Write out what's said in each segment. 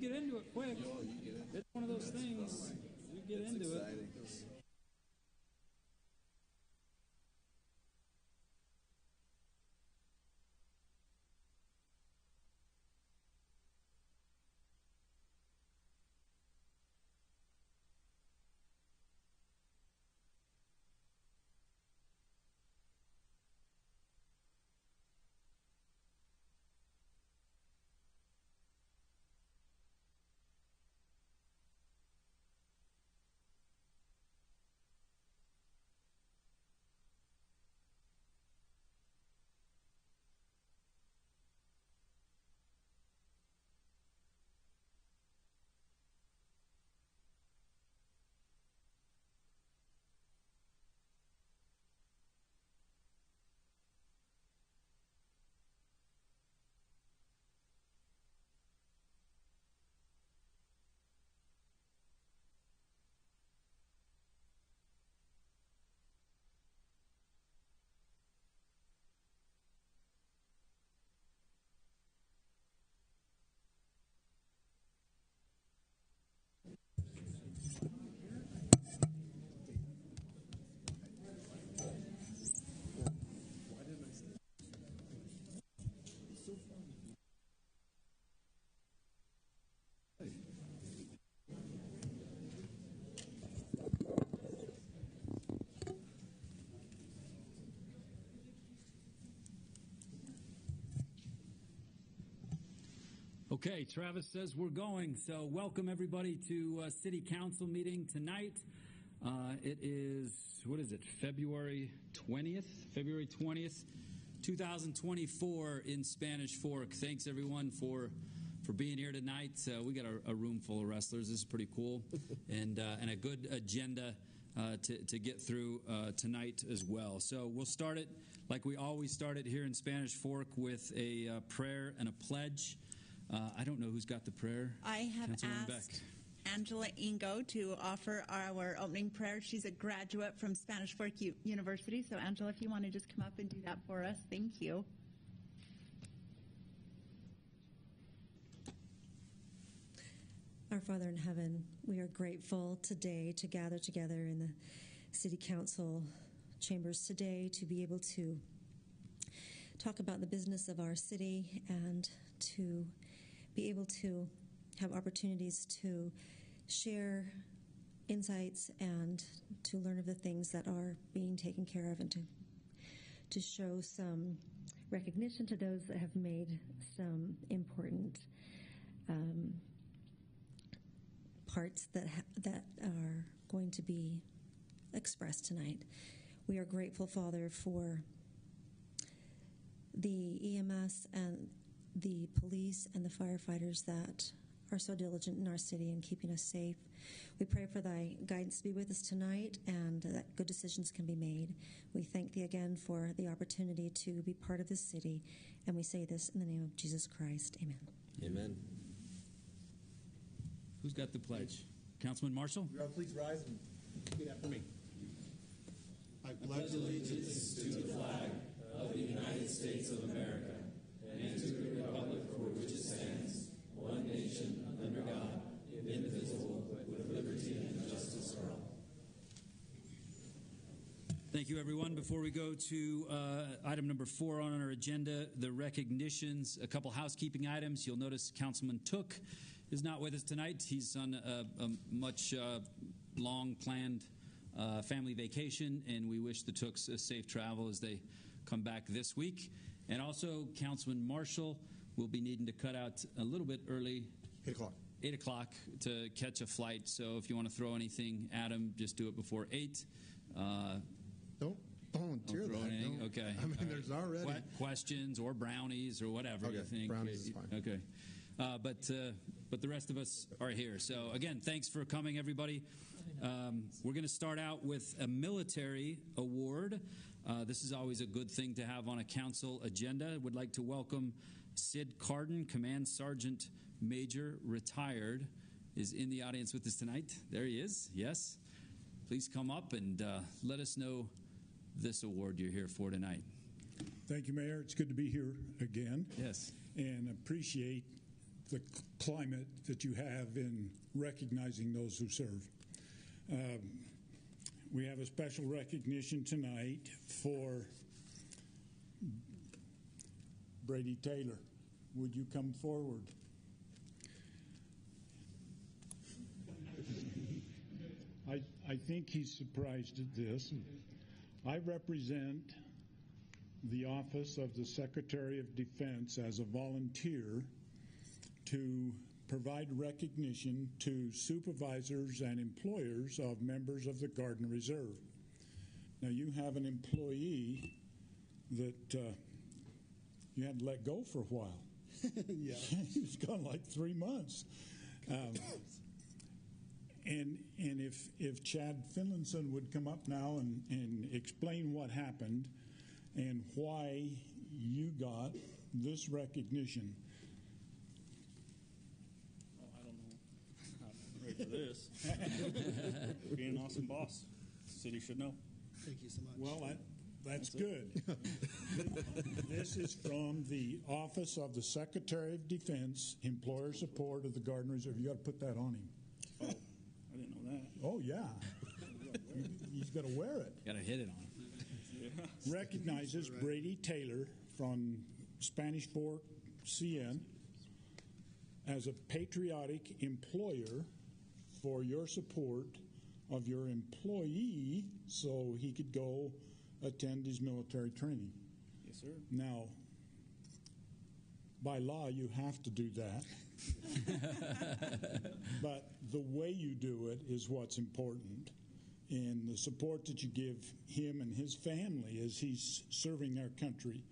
get into it quick. It's one of those things. You get into it. Okay, Travis says we're going. So welcome everybody to City Council meeting tonight. It is, February 20th, 2024 in Spanish Fork. Thanks everyone for being here tonight. We got a room full of wrestlers. This is pretty cool. and a good agenda to get through tonight as well. So we'll start it like we always start it here in Spanish Fork with a prayer and a pledge. I don't know who's got the prayer. I have Councilwoman asked Beck. Angela Ingo to offer our opening prayer. She's a graduate from Spanish Fork University. So, Angela, if you want to just come up and do that for us, thank you. Our Father in heaven, we are grateful today to gather together in the City Council chambers today to be able to talk about the business of our city and to be able to have opportunities to share insights and to learn of the things that are being taken care of and to show some recognition to those that have made some important parts that are going to be expressed tonight. We are grateful, Father, for the EMS and the police and the firefighters that are so diligent in our city and keeping us safe. We pray for thy guidance to be with us tonight and that good decisions can be made. We thank thee again for the opportunity to be part of this city, and we say this in the name of Jesus Christ. Amen. Amen. Who's got the pledge? Councilman Marshall? Please rise and repeat after me. I pledge allegiance to the flag of the United States of America and to the republic for which it stands, one nation, under God, indivisible, with liberty and justice for all. Thank you, everyone. Before we go to item number 4 on our agenda, the recognitions, a couple housekeeping items. You'll notice Councilman Took is not with us tonight. He's on a much long-planned family vacation, and we wish the Tooks a safe travel as they come back this week. And also, Councilman Marshall will be needing to cut out a little bit early. 8 o'clock. 8 o'clock to catch a flight. So if you want to throw anything at him, just do it before 8. Don't volunteer that. Don't. Okay. I mean, there's already questions or brownies or whatever you think. Brownies is fine. Okay. But the rest of us are here. So again, thanks for coming, everybody. We're going to start out with a military award. This is always a good thing to have on a council agenda. Would like to welcome Sid Cardon, Command Sergeant Major, retired, is in the audience with us tonight. There he is. Yes. Please come up and let us know this award you're here for tonight. Thank you, Mayor. It's good to be here again. Yes. And appreciate the climate that you have in recognizing those who serve. We have a special recognition tonight for Brady Taylor. Would you come forward? I think he's surprised at this. I represent the Office of the Secretary of Defense as a volunteer to provide recognition to supervisors and employers of members of the Cardon Reserve. Now, you have an employee that you had to let go for a while. Yeah. He was gone like 3 months. And if Chad Finlinson would come up now and explain what happened and why you got this recognition. Well, I don't know. I'm ready for this. Being an awesome boss. The city should know. Thank you so much. Well, that's good. This is from the Office of the Secretary of Defense, Employer Support of the Cardon Reserve. You got to put that on him. Oh, I didn't know that. Oh, yeah. He's got to wear it. Got to hit it on. Yeah. Recognizes Brady Taylor from Spanish Fork, CN, as a patriotic employer for your support of your employee so he could go attend his military training. Yes, sir. Now, by law, you have to do that. But the way you do it is what's important. And the support that you give him and his family as he's serving our country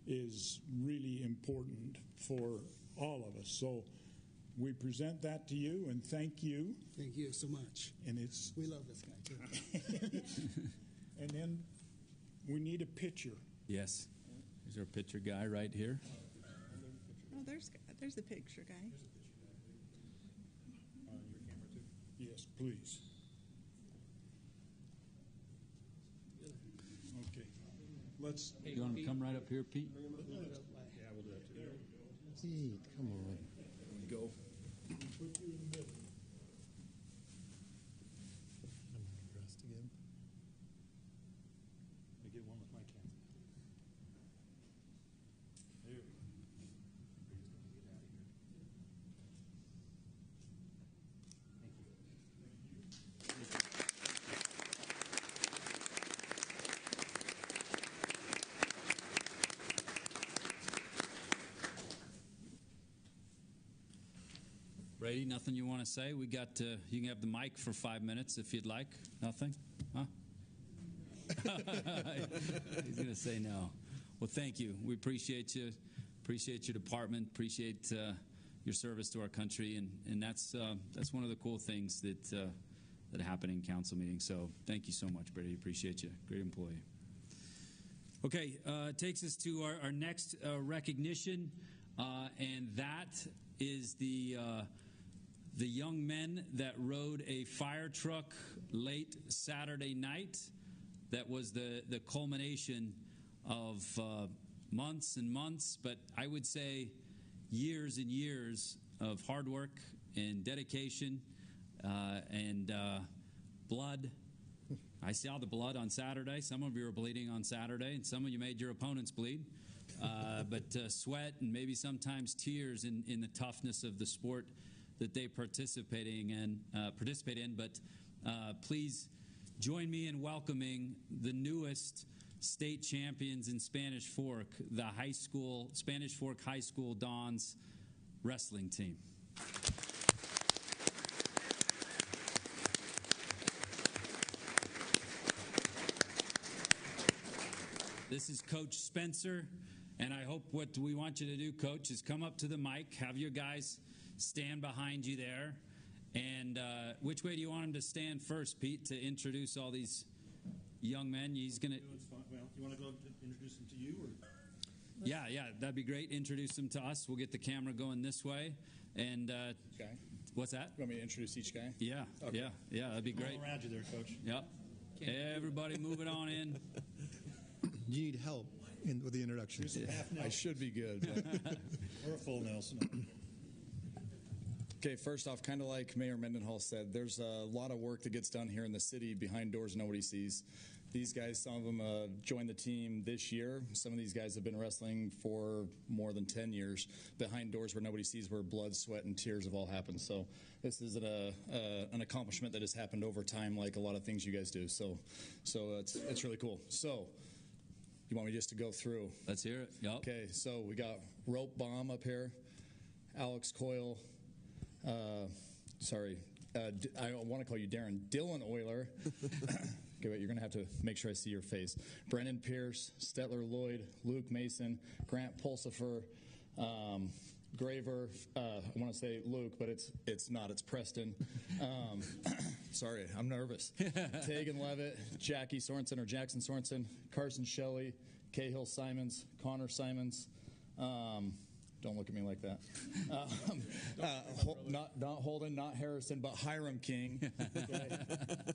is really important for all of us. So we present that to you and thank you. Thank you so much. And We love this guy, too. and then we need a picture. Yes. There's our picture guy right here. Oh, there's the picture guy. On your camera too? Yes, please. Okay. Let's. You want to come right up here, Pete? Yeah, we'll do that too. Pete, come on. Go. Put you in the middle. I'm not dressed again. I get one with my camera. There we go. Brady, nothing you want to say? We got. You can have the mic for 5 minutes if you'd like. Nothing? Huh? He's going to say no. Well, thank you. We appreciate you. Appreciate your department. Appreciate your service to our country, and that's one of the cool things that happen in council meetings. So thank you so much, Brady. Appreciate you. Great employee. Okay, takes us to our next recognition, and that is the young men that rode a fire truck late Saturday night. That was the culmination of months and months, but I would say years and years of hard work and dedication and blood. I saw the blood on Saturday. Some of you were bleeding on Saturday, and some of you made your opponents bleed. But sweat and maybe sometimes tears in the toughness of the sport that they participate in. But please join me in welcoming the newest state champions in Spanish Fork, the Spanish Fork High School Dons wrestling team. This is Coach Spencer, and I hope what we want you to do, Coach, is come up to the mic, have your guys stand behind you there, and which way do you want them to stand first, Pete, to introduce all these young men? He's going to... Well, you want to go introduce them to you? Or? Yeah, that'd be great. Introduce them to us. We'll get the camera going this way. And Okay. What's that? You want me to introduce each guy? Yeah, Okay. yeah, that'd be great. All around you there, Coach. Yep. Everybody move it on in. You need help with the introduction. Half I should be good. Or a full Nelson. Okay, first off, kind of like Mayor Mendenhall said, there's a lot of work that gets done here in the city behind doors nobody sees. These guys, some of them joined the team this year. Some of these guys have been wrestling for more than 10 years behind doors where nobody sees, where blood, sweat, and tears have all happened. So this is an accomplishment that has happened over time, like a lot of things you guys do. So it's really cool. So you want me just to go through? Let's hear it. Yep. Okay, so we got Rope Bomb up here, Alex Coyle, I want to call you Darren, Dylan Oyler. Okay, wait, you're going to have to make sure I see your face. Brennan Pierce, Stetler Lloyd, Luke Mason, Grant Pulsifer, Graver. I want to say Luke, but it's not. It's Preston. Sorry, I'm nervous. Tegan Levitt, Jackie Sorensen or Jackson Sorensen, Carson Shelley, Cahill Simons, Connor Simons. Don't look at me like that. Not Holden, not Harrison, but Hiram King. Okay.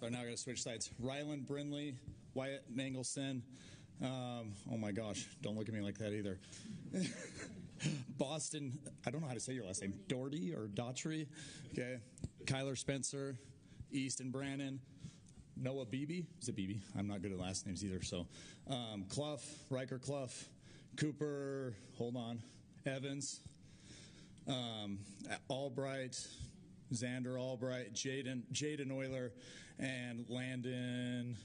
So now I got to switch sides. Ryland Brindley, Wyatt Mangelson. Oh my gosh, don't look at me like that either. Boston, I don't know how to say your last name. Doherty or Daughtry. Okay. Kyler Spencer, Easton Brannon. Noah Beebe. Is it Beebe? I'm not good at last names either. So Clough, Riker Clough, Cooper, hold on. Evans, Albright, Xander Albright, Jaden Oyler, and Landon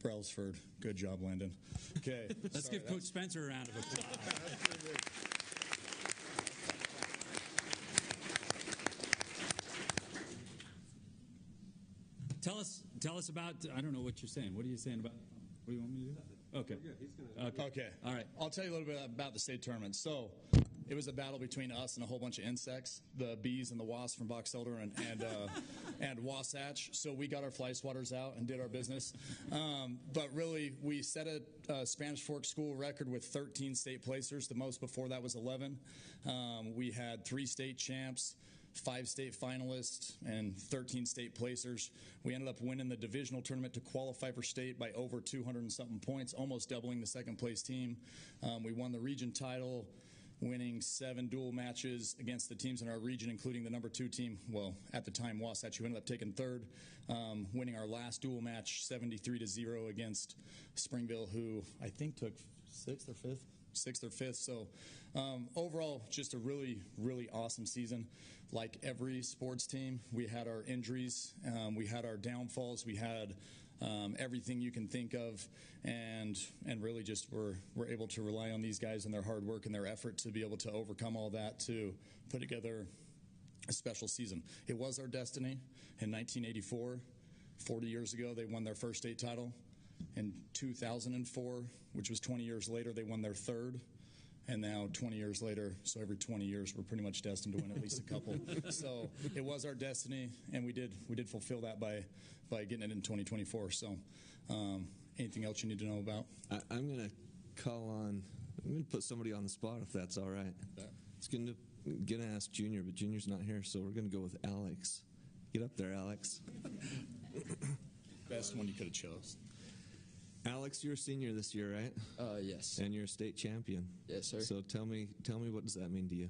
Brailsford. Good job, Landon. Okay. Let's give Coach Spencer a round of applause. Tell us about, I don't know what you're saying. What are you saying about, what do you want me to do? Okay. Okay. All right. I'll tell you a little bit about the state tournament. So it was a battle between us and a whole bunch of insects, the bees and the wasps from Box Elder and Wasatch. So we got our fly swatters out and did our business. But really, we set a Spanish Fork school record with 13 state placers. The most before that was 11. We had 3 state champs, 5 state finalists, and 13 state placers. We ended up winning the divisional tournament to qualify for state by over 200 and something points, almost doubling the second place team. We won the region title, winning 7 dual matches against the teams in our region, including the number 2 team. Well, at the time, Wasatch, who ended up taking 3rd, winning our last dual match 73-0 against Springville, who I think took 6th or 5th. 6th or 5th. So overall, just a really, really awesome season. Like every sports team, we had our injuries, we had our downfalls, we had everything you can think of, and really just we're able to rely on these guys and their hard work and their effort to be able to overcome all that to put together a special season. It was our destiny. In 1984, 40 years ago, they won their first state title. In 2004, which was 20 years later, they won their 3rd. And now 20 years later, so every 20 years, we're pretty much destined to win at least a couple. So it was our destiny, and we did fulfill that by getting it in 2024. So anything else you need to know about? I'm going to put somebody on the spot if that's all right. It's going to ask Junior, but Junior's not here, so we're going to go with Alex. Get up there, Alex. Best one you could have chose. Alex, you're a senior this year, right? Yes. And you're a state champion. Yes, sir. So tell me, what does that mean to you?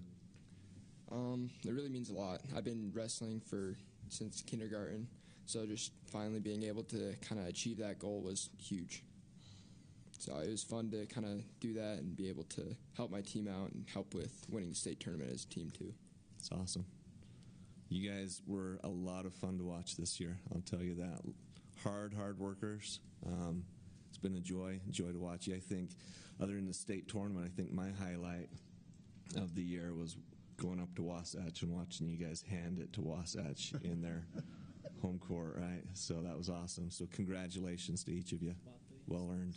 It really means a lot. I've been wrestling since kindergarten, so just finally being able to kind of achieve that goal was huge. So it was fun to kind of do that and be able to help my team out and help with winning the state tournament as a team too. It's awesome. You guys were a lot of fun to watch this year, I'll tell you that. Hard workers. It's been a joy to watch you. I think, other than the state tournament, I think my highlight of the year was going up to Wasatch and watching you guys hand it to Wasatch in their home court, right? So that was awesome. So congratulations to each of you. Well earned.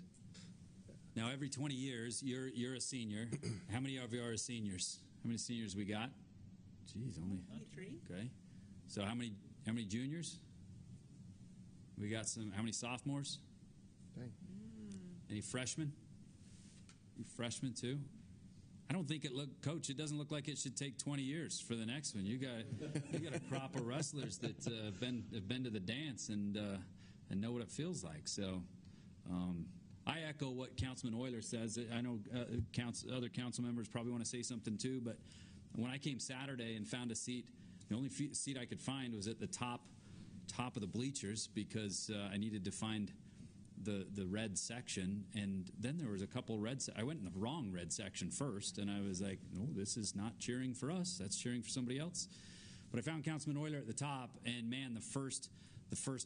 Now, every 20 years, you're a senior. How many of you are seniors? How many seniors we got? Geez, only 3. Okay. So how many juniors? We got some. How many sophomores? Dang. Any freshmen? You freshmen too? I don't think Coach, it doesn't look like it should take 20 years for the next one. You got a crop of wrestlers that have been to the dance and know what it feels like. So I echo what Councilman Oyler says. I know other council members probably want to say something too, but when I came Saturday and found a seat, the only seat I could find was at the top of the bleachers because I needed to find the red section, and then there was a couple I went in the wrong red section first, and I was like, no, this is not cheering for us. That's cheering for somebody else. But I found Councilman Oyler at the top, and man, the first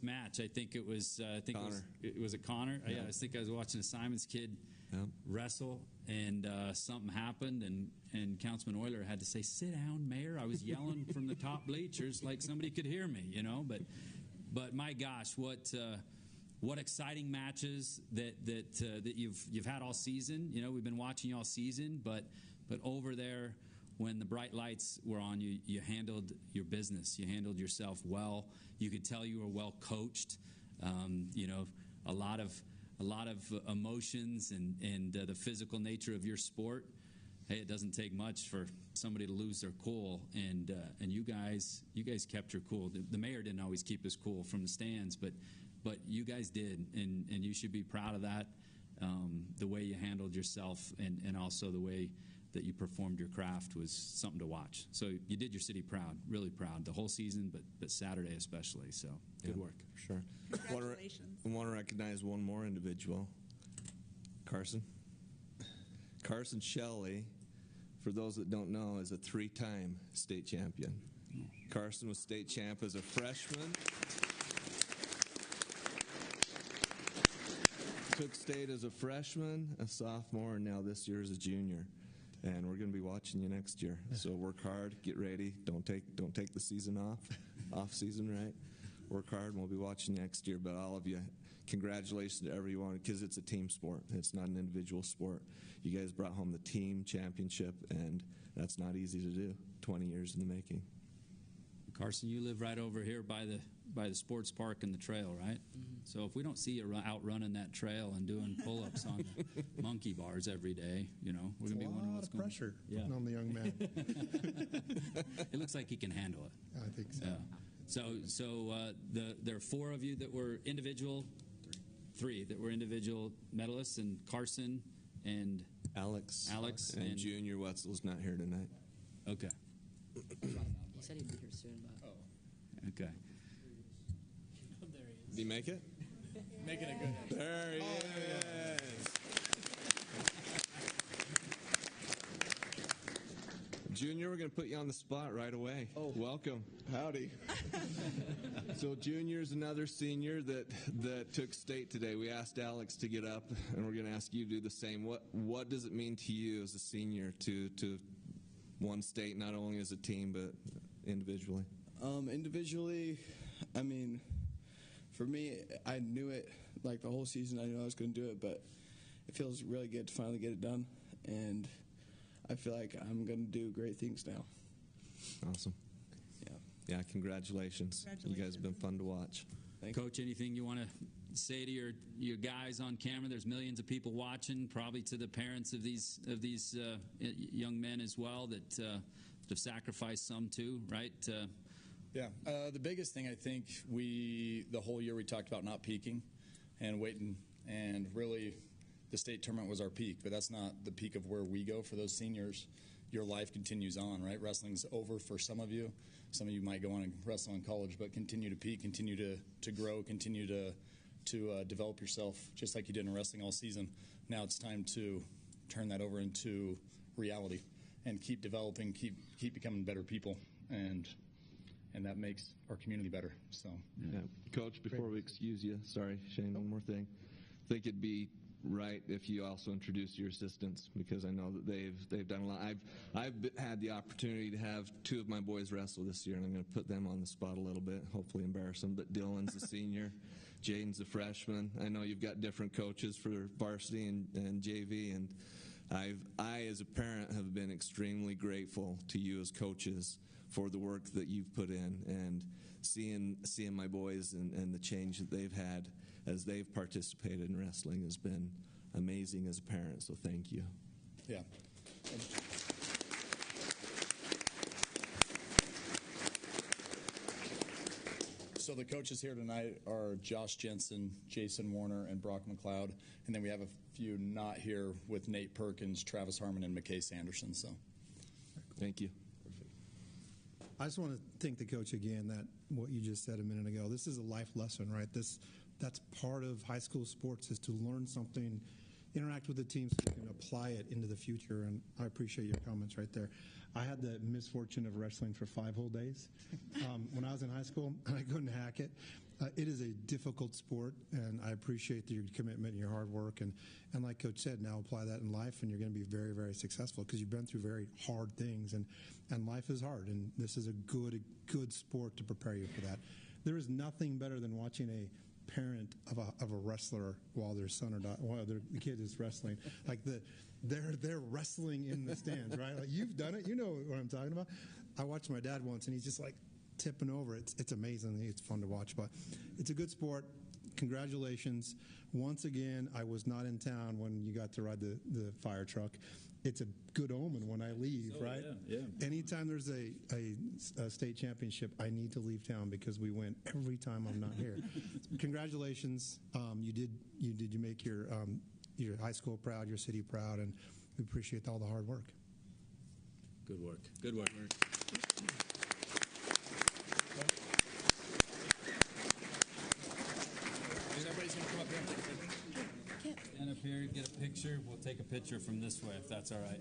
match, I think it was Connor. It was Connor. Yeah. I think I was watching a Simon's kid wrestle, and something happened, and Councilman Oyler had to say, "Sit down, Mayor." I was yelling from the top bleachers like somebody could hear me, But my gosh, what exciting matches that you've had all season. We've been watching you all season, but over there, when the bright lights were on, you handled your business. You handled yourself well. You could tell you were well coached. A lot of emotions and the physical nature of your sport. Hey, it doesn't take much for somebody to lose their cool, and you guys kept your cool. The mayor didn't always keep his cool from the stands, but you guys did, and you should be proud of that. The way you handled yourself, and also the way that you performed your craft was something to watch. So you did your city proud, really proud, the whole season, but Saturday especially. So good work. Sure. Congratulations. I want to recognize one more individual, Carson Shelley. For those that don't know, is a 3-time state champion. Carson was state champ as a freshman. Took state as a freshman, a sophomore, and now this year as a junior. And we're going to be watching you next year. So work hard, get ready. Don't take the season off season, right? Work hard, and we'll be watching next year. But all of you, congratulations to everyone, because it's a team sport. It's not an individual sport. You guys brought home the team championship, and that's not easy to do. 20 years in the making. Carson, you live right over here by the sports park and the trail, right? Mm-hmm. So if we don't see you out running that trail and doing pull-ups on monkey bars every day, we're going to be wondering what's going on. Pressure on the young man. It looks like he can handle it. I think so. So there are 4 of you that were individual, 3 that were individual medalists, and Carson and Alex and Junior Wetzel's not here tonight. Okay. He said he'd be here soon, but okay. There he is. Did he make it? Making it good. There he is. Junior, we're going to put you on the spot right away. Oh. Welcome. Howdy. So Junior's another senior that took state today. We asked Alex to get up, and we're going to ask you to do the same. What does it mean to you as a senior to won state, not only as a team but individually? Individually, I mean, for me, I knew it like the whole season. I knew I was going to do it, but it feels really good to finally get it done, and I feel like I'm going to do great things now. Awesome. Yeah, congratulations. You guys have been fun to watch. Coach, anything you want to say to your guys on camera? There's millions of people watching, probably to the parents of these young men as well that have sacrificed some too, right? The biggest thing, I think, the whole year we talked about not peaking and waiting, and really the state tournament was our peak, but that's not the peak of where we go for those seniors. Your life continues on, right? Wrestling's over for some of you. Some of you might go on and wrestle in college, but continue to peak, continue to grow, continue to develop yourself just like you did in wrestling all season. Now it's time to turn that over into reality and keep developing, keep becoming better people, and that makes our community better. So, yeah. Coach, before we excuse you, sorry, Shane, one more thing. I think it'd be right if you also introduce your assistants, because I know that they've done a lot. I've had the opportunity to have 2 of my boys wrestle this year, and I'm going to put them on the spot a little bit, hopefully embarrass them. But Dylan's a senior, Jaden's a freshman. I know you've got different coaches for varsity and JV, and I as a parent have been extremely grateful to you as coaches for the work that you've put in, and seeing my boys and the change that they've had as they've participated in wrestling has been amazing as a parent, so thank you. Yeah. So the coaches here tonight are Josh Jensen, Jason Warner, and Brock McLeod, and then we have a few not here with Nate Perkins, Travis Harmon, and McKay Sanderson. So, thank you. I just want to thank the coach again. That what you just said a minute ago. This is a life lesson, right? That's part of high school sports, is to learn something, interact with the team, so you can apply it into the future. And I appreciate your comments right there. I had the misfortune of wrestling for 5 whole days when I was in high school, and I couldn't hack it. It is a difficult sport, and I appreciate your commitment and your hard work. And like Coach said, now apply that in life, and you're going to be very, very successful because you've been through very hard things, and life is hard. And this is a good sport to prepare you for that. There is nothing better than watching a parent of a wrestler while their son or daughter, while the kid is wrestling. Like they're wrestling in the stands, right? Like you've done it, you know what I'm talking about. I watched my dad once, and he's just like tipping over. It's amazing. It's fun to watch, but it's a good sport. Congratulations. Once again, I was not in town when you got to ride the fire truck. It's a good omen when I leave, right? Yeah. Anytime there's a state championship, I need to leave town because we win every time I'm not here. Congratulations. You make your high school proud, your city proud, and we appreciate all the hard work. Good work. Good work. Everybody's going to come up here and take a picture. Stand up here, get a picture. We'll take a picture from this way, if that's all right.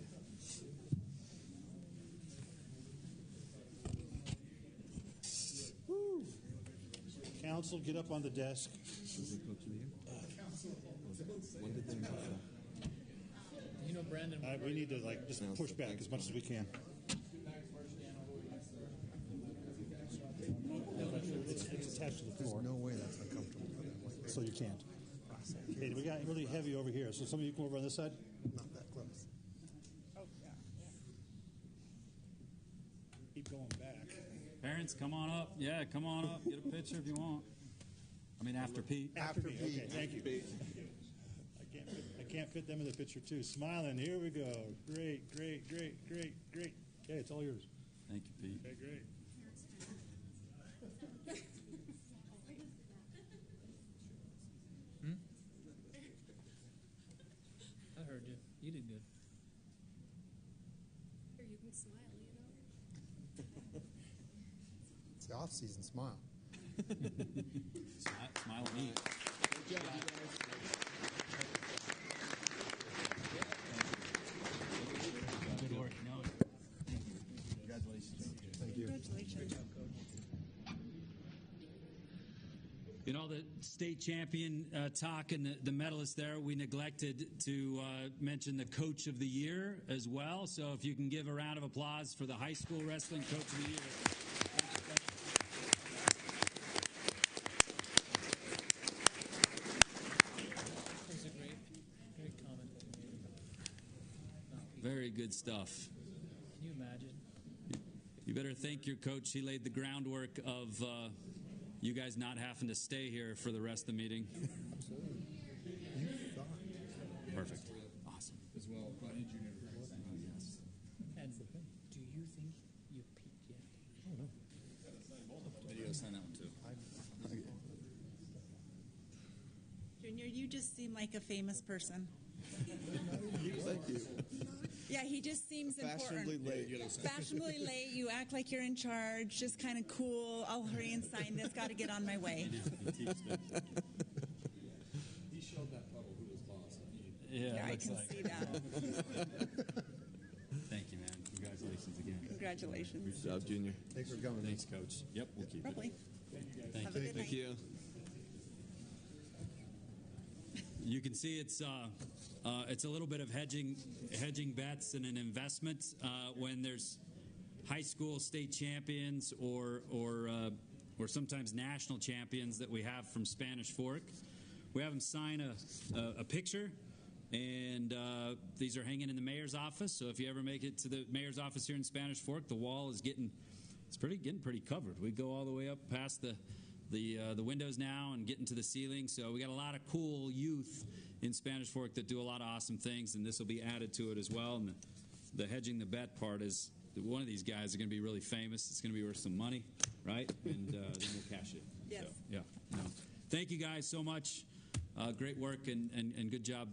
Woo. Council, get up on the desk. You know, Brandon. We need to just push back as much as we can. It's attached to the floor. There's no way that's uncomfortable for them. So you can't. Hey, we got really heavy over here. So some of you come over on this side. Not that close. Oh, yeah. Keep going back. Parents, come on up. Yeah, come on up. Get a picture if you want. I mean, after Pete. After Pete. Okay, thank you. I can't fit them in the picture, too. Smiling. Here we go. Great. Okay, it's all yours. Thank you, Pete. Okay, great. I heard you. You did good. Here, you can smile, you know. It's the off-season smile. Smile at me. Good job, you guys. Good work. Congratulations. Thank you. Congratulations. You know, the state champion talk and the medalists there, we neglected to mention the coach of the year as well. So if you can give a round of applause for the high school wrestling coach of the year. That was a great comment. Very good stuff. Can you imagine? You better thank your coach. He laid the groundwork of you guys not having to stay here for the rest of the meeting. Absolutely. Perfect. Awesome. As well, Cardon Jr. Yes. And do you think you've peaked yet? Oh, no. You got to sign that one, too. Junior, you just seem like a famous person. Thank you. Yeah, he just seems Fashionably important. late. Fashionably late. You act like you're in charge. Just kind of cool. I'll hurry and sign this. Got to get on my way. He showed that puddle who was boss. Yeah, I can see that. Thank you, man. Congratulations again. Congratulations. Good job, Junior. Thanks for coming. Thanks, Coach. Yep, we'll keep Probably. it. Thank Have you. a good night. Thank you. You can see it's a little bit of hedging bets and an investment when there's high school state champions or sometimes national champions that we have from Spanish Fork. We have them sign a picture, and these are hanging in the mayor's office. So if you ever make it to the mayor's office here in Spanish Fork, the wall is getting pretty covered. We go all the way up past the windows now and get into the ceiling. So we got a lot of cool youth in Spanish Fork that do a lot of awesome things, and this will be added to it as well. And the hedging the bet part is one of these guys are going to be really famous. It's going to be worth some money, right? And then we'll cash it. Yes. So, yeah. No. Thank you guys so much. Great work and good job,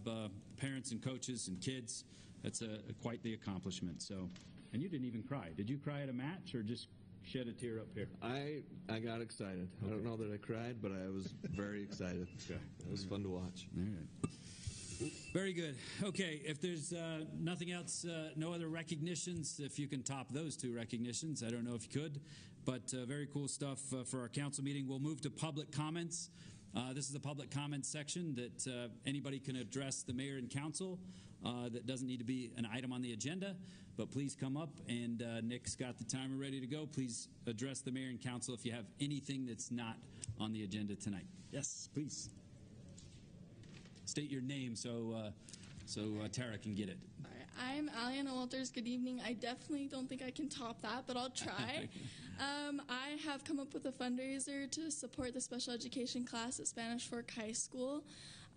parents and coaches and kids. That's quite the accomplishment. So, and you didn't even cry. Did you cry at a match or just shed a tear up here? I got excited. I don't know that I cried, but I was very excited. Okay. It was fun to watch. All right. Very good. Okay, if there's nothing else, no other recognitions, if you can top those two recognitions, I don't know if you could, but very cool stuff for our council meeting. We'll move to public comments. This is the public comments section that anybody can address the mayor and council. That doesn't need to be an item on the agenda, but please come up, and Nick's got the timer ready to go. Please address the mayor and council if you have anything that's not on the agenda tonight. Yes, please. State your name so Tara can get it. All right. I'm Aliana Walters. Good evening. I definitely don't think I can top that, but I'll try. I have come up with a fundraiser to support the special education class at Spanish Fork High School.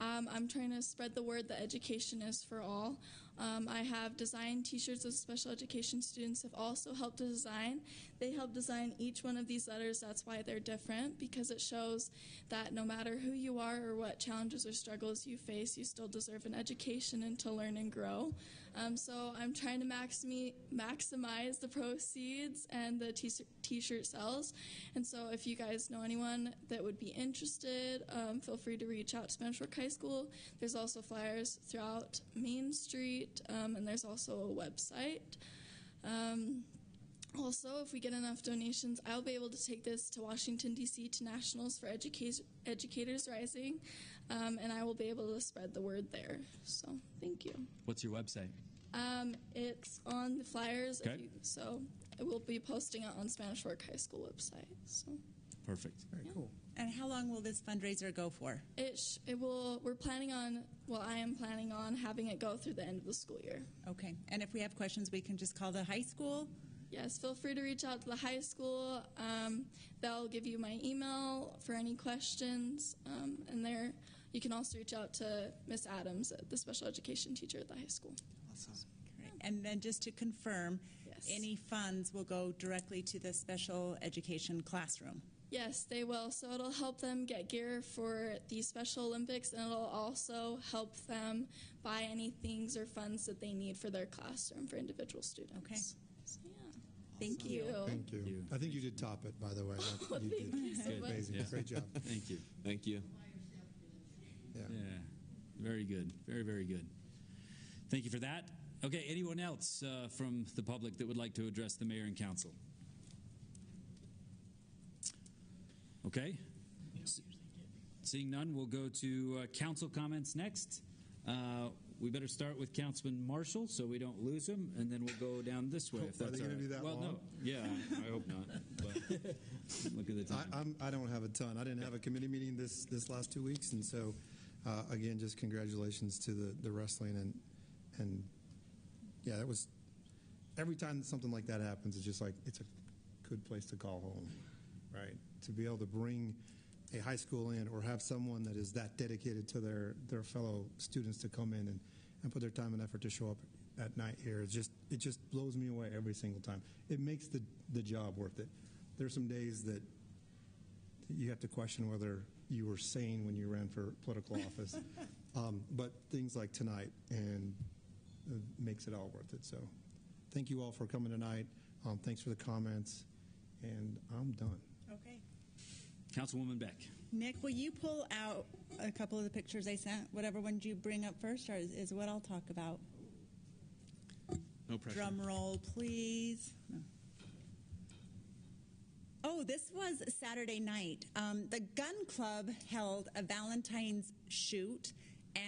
I'm trying to spread the word that education is for all. I have designed t-shirts that special education students have also helped to design. They helped design each one of these letters. That's why they're different, because it shows that no matter who you are or what challenges or struggles you face, you still deserve an education and to learn and grow. So I'm trying to maximize the proceeds and the t-shirt sales. And so if you guys know anyone that would be interested, feel free to reach out to Spanish Fork High School. There's also flyers throughout Main Street, and there's also a website. Also, if we get enough donations, I'll be able to take this to Washington, D.C. to Nationals for Educators Rising, and I will be able to spread the word there. So, thank you. What's your website? It's on the flyers, okay. So I will be posting it on Spanish Fork High School website. So. Perfect. Very cool. And how long will this fundraiser go for? It will. We're planning on. Well, I am planning on having it go through the end of the school year. Okay. And if we have questions, we can just call the high school. Yes. Feel free to reach out to the high school. They'll give you my email for any questions. And there, you can also reach out to Miss Adams, the special education teacher at the high school. Awesome. Great. And then just to confirm, yes, any funds will go directly to the special education classroom. Yes, they will. So it'll help them get gear for the Special Olympics, and it'll also help them buy any things or funds that they need for their classroom for individual students. Okay. So, yeah. Thank you. Thank you. I think you did top it, by the way. Thank you so much. Amazing. Yeah. Great job. Thank you. Thank you. Yeah. Very good. Very, very good. Thank you for that. Okay, anyone else from the public that would like to address the mayor and council? Okay. Seeing none, we'll go to council comments next. We better start with Councilman Marshall so we don't lose him, and then we'll go down this way. If Are that's they all going to right. do that well, long? no. Yeah, I hope not. But look at the time. I don't have a ton. I didn't have a committee meeting this last 2 weeks, and so again, just congratulations to the wrestling and yeah, that was every time something like that happens, it's just like it's a good place to call home, right? To be able to bring a high school in or have someone that is that dedicated to their fellow students to come in and put their time and effort to show up at night here, it just blows me away every single time. It makes the job worth it. There's some days that you have to question whether you were sane when you ran for political office, but things like tonight and makes it all worth it. So thank you all for coming tonight. Thanks for the comments, and I'm done. Okay. Councilwoman Beck. Nick, will you pull out a couple of the pictures I sent? Whatever one you bring up first, or is what I'll talk about? No pressure. Drum roll, please. No. Oh, this was Saturday night. The Gun Club held a Valentine's shoot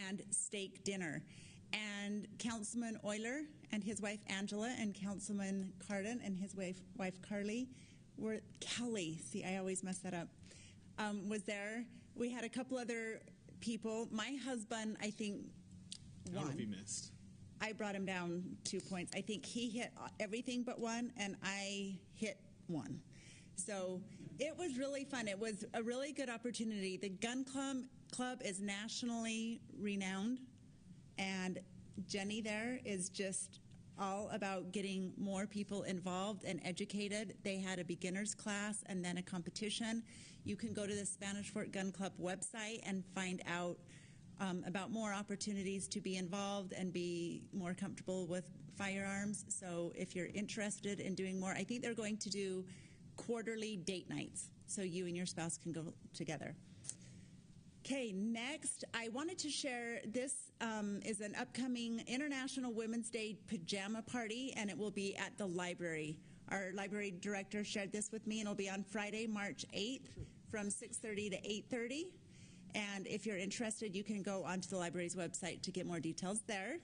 and steak dinner. And Councilman Oyler and his wife Angela and Councilman Cardon and his wife Kelly, see, I always mess that up, was there. We had a couple other people. My husband, I think, won. I don't know if he missed. I brought him down 2 points. I think he hit everything but one, and I hit one. So it was really fun. It was a really good opportunity. The Gun Club is nationally renowned. And Jenny there is just all about getting more people involved and educated. They had a beginner's class and then a competition. You can go to the Spanish Fork Gun Club website and find out about more opportunities to be involved and be more comfortable with firearms. So if you're interested in doing more, I think they're going to do quarterly date nights, so you and your spouse can go together. Okay, next, I wanted to share, this is an upcoming International Women's Day pajama party, and it will be at the library. Our library director shared this with me, and it'll be on Friday, March 8th from 6:30 to 8:30. And if you're interested, you can go onto the library's website to get more details there.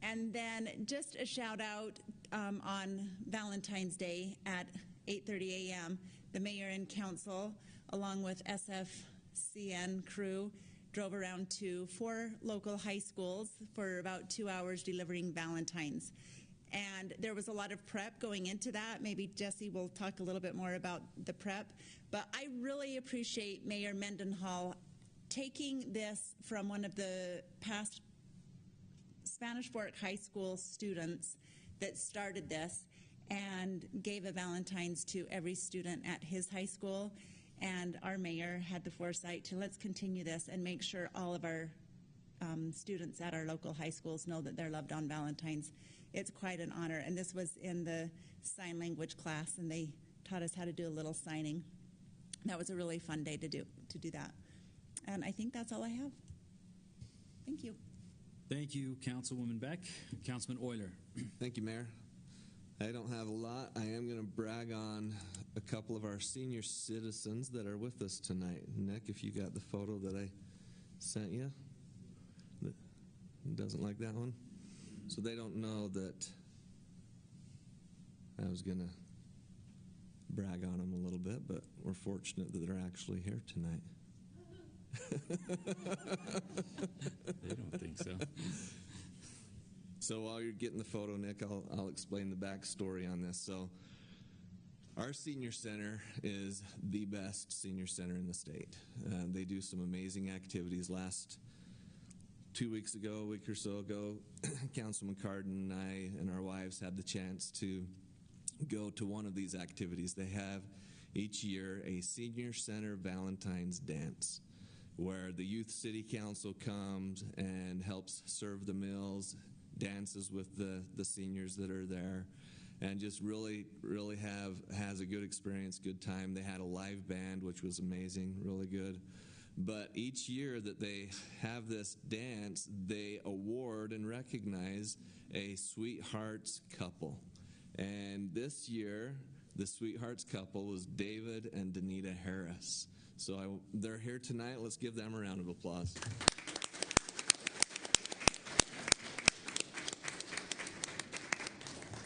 And then just a shout out on Valentine's Day at 8:30 a.m., the mayor and council, along with SFCN crew, drove around to 4 local high schools for about 2 hours delivering Valentines. And there was a lot of prep going into that. Maybe Jesse will talk a little bit more about the prep. But I really appreciate Mayor Mendenhall taking this from one of the past Spanish Fork High School students that started this and gave a Valentine's to every student at his high school. And our mayor had the foresight to let's continue this and make sure all of our students at our local high schools know that they're loved on Valentine's. It's quite an honor. And this was in the sign language class, and they taught us how to do a little signing. That was a really fun day to do that. And I think that's all I have. Thank you. Thank you, Councilwoman Beck. Councilman Oyler. Thank you, Mayor. I don't have a lot. I am going to brag on a couple of our senior citizens that are with us tonight. Nick, if you got the photo that I sent you. Doesn't like that one? So they don't know that I was going to brag on them a little bit, but we're fortunate that they're actually here tonight. They don't think so. So while you're getting the photo, Nick, I'll explain the backstory on this. So our senior center is the best senior center in the state. They do some amazing activities. Last 2 weeks ago, a week or so ago, Councilman Cardon and I and our wives had the chance to go to one of these activities. They have each year a senior center Valentine's dance, where the youth city council comes and helps serve the meals, dances with the seniors that are there, and just really has a good experience, good time. They had a live band, which was amazing, really good. But each year that they have this dance, they award and recognize a Sweethearts couple. And this year, the Sweethearts couple was David and Danita Harris. So they're here tonight. Let's give them a round of applause.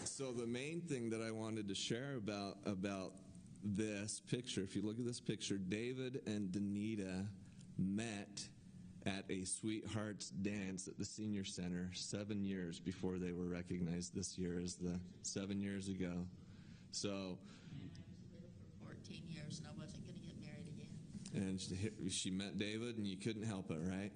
So the main thing that I wanted to share about this picture, if you look at this picture, David and Danita met at a Sweethearts dance at the Senior Center 7 years before they were recognized this year as the 7 years ago. So 14 years, and I wasn't going to get married again. And she met David, and you couldn't help it, right?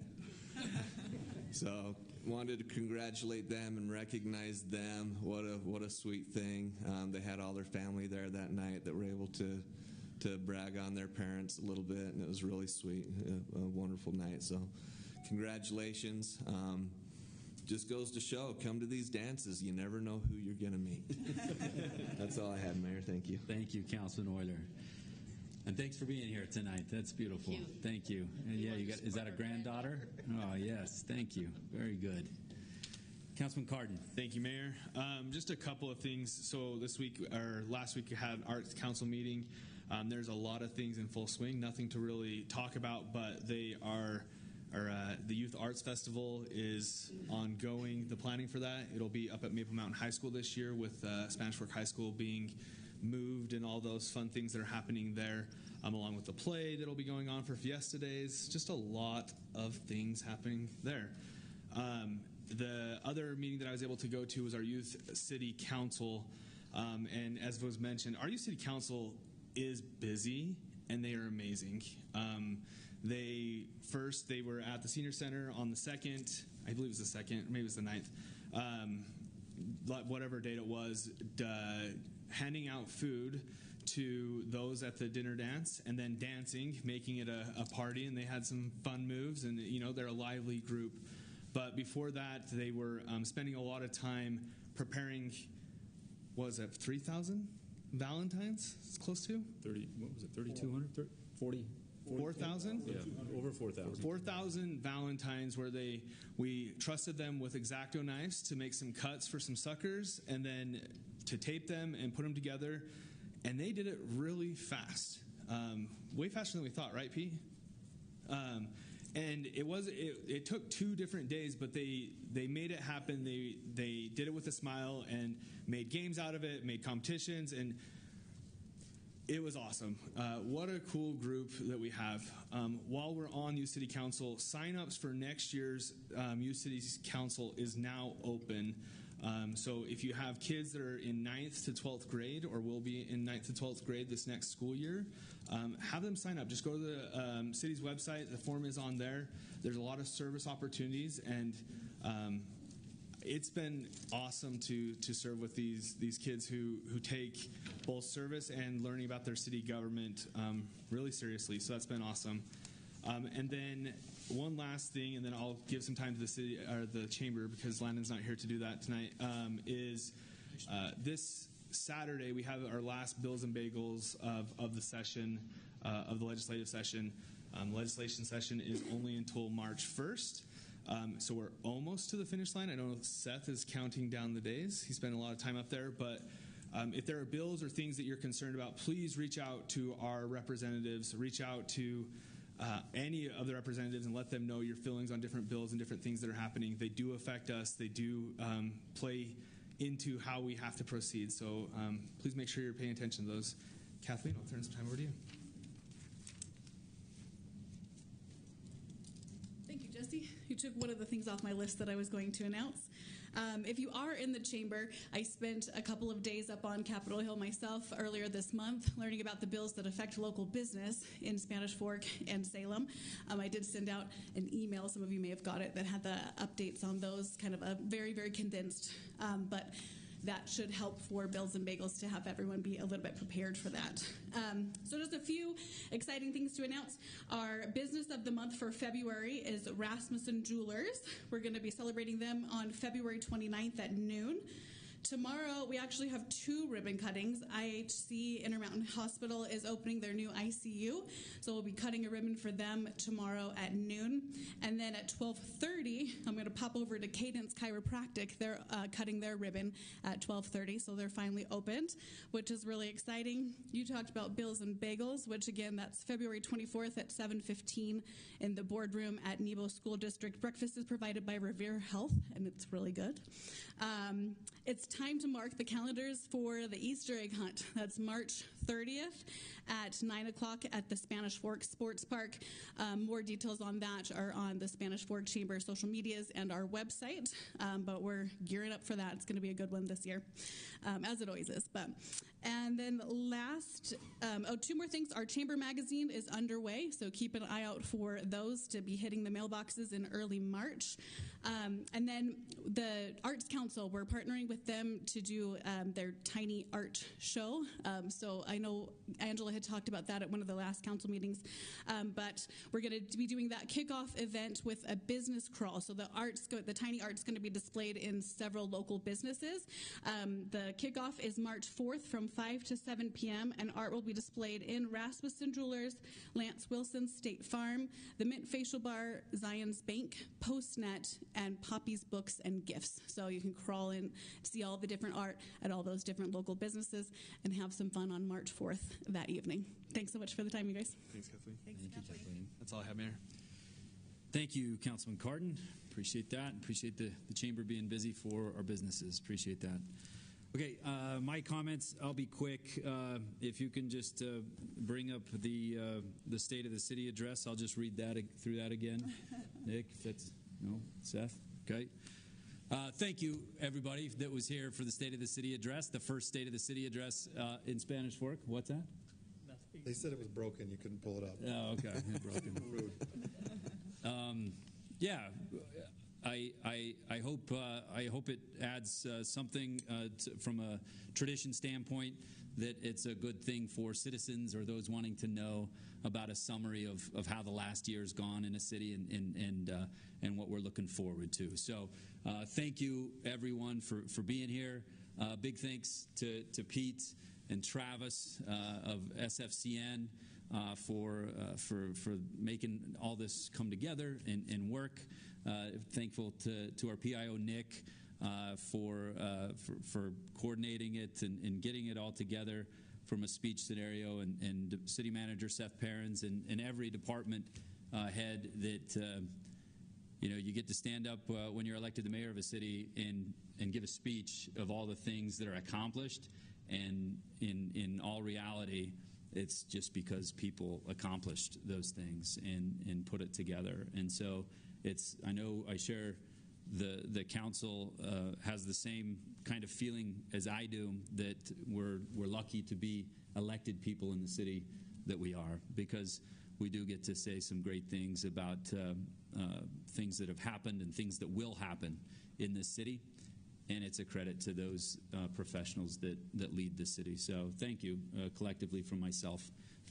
So wanted to congratulate them and recognize them. What a sweet thing. They had all their family there that night that were able to brag on their parents a little bit, and it was really sweet, a wonderful night. So congratulations. Just goes to show, come to these dances. You never know who you're going to meet. That's all I had, Mayor. Thank you. Thank you, Councilman Oyler. And thanks for being here tonight. That's beautiful. Thank you. And yeah, is that a granddaughter? Oh, yes. Thank you. Very good. Councilman Cardon. Thank you, Mayor. Just a couple of things. So last week we had an Arts Council meeting. There's a lot of things in full swing. Nothing to really talk about, but they are. The Youth Arts Festival is ongoing. The planning for that, it'll be up at Maple Mountain High School this year, with Spanish Fork High School being moved and all those fun things that are happening there, along with the play that'll be going on for Fiesta Days. Just a lot of things happening there. The other meeting that I was able to go to was our Youth City Council, and as was mentioned, our Youth City Council is busy, and they are amazing. They were at the Senior Center on the 2nd, I believe it was the 2nd, maybe it was the 9th, whatever date it was, handing out food to those at the dinner dance, and then dancing, making it a party, and they had some fun moves, and they're a lively group. But before that, they were spending a lot of time preparing what was that, 3,000 Valentines? It's close to 30. What was it? 3,200? 40. 4,000? Yeah, over 4,000. 4,000 Valentines where we trusted them with X-Acto knives to make some cuts for some suckers and then to tape them and put them together. And they did it really fast. Way faster than we thought, right, Pete? And it took 2 different days, but they made it happen. They did it with a smile and made games out of it, made competitions, and it was awesome. What a cool group that we have. While we're on Youth City Council, sign-ups for next year's Youth City Council is now open. So if you have kids that are in 9th to 12th grade or will be in 9th to 12th grade this next school year, have them sign up. Just go to the city's website. The form is on there. There's a lot of service opportunities, and it's been awesome to serve with these kids who take both service and learning about their city government really seriously. So that's been awesome. And then one last thing, and then I'll give some time to the city or the chamber because Landon's not here to do that tonight. Is this Saturday we have our last Bills and Bagels of the session of the legislative session. Legislation session is only until March 1st. So we're almost to the finish line. I know Seth is counting down the days. He spent a lot of time up there. But if there are bills or things that you're concerned about, please reach out to our representatives. Reach out to any of the representatives and let them know your feelings on different bills and different things that are happening. They do affect us. They do play into how we have to proceed. So please make sure you're paying attention to those. Kathleen, I'll turn some time over to you. Jesse, you took one of the things off my list that I was going to announce. If you are in the chamber, I spent a couple of days up on Capitol Hill myself earlier this month learning about the bills that affect local business in Spanish Fork and Salem. I did send out an email, some of you may have got it, that had the updates on those, kind of a very, very condensed, but that should help for Bills and Bagels to have everyone be a little bit prepared for that. So just a few exciting things to announce. Our business of the month for February is Rasmussen Jewelers. We're going to be celebrating them on February 29th at noon. Tomorrow, we actually have 2 ribbon cuttings. IHC Intermountain Hospital is opening their new ICU, so we'll be cutting a ribbon for them tomorrow at noon. And then at 12:30, I'm going to pop over to Cadence Chiropractic. They're cutting their ribbon at 12:30, so they're finally opened, which is really exciting. You talked about Bills and Bagels, which, again, that's February 24th at 7:15 in the boardroom at Nebo School District. Breakfast is provided by Revere Health, and it's really good. It's time to mark the calendars for the Easter egg hunt. That's March 30th at 9 o'clock at the Spanish Fork Sports Park. More details on that are on the Spanish Fork Chamber social medias and our website, but we're gearing up for that. It's going to be a good one this year, as it always is. And then last, 2 more things. Our Chamber magazine is underway, so keep an eye out for those to be hitting the mailboxes in early March. And then the Arts Council, we're partnering with them to do their tiny art show. So I know Angela had talked about that at one of the last council meetings, but we're going to be doing that kickoff event with a business crawl. So the tiny art's going to be displayed in several local businesses. The kickoff is March 4th from 5 to 7 p.m., and art will be displayed in Rasmussen Jewelers, Lance Wilson State Farm, the Mint Facial Bar, Zion's Bank, Postnet, and Poppy's Books and Gifts. So you can crawl in, see all the different art at all those different local businesses, and have some fun on March 4th that evening. Thanks so much for the time, you guys. Thanks, Kathleen. Thank you, Kathleen. That's all I have, Mayor. Thank you, Councilman Cardon. Appreciate that. Appreciate the chamber being busy for our businesses. Appreciate that. Okay, my comments, I'll be quick. If you can just bring up the State of the City address, I'll just read that through that again. Nick, if that's, no, Seth, okay. Thank you, everybody that was here for the State of the City address, the first State of the City address in Spanish Fork. What's that? They said it was broken. You couldn't pull it up. Oh, okay. Broken. Rude. Yeah. I hope it adds something from a tradition standpoint, that it's a good thing for citizens or those wanting to know about a summary of how the last year's gone in a city and what we're looking forward to. So thank you, everyone, for being here. Big thanks to Pete and Travis of SFCN for making all this come together and work. Thankful to our PIO Nick for coordinating it and getting it all together from a speech scenario, and City Manager Seth Perrins and every department head that you get to stand up when you're elected the mayor of a city and give a speech of all the things that are accomplished. And in all reality, it's just because people accomplished those things and put it together. And so I know I share the council has the same kind of feeling as I do, that we're lucky to be elected people in the city that we are, because we do get to say some great things about things that have happened and things that will happen in this city. And it's a credit to those professionals that lead the city. So thank you collectively from myself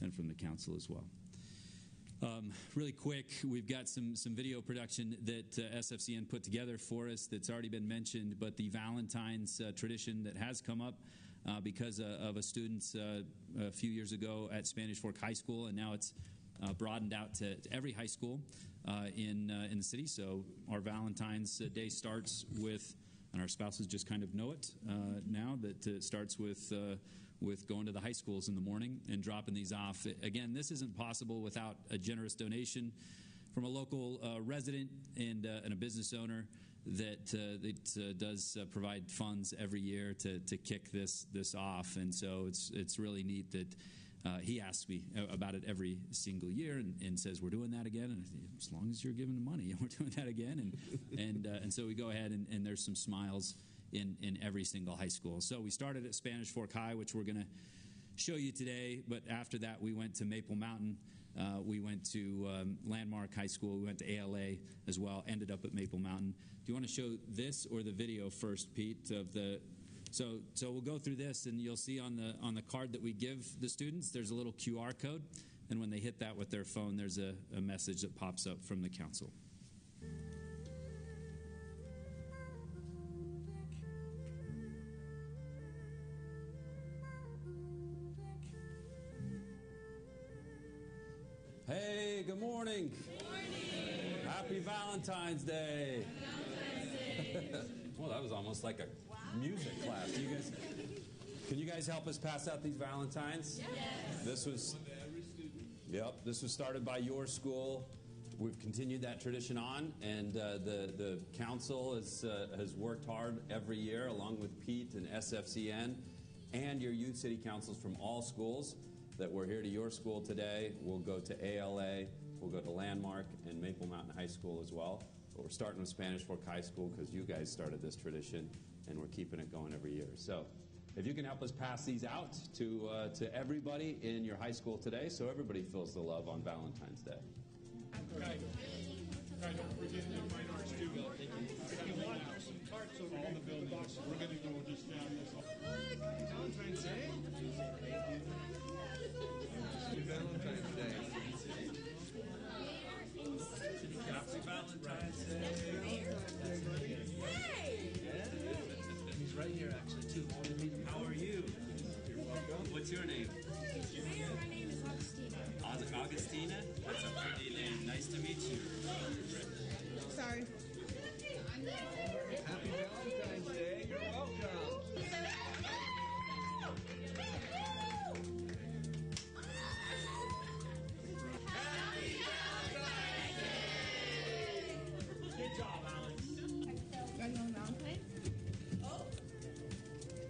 and from the council as well. Really quick, we've got some video production that SFCN put together for us that's already been mentioned, but the Valentine's tradition that has come up because of a student a few years ago at Spanish Fork High School, and now it's broadened out to every high school in the city. So our Valentine's Day starts with, and our spouses just kind of know it now, that it starts with going to the high schools in the morning and dropping these off. Again, this isn't possible without a generous donation from a local resident and a business owner that does provide funds every year to kick this off. And so it's really neat that he asks me about it every single year and says, we're doing that again. And I think, as long as you're giving the money, we're doing that again. And so we go ahead and there's some smiles in every single high school. So we started at Spanish Fork High, which we're going to show you today. But after that, we went to Maple Mountain. We went to Landmark High School. We went to ALA as well. Ended up at Maple Mountain. Do you want to show this or the video first, Pete? So we'll go through this, and you'll see on the card that we give the students, there's a little QR code. And when they hit that with their phone, there's a message that pops up from the council. Hey, good morning. Good morning. Happy Valentine's Day. Well, that was almost like a music class. Can you guys help us pass out these Valentines? Yes. This was started by your school. We've continued that tradition on, and the council has worked hard every year, along with Pete and SFCN and your youth city councils from all schools, that we're here to your school today. We'll go to ALA, we'll go to Landmark and Maple Mountain High School as well. But we're starting with Spanish Fork High School because you guys started this tradition, and we're keeping it going every year. So if you can help us pass these out to everybody in your high school today, so everybody feels the love on Valentine's Day. Don't forget the fine arts too. If you want some tarts over all the buildings, we're going to go just down this. Valentine's Day. Happy Valentine's Day. Happy Valentine's Day. Hey! He's right here, actually, too. How are you? You're welcome. What's your name? My name is Augustina. Augustina? That's a pretty name. Nice to meet you. Sorry. Happy Valentine's Day. You're welcome. Good job, Alex. Are you on Valentine's? Oh,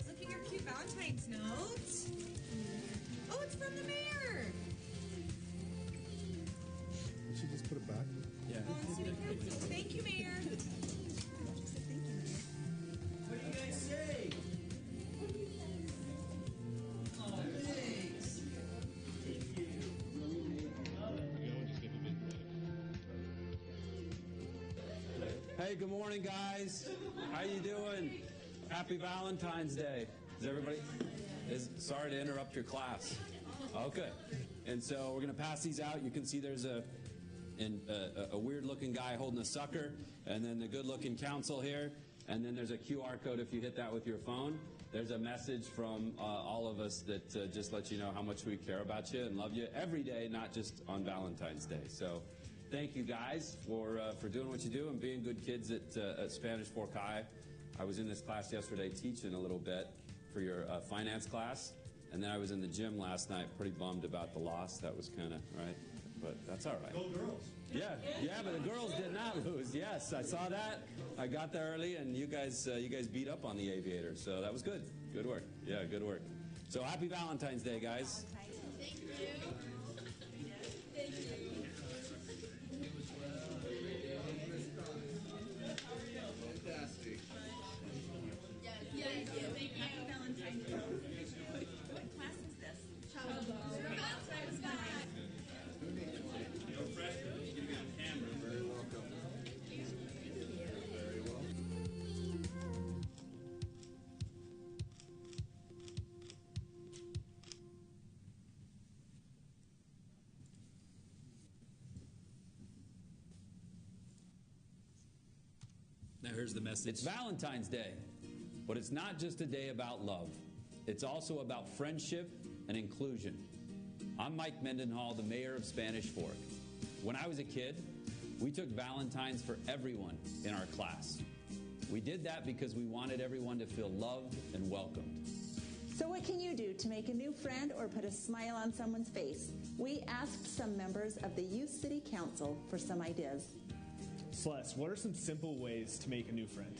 look at your cute Valentine's note. Oh, it's from the mayor. Did she just put it back? Yeah. Thank you, Mayor. What do you guys say? Oh, thanks. Hey, good morning, guys. How you doing? Happy Valentine's Day. Is everybody? Sorry to interrupt your class. Okay. And so we're going to pass these out. You can see there's a weird-looking guy holding a sucker, and then the good-looking council here, and then there's a QR code if you hit that with your phone. there's a message from all of us that just lets you know how much we care about you and love you every day, not just on Valentine's Day. So thank you guys for doing what you do and being good kids at Spanish Fork High. I was in this class yesterday teaching a little bit for your finance class, and then I was in the gym last night pretty bummed about the loss. That was kind of, right? But that's all right. Go girls. Yeah, but the girls did not lose. Yes, I saw that. I got there early, and you guys beat up on the Aviators, so that was good. Good work. Yeah, good work. So happy Valentine's Day, guys. Thank you. Fantastic. Yes, thank you. Happy Valentine's Day. What class is this? Child law. No pressure. You get on camera. Very welcome. Very well. Now here's the message. It's Valentine's Day, but it's not just a day about love. It's also about friendship and inclusion. I'm Mike Mendenhall, the mayor of Spanish Fork. When I was a kid, we took Valentine's for everyone in our class. We did that because we wanted everyone to feel loved and welcomed. So what can you do to make a new friend or put a smile on someone's face? We asked some members of the Youth City Council for some ideas. Celeste, what are some simple ways to make a new friend?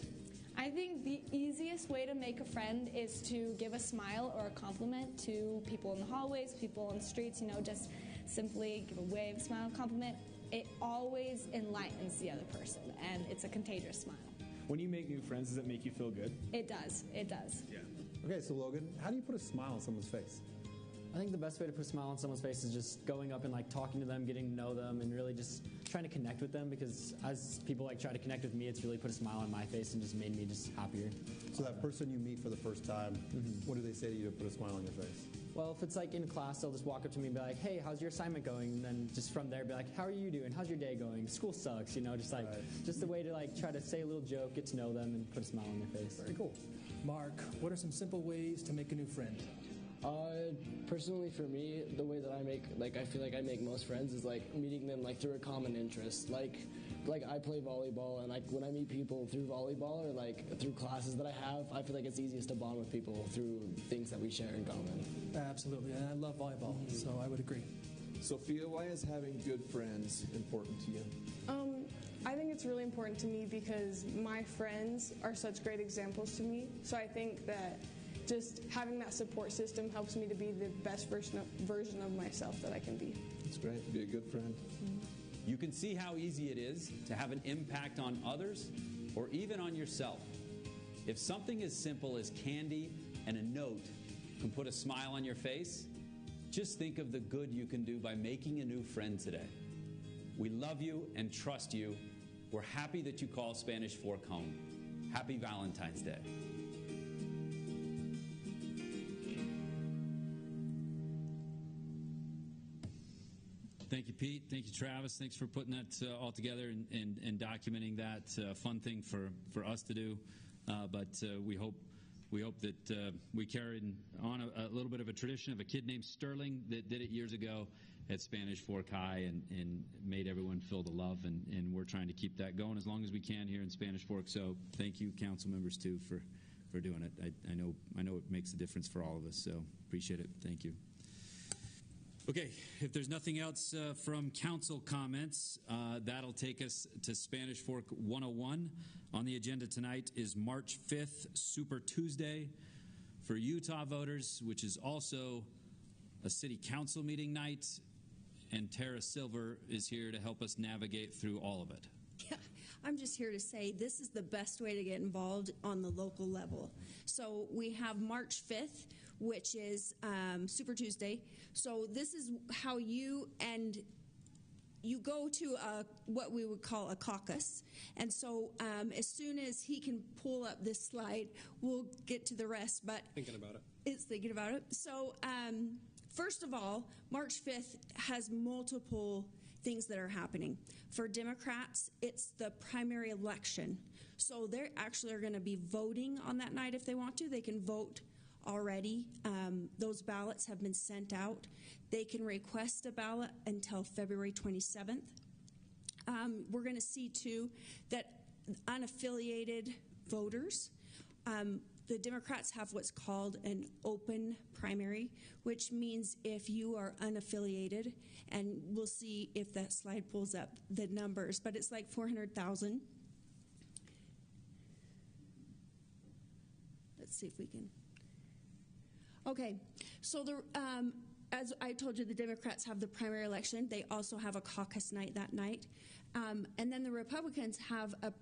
I think the easiest way to make a friend is to give a smile or a compliment to people in the hallways, people on the streets, just simply give a wave, smile, compliment. It always enlightens the other person, and it's a contagious smile. When you make new friends, does it make you feel good? It does. It does. Yeah. Okay, so Logan, how do you put a smile on someone's face? I think the best way to put a smile on someone's face is just going up and talking to them, getting to know them, and really just trying to connect with them, because as people try to connect with me, it's really put a smile on my face and just made me just happier. So that person you meet for the first time, what do they say to you to put a smile on your face? Well, if it's in class, they'll just walk up to me and be like, hey, how's your assignment going? And then just from there, be like, how are you doing? How's your day going? School sucks, just a way to try to say a little joke, get to know them, and put a smile on their face. Very cool. Mark, what are some simple ways to make a new friend? Personally, for me, the way that I make, I feel like I make most friends is meeting them through a common interest. Like I play volleyball, and when I meet people through volleyball or through classes that I have, I feel like it's easiest to bond with people through things that we share in common. Absolutely, and I love volleyball, so I would agree. Sophia, why is having good friends important to you? I think it's really important to me because my friends are such great examples to me. So I think that just having that support system helps me to be the best version of myself that I can be. That's great. Be a good friend. You can see how easy it is to have an impact on others or even on yourself. If something as simple as candy and a note can put a smile on your face, just think of the good you can do by making a new friend today. We love you and trust you. We're happy that you call Spanish Fork home. Happy Valentine's Day. Thank you, Pete. Thank you, Travis. Thanks for putting that all together and documenting that fun thing for us to do. But we hope that we carried on a little bit of a tradition of a kid named Sterling that did it years ago at Spanish Fork High and made everyone feel the love. And we're trying to keep that going as long as we can here in Spanish Fork. So thank you, council members, too, for doing it. I know it makes a difference for all of us. So appreciate it. Thank you. Okay, if there's nothing else from council comments, that'll take us to Spanish Fork 101. On the agenda tonight is March 5th, Super Tuesday for Utah voters, which is also a city council meeting night, and Tara Silver is here to help us navigate through all of it. Yeah, I'm just here to say this is the best way to get involved on the local level. So we have March 5th, which is Super Tuesday. So this is how you go to what we would call a caucus. And so as soon as he can pull up this slide, we'll get to the rest. But Thinking about it. It's thinking about it. So first of all, March 5th has multiple things that are happening. For Democrats, it's the primary election. So they actually are going to be voting on that night if they want to. They can vote already. Those ballots have been sent out. They can request a ballot until February 27th. We're going to see, too, that unaffiliated voters, the Democrats have what's called an open primary, which means if you are unaffiliated, and we'll see if that slide pulls up the numbers, but it's like 400,000. Let's see if we can. Okay, so as I told you, the Democrats have the primary election. They also have a caucus night that night. And then the Republicans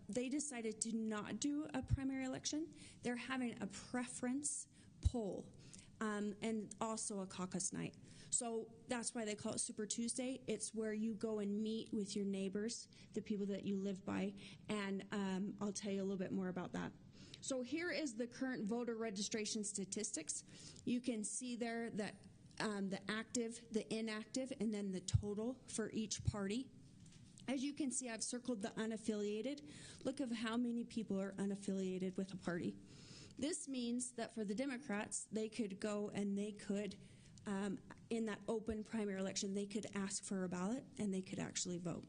they decided to not do a primary election. They're having a preference poll and also a caucus night. So that's why they call it Super Tuesday. It's where you go and meet with your neighbors, the people that you live by, and I'll tell you a little bit more about that. So here is the current voter registration statistics. You can see there that the active, the inactive, and then the total for each party. As you can see, I've circled the unaffiliated. Look at how many people are unaffiliated with a party. This means that for the Democrats, they could go and they could, in that open primary election, they could ask for a ballot and they could actually vote.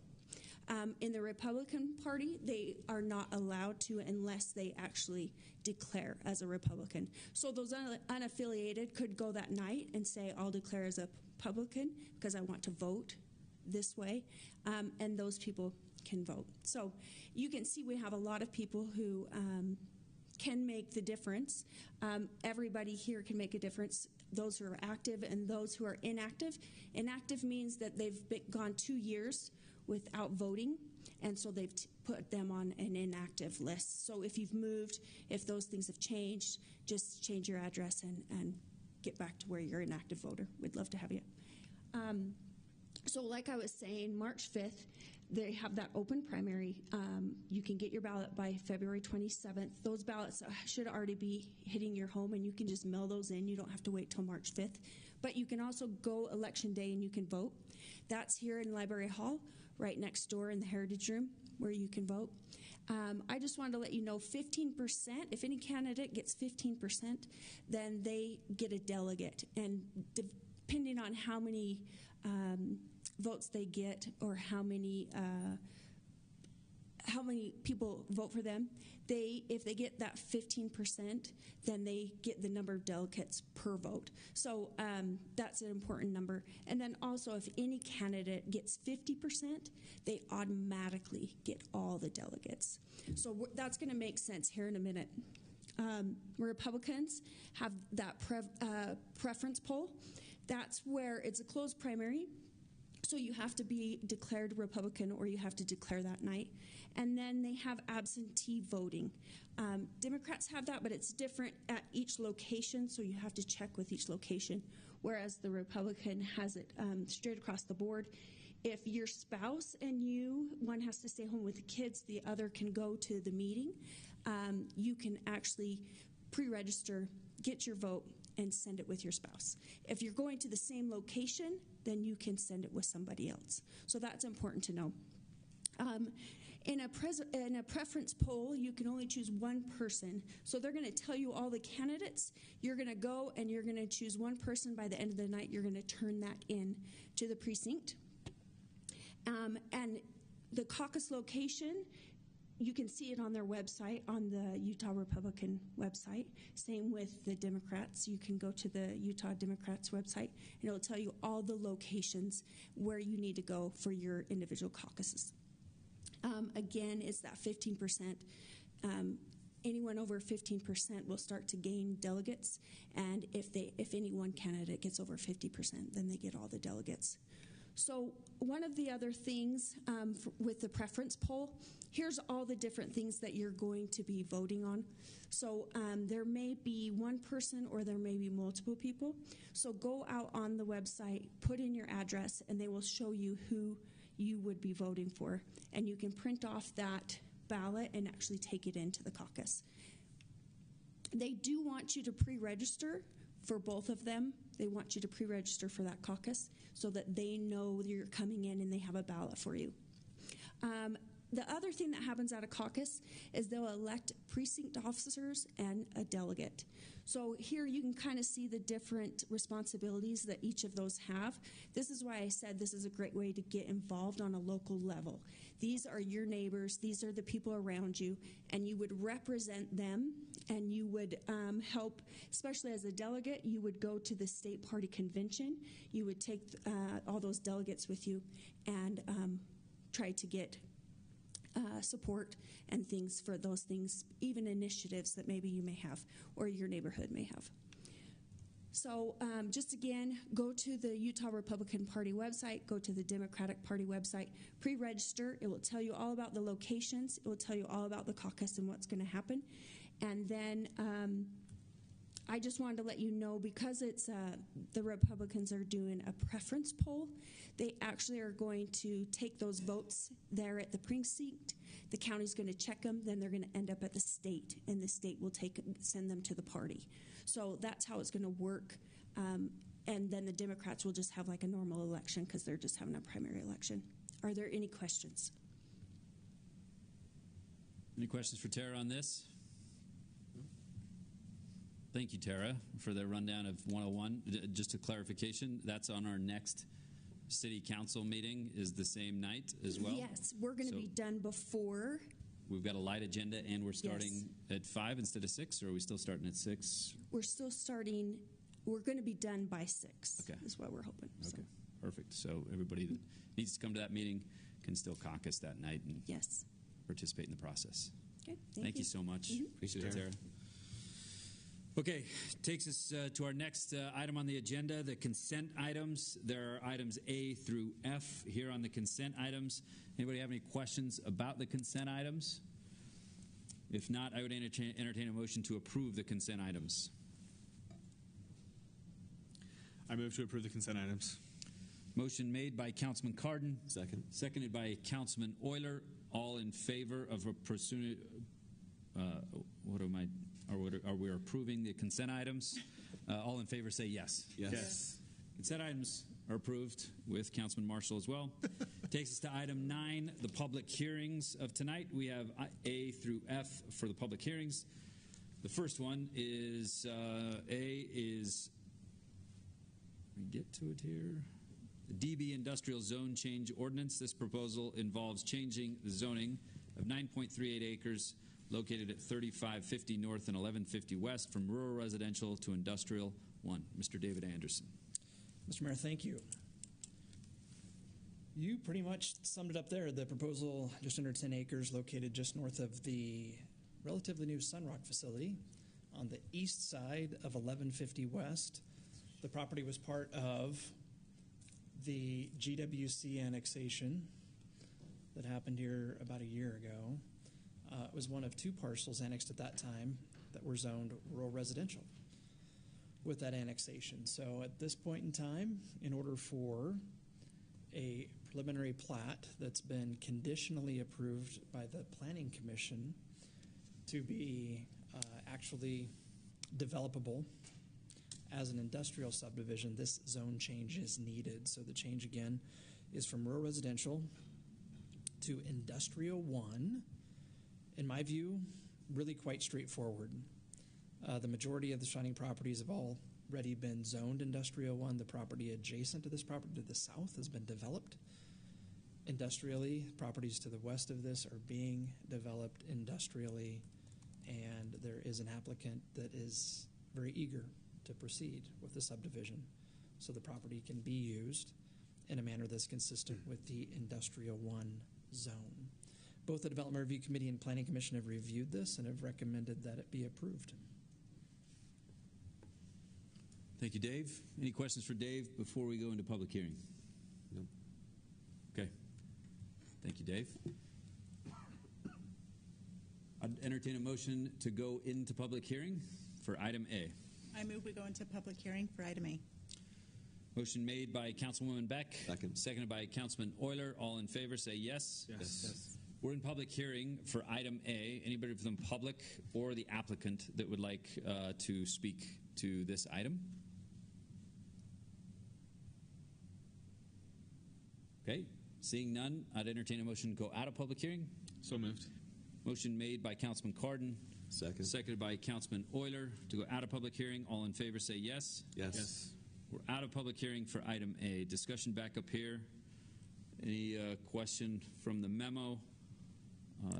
In the Republican Party, they are not allowed to unless they actually declare as a Republican. So those unaffiliated could go that night and say, I'll declare as a Republican because I want to vote this way, and those people can vote. So you can see we have a lot of people who can make the difference. Everybody here can make a difference, those who are active and those who are inactive. Inactive means that they've gone 2 years without voting, and so they've put them on an inactive list. So if you've moved, if those things have changed, just change your address and get back to where you're an active voter. We'd love to have you. So like I was saying, March 5th, they have that open primary. You can get your ballot by February 27th. Those ballots should already be hitting your home, and you can just mail those in. You don't have to wait till March 5th. But you can also go Election Day and you can vote. That's here in Library Hall, right next door in the Heritage Room, where you can vote. I just wanted to let you know 15%, if any candidate gets 15%, then they get a delegate. And depending on how many votes they get or how many people vote for them, if they get that 15%, then they get the number of delegates per vote. So that's an important number. And then also, if any candidate gets 50%, they automatically get all the delegates. So that's going to make sense here in a minute. Republicans have that preference poll. That's where it's a closed primary. So you have to be declared Republican or you have to declare that night. And then they have absentee voting. Democrats have that, but it's different at each location, so you have to check with each location, whereas the Republican has it straight across the board. If your spouse and one has to stay home with the kids, the other can go to the meeting. You can actually pre-register, get your vote, and send it with your spouse. If you're going to the same location, then you can send it with somebody else. So that's important to know. In a preference poll, you can only choose one person. So they're going to tell you all the candidates. You're going to go and you're going to choose one person. By the end of the night, you're going to turn that in to the precinct. And the caucus location, you can see it on their website, on the Utah Republican website. Same with the Democrats. You can go to the Utah Democrats website, and it'll tell you all the locations where you need to go for your individual caucuses. Again, it's that 15%. Anyone over 15% will start to gain delegates, and if any one candidate gets over 50%, then they get all the delegates. So one of the other things with the preference poll, here's all the different things that you're going to be voting on. So there may be one person or there may be multiple people. So go out on the website, put in your address, and they will show you who you would be voting for. And you can print off that ballot and actually take it into the caucus. They do want you to pre-register for both of them. They want you to pre-register for that caucus so that they know you're coming in and they have a ballot for you. the other thing that happens at a caucus is they'll elect precinct officers and a delegate. So here you can kind of see the different responsibilities that each of those have. This is why I said this is a great way to get involved on a local level. These are your neighbors, these are the people around you, and you would represent them, and you would help, especially as a delegate, you would go to the state party convention, you would take all those delegates with you and try to get support and things for those things, even initiatives that maybe you may have or your neighborhood may have. So just again, go to the Utah Republican Party website, go to the Democratic Party website, pre-register. It will tell you all about the locations. It will tell you all about the caucus and what's going to happen. And then I just wanted to let you know, because it's the Republicans are doing a preference poll, they actually are going to take those votes there at the precinct. The county's going to check them, then they're going to end up at the state, and the state will send them to the party. So that's how it's going to work. And then the Democrats will just have like a normal election because they're just having a primary election. Are there any questions? Any questions for Tara on this? Thank you, Tara, for the rundown of 101. Just a clarification, that's on our next city council meeting, is the same night as well? Yes, we're going to be done before. We've got a light agenda, and we're starting at 5 instead of 6, or are we still starting at 6? We're still starting, we're going to be done by 6, is what we're hoping. Okay, so. Perfect. So everybody that needs to come to that meeting can still caucus that night and participate in the process. Okay, thank you so much. Appreciate it, Tara. Okay, takes us to our next item on the agenda, the consent items. There are items A through F here on the consent items. Anybody have any questions about the consent items? If not, I would entertain a motion to approve the consent items. I move to approve the consent items. Motion made by Councilman Cardon. Second. Seconded by Councilman Oyler. All in favor of pursuing, are we approving the consent items? All in favor say yes. Yes. Consent items are approved with Councilman Marshall as well. Takes us to item 9, the public hearings of tonight. We have A through F for the public hearings. The first one is A is, let me get to it here. The DB Industrial Zone Change Ordinance. This proposal involves changing the zoning of 9.38 acres located at 3550 North and 1150 West from rural residential to industrial 1. Mr. David Anderson. Mr. Mayor, thank you. You pretty much summed it up there. The proposal, just under 10 acres, located just north of the relatively new Sunrock facility on the east side of 1150 West. The property was part of the GWC annexation that happened here about a year ago. It was one of 2 parcels annexed at that time that were zoned rural residential with that annexation. So at this point in time, in order for a preliminary plat that's been conditionally approved by the Planning Commission to be actually developable as an industrial subdivision, this zone change is needed. So the change again is from rural residential to industrial 1. In my view, really quite straightforward. The majority of the surrounding properties have already been zoned industrial 1. The property adjacent to this property to the south has been developed industrially. Properties to the west of this are being developed industrially, and there is an applicant that is very eager to proceed with the subdivision so the property can be used in a manner that's consistent with the industrial 1 zone. Both the Development Review Committee and Planning Commission have reviewed this and have recommended that it be approved. Thank you, Dave. Any questions for Dave before we go into public hearing? No. Okay. Thank you, Dave. I'd entertain a motion to go into public hearing for item A. I move we go into public hearing for item A. Motion made by Councilwoman Beck. Seconded by Councilman Oyler. All in favor say yes. Yes. We're in public hearing for item A. Anybody from the public or the applicant that would like to speak to this item? Okay, Seeing none, I'd entertain a motion to go out of public hearing. So moved. Motion made by Councilman Cardon. Second. Seconded by Councilman Oyler to go out of public hearing. All in favor say yes. Yes. We're out of public hearing for item A. Discussion back up here. Any question from the memo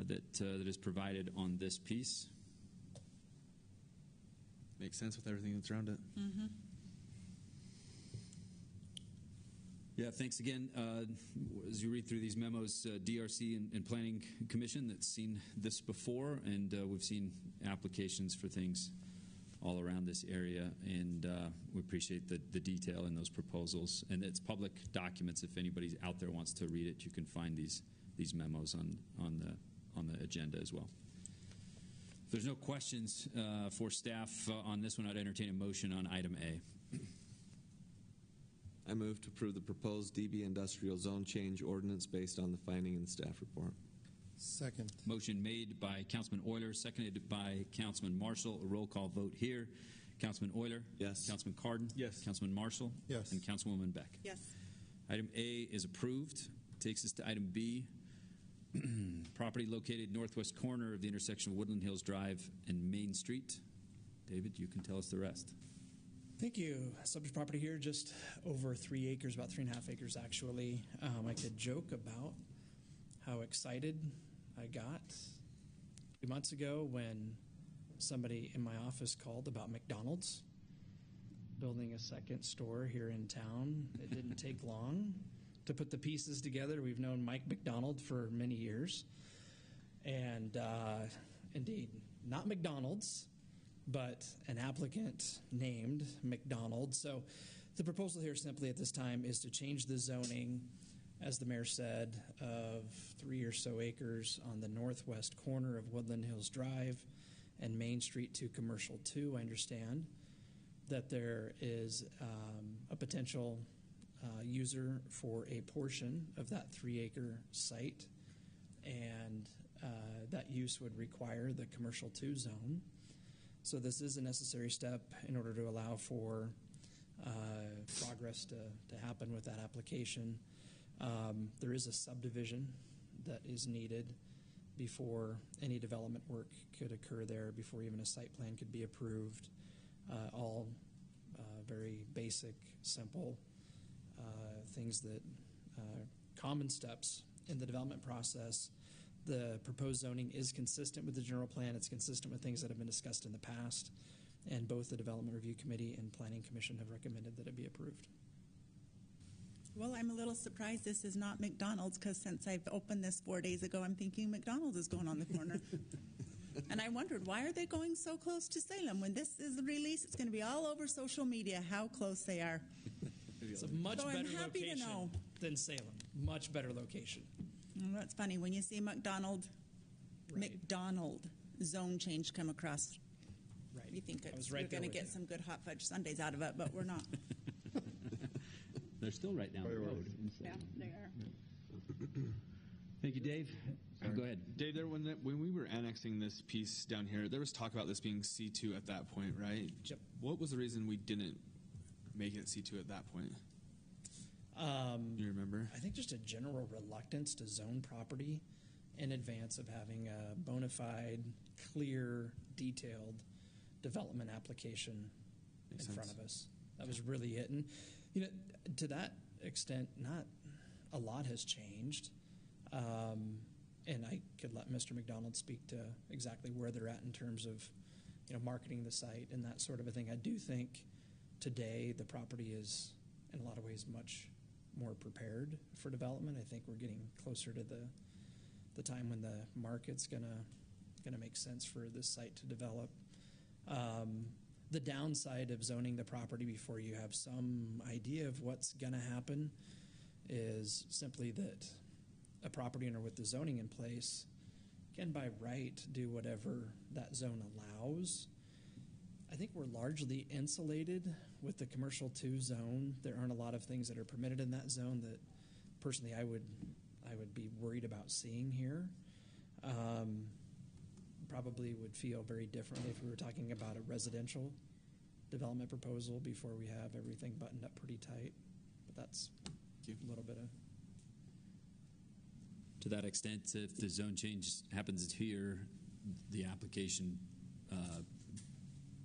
that is provided on this piece? Makes sense with everything that's around it. Mm-hmm. Yeah, thanks again. As you read through these memos, DRC and Planning Commission that's seen this before, and we've seen applications for things all around this area, and we appreciate the detail in those proposals. And it's public documents. If anybody out there wants to read it, you can find these memos on the agenda as well. If there's no questions for staff on this one, I'd entertain a motion on item A. I move to approve the proposed DB industrial zone change ordinance based on the finding in the staff report. Second. Motion made by Councilman Oyler, seconded by Councilman Marshall. A roll call vote here. Councilman Oyler? Yes. Councilman Cardon? Yes. Councilman Marshall? Yes. And Councilwoman Beck? Yes. Item A is approved. Takes us to item B. Property located northwest corner of the intersection of Woodland Hills Drive and Main Street. David, you can tell us the rest. Thank you. Subject property here, just over 3 acres, about 3.5 acres actually. I could joke about how excited I got a few months ago when somebody in my office called about McDonald's building a second store here in town. It didn't take long to put the pieces together. We've known Mike McDonald for many years. And indeed, not McDonald's, but an applicant named McDonald. So the proposal here simply at this time is to change the zoning, as the mayor said, of 3 or so acres on the northwest corner of Woodland Hills Drive and Main Street to Commercial 2. I understand that there is a potential user for a portion of that 3-acre site, and that use would require the Commercial 2 zone. So this is a necessary step in order to allow for progress to happen with that application. There is a subdivision that is needed before any development work could occur there, before even a site plan could be approved. All very basic, simple things that common steps in the development process. The proposed zoning is consistent with the general plan. It's consistent with things that have been discussed in the past, and both the Development Review Committee and Planning Commission have recommended that it be approved. Well, I'm a little surprised this is not McDonald's, because since I've opened this 4 days ago, I'm thinking McDonald's is going on the corner. And I wondered, why are they going so close to Salem? When this is released, it's going to be all over social media how close they are. It's a much So I'm better happy to location know. than Salem. Much better location. Well, that's funny. When you see McDonald zone change come across, right. You think I was we're right there going to with get you. some good hot fudge sundaes out of it, but we're not. They're still right down the road. Yeah, they are. Thank you, Dave. Go ahead. Dave, when we were annexing this piece down here, there was talk about this being C2 at that point, right? Yep. What was the reason we didn't make it C2 at that point? You remember? I think just a general reluctance to zone property in advance of having a bona fide, clear, detailed development application Makes in sense. front of us. That was really it. And, you know, to that extent, not a lot has changed. And I could let Mr. McDonald speak to exactly where they're at in terms of, you know, marketing the site and that sort of a thing. I do think today the property is, in a lot of ways, much more prepared for development. I think we're getting closer to the time when the market's gonna make sense for this site to develop. The downside of zoning the property before you have some idea of what's gonna happen is simply that a property owner with the zoning in place can by right do whatever that zone allows. I think we're largely insulated with the Commercial 2 zone. There aren't a lot of things that are permitted in that zone that personally I would be worried about seeing here. Probably would feel very differently if we were talking about a residential development proposal before we have everything buttoned up pretty tight. But that's a little bit of to that extent, if the zone change happens here, the application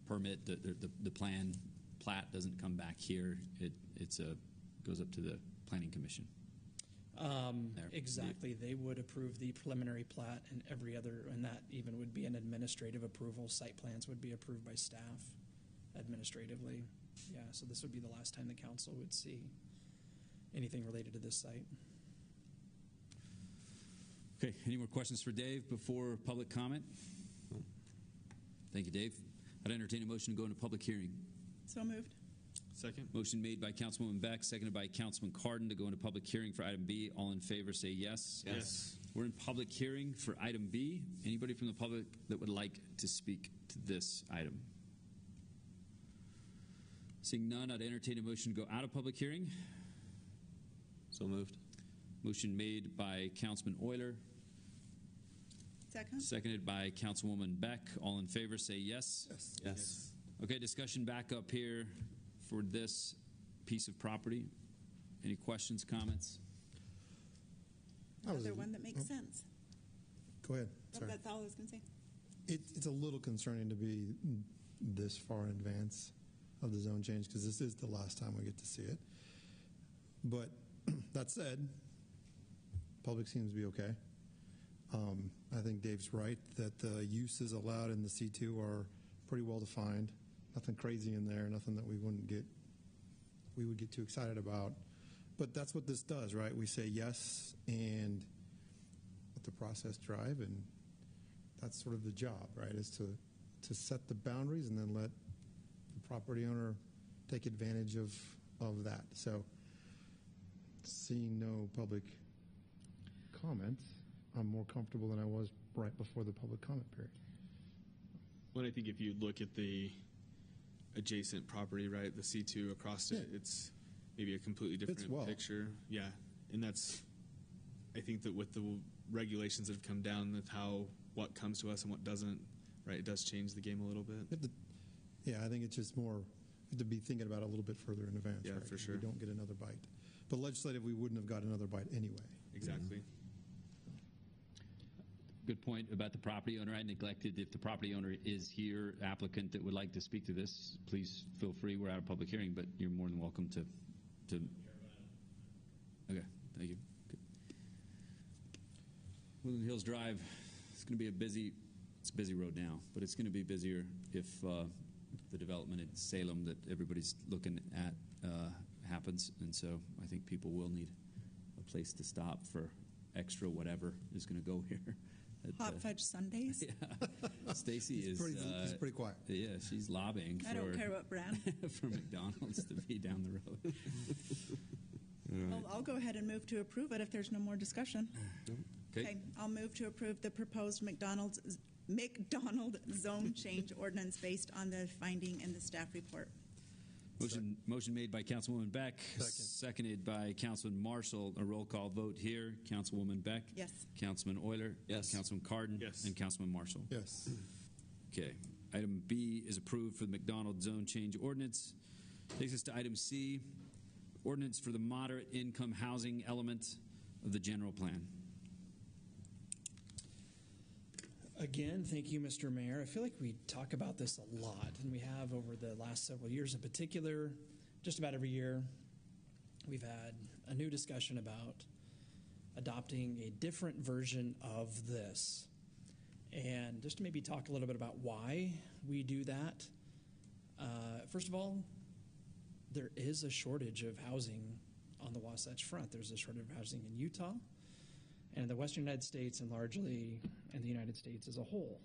permit, the plan plat doesn't come back here. It goes up to the Planning Commission. Exactly. They would approve the preliminary plat and every other, and that even would be an administrative approval. Site plans would be approved by staff administratively. Yeah, so this would be the last time the council would see anything related to this site. Okay, any more questions for Dave before public comment? Thank you, Dave. I'd entertain a motion to go into public hearing. So moved. Second. Motion made by Councilwoman Beck, seconded by Councilman Cardon to go into public hearing for item B. All in favor say yes. Yes. We're in public hearing for item B. Anybody from the public that would like to speak to this item? Seeing none, I'd entertain a motion to go out of public hearing. So moved. Motion made by Councilman Oyler. Second. Seconded by Councilwoman Beck. All in favor say yes. Yes. Yes. Okay, discussion back up here for this piece of property. Any questions, comments? Another one that makes sense. Go ahead. Sorry. That's all I was going to say. It's a little concerning to be this far in advance of the zone change because this is the last time we get to see it. But that said, public seems to be okay. I think Dave's right that the uses allowed in the C2 are pretty well defined. Nothing crazy in there, nothing that we would get too excited about. But that's what this does, right? We say yes and let the process drive, and that's sort of the job, right? Is to set the boundaries and then let the property owner take advantage of that. So seeing no public comments, I'm more comfortable than I was right before the public comment period. Well, I think if you look at the adjacent property, right, the C2 across it, it's maybe a completely different picture. Yeah, and that's, I think that with the regulations that have come down, with what comes to us and what doesn't, right, it does change the game a little bit. Yeah, I think it's just more to be thinking about it a little bit further in advance. Yeah, right? for sure. We don't get another bite. But legislative, we wouldn't have got another bite anyway. Exactly. Good point about the property owner. I neglected, if the property owner is here, applicant that would like to speak to this, please feel free. We're out of public hearing, but you're more than welcome to. Okay, thank you. Good. Woodland Hills Drive, it's going to be it's a busy road now, but it's going to be busier if the development in Salem that everybody's looking at happens. And so I think people will need a place to stop for extra whatever is going to go here. Hot fudge sundaes. Yeah, Stacy is pretty quiet. Yeah, she's lobbying. I don't care what brand. For McDonald's to be down the road. Well, I'll go ahead and move to approve it if there's no more discussion. Okay. I'll move to approve the proposed McDonald zone change ordinance based on the finding in the staff report. Motion made by Councilwoman Beck, seconded by Councilman Marshall. A roll call vote here. Councilwoman Beck? Yes. Councilman Oyler? Yes. Councilman Cardon? Yes. And Councilman Marshall? Yes. Okay. Item B is approved for the McDonald zone change ordinance. Takes us to item C, ordinance for the moderate income housing element of the general plan. Again, thank you, Mr. Mayor. I feel like we talk about this a lot, and we have over the last several years in particular. Just about every year, we've had a new discussion about adopting a different version of this. And just to maybe talk a little bit about why we do that. First of all, there is a shortage of housing on the Wasatch Front. There's a shortage of housing in Utah and in the western United States, and largely in the United States as a whole.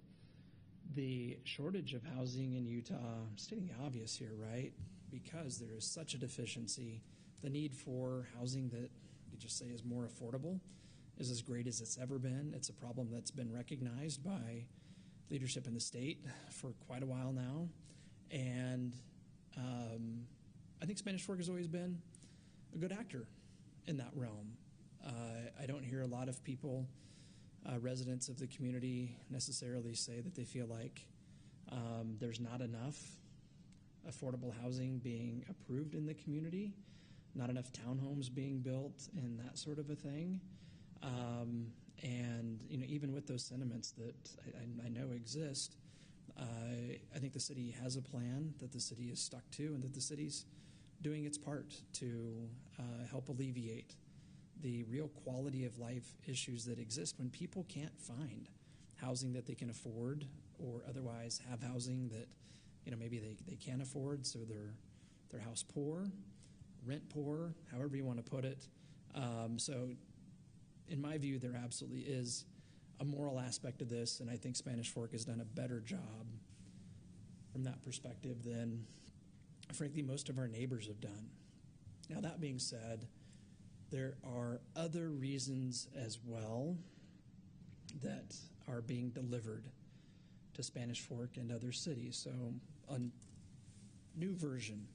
The shortage of housing in Utah, I'm stating the obvious here, right? Because there is such a deficiency, the need for housing that you just say is more affordable is as great as it's ever been. It's a problem that's been recognized by leadership in the state for quite a while now. And I think Spanish Fork has always been a good actor in that realm. I don't hear a lot of people, residents of the community, necessarily say that they feel like there's not enough affordable housing being approved in the community, not enough townhomes being built, and that sort of a thing. And even with those sentiments that I know exist, I think the city has a plan that the city is stuck to, and that the city's doing its part to help alleviate the real quality of life issues that exist when people can't find housing that they can afford, or otherwise have housing that maybe they can't afford, so they're house poor, rent poor, however you want to put it. So in my view, there absolutely is a moral aspect of this, and I think Spanish Fork has done a better job from that perspective than, frankly, most of our neighbors have done. Now, that being said, there are other reasons as well that are being delivered to Spanish Fork and other cities. So a new version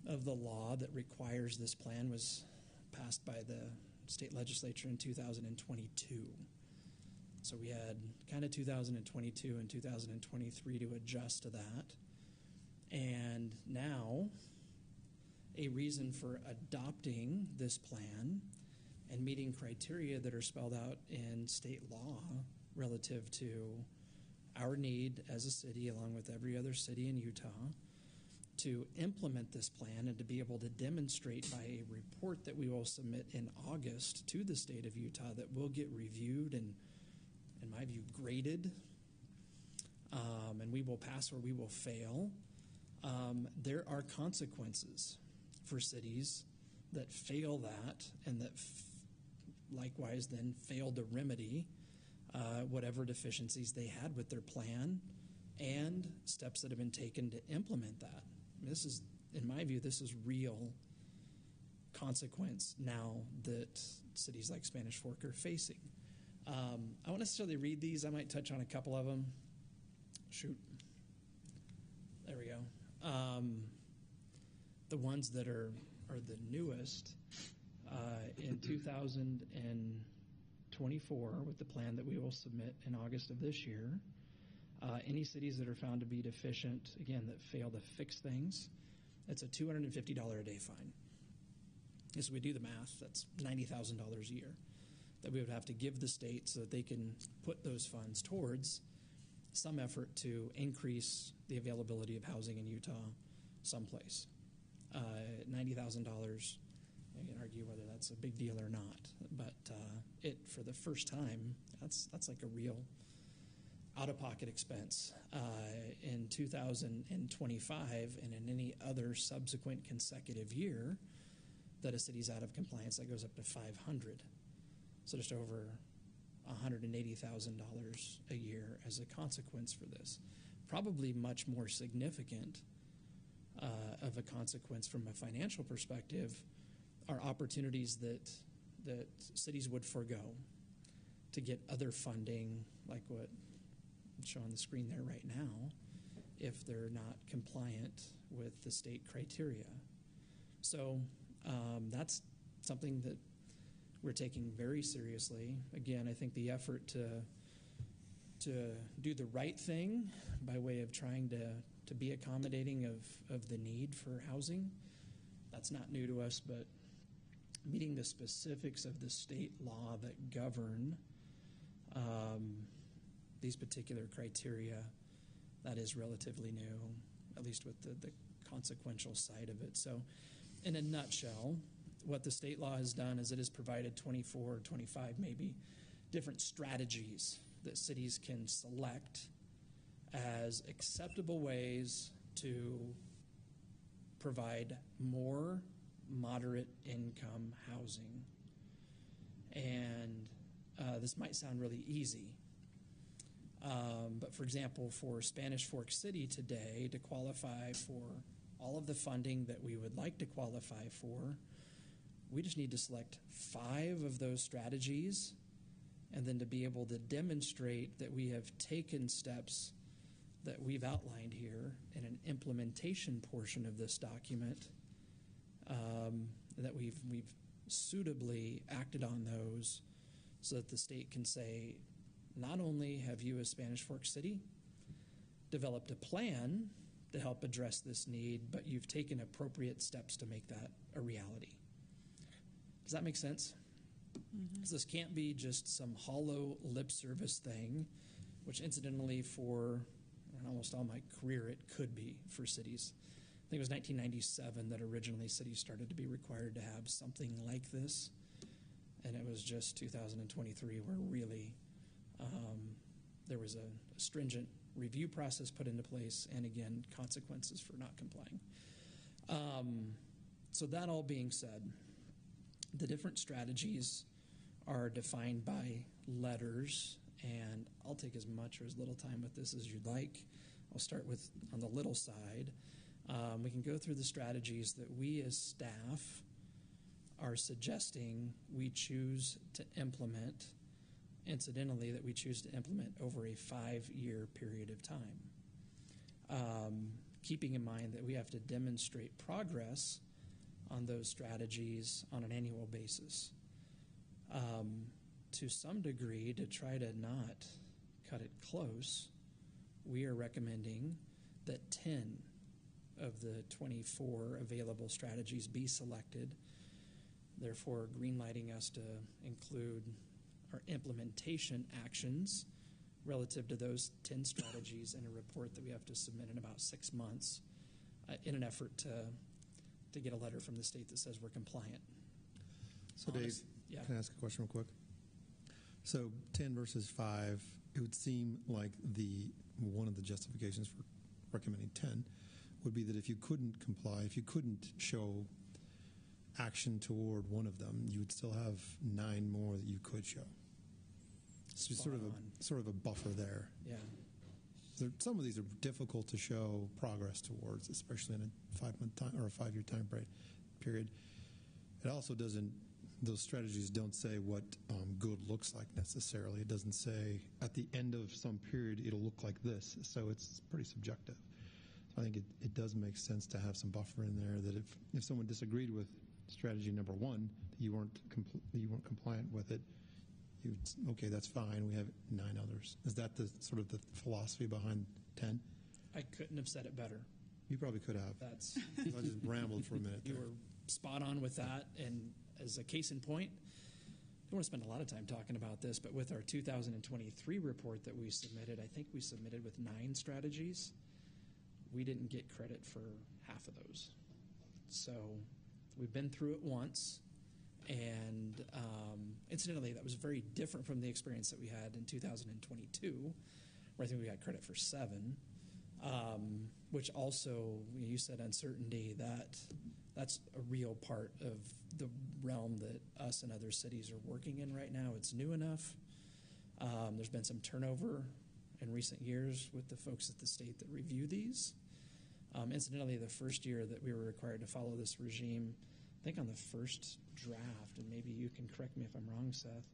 of the law that requires this plan was passed by the state legislature in 2022. So we had kind of 2022 and 2023 to adjust to that. And now, a reason for adopting this plan and meeting criteria that are spelled out in state law relative to our need as a city, along with every other city in Utah, to implement this plan and to be able to demonstrate by a report that we will submit in August to the state of Utah that will get reviewed and, in my view, graded, and we will pass or we will fail. There are consequences for cities that fail that and that likewise then fail to remedy whatever deficiencies they had with their plan and steps that have been taken to implement that. This is, in my view, this is real consequence now that cities like Spanish Fork are facing. I won't necessarily read these. I might touch on a couple of them. Shoot. There we go. The ones that are the newest in 2024 with the plan that we will submit in August of this year. Any cities that are found to be deficient, again, that fail to fix things, it's a $250 a day fine. As we do the math, that's $90,000 a year that we would have to give the state so that they can put those funds towards some effort to increase the availability of housing in Utah someplace. $90,000, I can argue whether that's a big deal or not, but it, for the first time, that's like a real out-of-pocket expense. In 2025 and in any other subsequent consecutive year that a city's out of compliance, that goes up to $500. So just over $180,000 a year as a consequence for this. Probably much more significant of a consequence from a financial perspective are opportunities that cities would forego to get other funding, like what I'm showing on the screen there right now, if they're not compliant with the state criteria. So that's something that we're taking very seriously. Again, I think the effort to do the right thing by way of trying to be accommodating of the need for housing, that's not new to us, but meeting the specifics of the state law that govern these particular criteria, that is relatively new, at least with the consequential side of it. So in a nutshell, what the state law has done is it has provided 24 or 25 maybe different strategies that cities can select as acceptable ways to provide more moderate income housing. And this might sound really easy, but for example, for Spanish Fork City today to qualify for all of the funding that we would like to qualify for, we just need to select 5 of those strategies, and then to be able to demonstrate that we have taken steps that we've outlined here in an implementation portion of this document, that we've suitably acted on those so that the state can say, not only have you as Spanish Fork City developed a plan to help address this need, but you've taken appropriate steps to make that a reality. Does that make sense? So this can't be just some hollow lip service thing, which incidentally for almost all my career it could be for cities. I think it was 1997 that originally cities started to be required to have something like this, and it was just 2023 where really there was a stringent review process put into place, and again, consequences for not complying. So that all being said, the different strategies are defined by letters, and I'll take as much or as little time with this as you'd like. I'll start with on the little side. We can go through the strategies that we as staff are suggesting we choose to implement, incidentally, that we choose to implement over a 5-year period of time. Keeping in mind that we have to demonstrate progress on those strategies on an annual basis. To some degree, to try to not cut it close, we are recommending that 10 of the 24 available strategies be selected, therefore greenlighting us to include our implementation actions relative to those 10 strategies in a report that we have to submit in about 6 months in an effort to get a letter from the state that says we're compliant. So Dave, can I ask a question real quick? So 10 versus 5, it would seem like one of the justifications for recommending 10 would be that if you couldn't comply, if you couldn't show action toward one of them, you would still have 9 more that you could show. So sort of a buffer there. Yeah. Some of these are difficult to show progress towards, especially in a 5-month time or a 5-year time period. It also doesn't. Those strategies don't say what good looks like necessarily. It doesn't say at the end of some period it'll look like this. So it's pretty subjective. So I think it does make sense to have some buffer in there that if someone disagreed with strategy number 1, that you weren't compliant with it, okay, that's fine. We have 9 others. Is that the sort of the philosophy behind 10? I couldn't have said it better. You probably could have. I just rambled for a minute. You were spot on with that, and as a case in point, I don't want to spend a lot of time talking about this, but with our 2023 report that we submitted, I think we submitted with 9 strategies. We didn't get credit for half of those. So we've been through it once, and incidentally, that was very different from the experience that we had in 2022, where I think we got credit for 7, which also, you said uncertainty, that's a real part of the realm that us and other cities are working in right now. It's new enough. There's been some turnover in recent years with the folks at the state that review these. Incidentally, the first year that we were required to follow this regime, I think on the first draft, and maybe you can correct me if I'm wrong, Seth,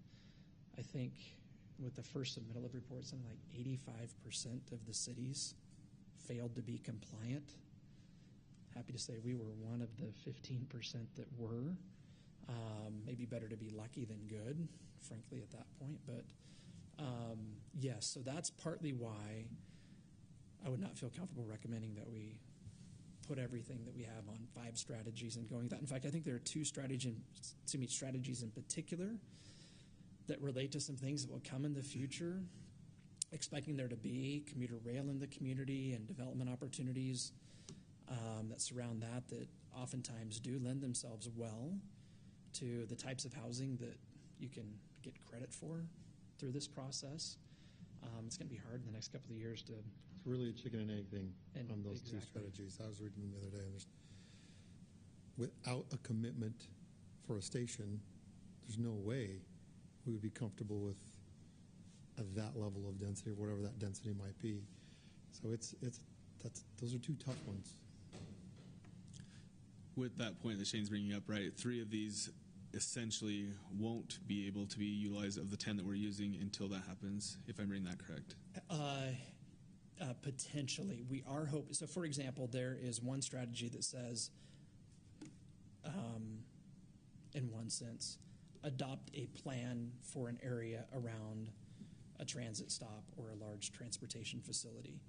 I think with the first submittal of reports, something like 85% of the cities failed to be compliant. Happy to say we were one of the 15% that were. Maybe better to be lucky than good, frankly, at that point. But yes, so that's partly why I would not feel comfortable recommending that we put everything that we have on 5 strategies and going with that. In fact, I think there are 2 strategies in particular that relate to some things that will come in the future, expecting there to be commuter rail in the community and development opportunities that surround that oftentimes do lend themselves well to the types of housing that you can get credit for through this process. It's going to be hard in the next couple of years to... It's really a chicken and egg thing on those 2 strategies. I was reading them the other day. Without a commitment for a station, there's no way we would be comfortable with that level of density or whatever that density might be. So those are 2 tough ones. With that point that Shane's bringing up, right, 3 of these essentially won't be able to be utilized of the 10 that we're using until that happens, if I'm reading that correct. Potentially. We are hoping. So, for example, there is one strategy that says, in one sense, adopt a plan for an area around a transit stop or a large transportation facility.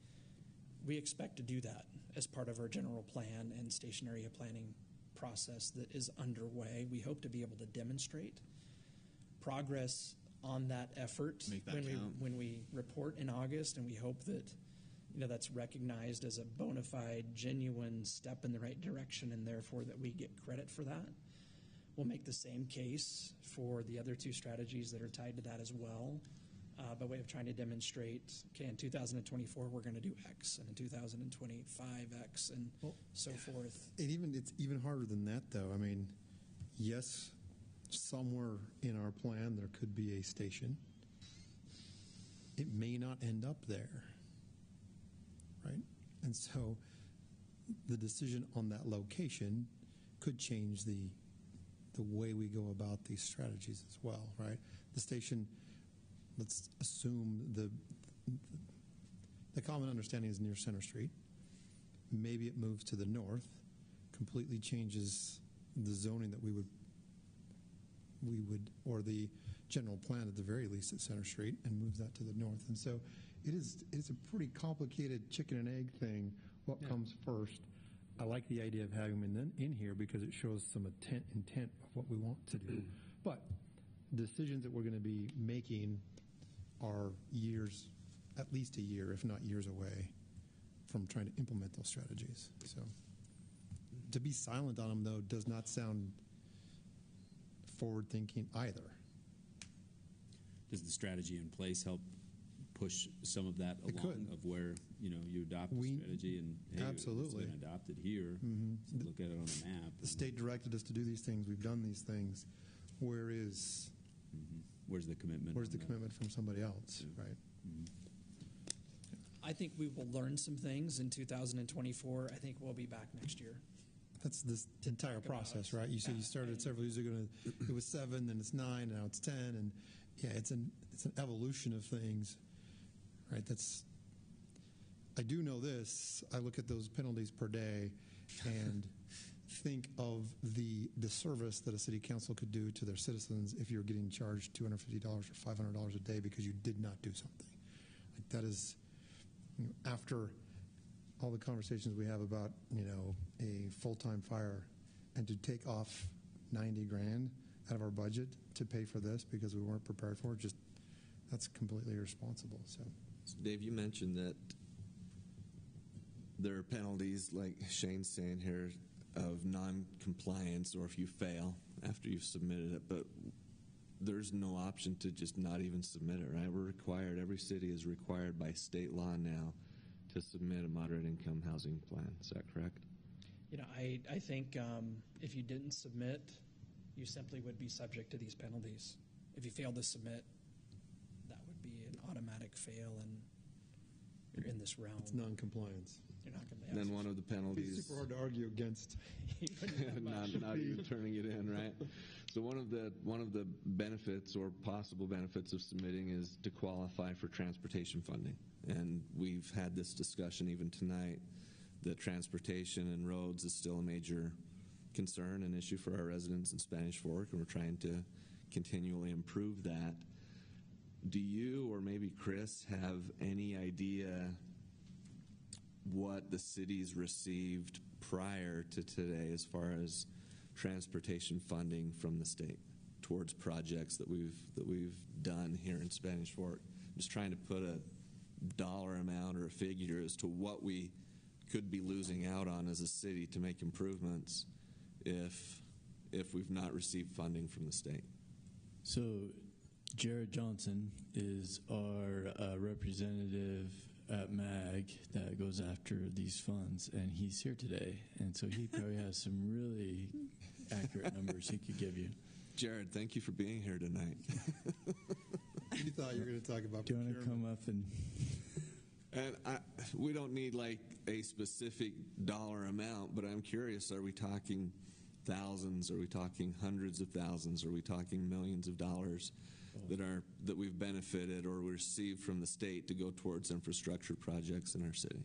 We expect to do that as part of our general plan and station area planning process that is underway. We hope to be able to demonstrate progress on that effort Make that when count. we report in August, and we hope that that's recognized as a bona fide, genuine step in the right direction, and therefore that we get credit for that. We'll make the same case for the other two strategies that are tied to that as well, by way of trying to demonstrate, okay, in 2024 we're going to do X, and in 2025 X, and so forth. It's even harder than that, though. I mean, yes, somewhere in our plan there could be a station. It may not end up there, right? And so the decision on that location could change the way we go about these strategies as well, right? The station, let's assume the common understanding is near Center Street. Maybe it moves to the north, completely changes the zoning that we would, or the general plan at the very least at Center Street, and moves that to the north. And so it's a pretty complicated chicken and egg thing. What comes first? I like the idea of having them in here because it shows some intent of what we want to do. But decisions that we're going to be making are years, at least a year, if not years away from trying to implement those strategies. So to be silent on them, though, does not sound forward-thinking either. Does the strategy in place help push some of that along of where you adopt the strategy and hey, absolutely it's been adopted here? Mm-hmm. Look at it on the map. The state directed us to do these things. We've done these things. Where's the commitment? Where's the commitment from somebody else? Yeah. Right. Mm-hmm. I think we will learn some things in 2024. I think we'll be back next year. That's this entire process, right? You said you started several years ago. It was 7, then it's 9, now it's 10, and it's an evolution of things, right? I do know this. I look at those penalties per day and think of the disservice that a city council could do to their citizens if you're getting charged $250 or $500 a day because you did not do something. Like that is, after all the conversations we have about, a full-time fire, and to take off $90,000 out of our budget to pay for this because we weren't prepared for it, that's completely irresponsible. So Dave, you mentioned that there are penalties, like Shane's saying here, of non-compliance or if you fail after you've submitted it, but there's no option to just not even submit it, right? We're required, every city is required by state law now to submit a moderate income housing plan. Is that correct? I think if you didn't submit, you simply would be subject to these penalties. If you fail to submit, that would be an automatic fail, and you're in this realm. It's non-compliance. You're not going to. Then one of the penalties. It's super hard to argue against. not even turning it in, right? So one of the benefits or possible benefits of submitting is to qualify for transportation funding. And we've had this discussion even tonight that transportation and roads is still a major concern and issue for our residents in Spanish Fork, and we're trying to continually improve that. Do you or maybe Chris have any idea what the city's received prior to today as far as transportation funding from the state towards projects that we've done here in Spanish Fork? Just trying to put a dollar amount or a figure as to what we could be losing out on as a city to make improvements if we've not received funding from the state. So Jared Johnson is our representative at MAG that goes after these funds, and he's here today, and so he probably has some really accurate numbers he could give you. Jared, thank you for being here tonight. You thought you were going to talk about Do you want to come up and... And we don't need like a specific dollar amount, but I'm curious, are we talking thousands? Are we talking hundreds of thousands? Are we talking millions of dollars that we've benefited or received from the state to go towards infrastructure projects in our city?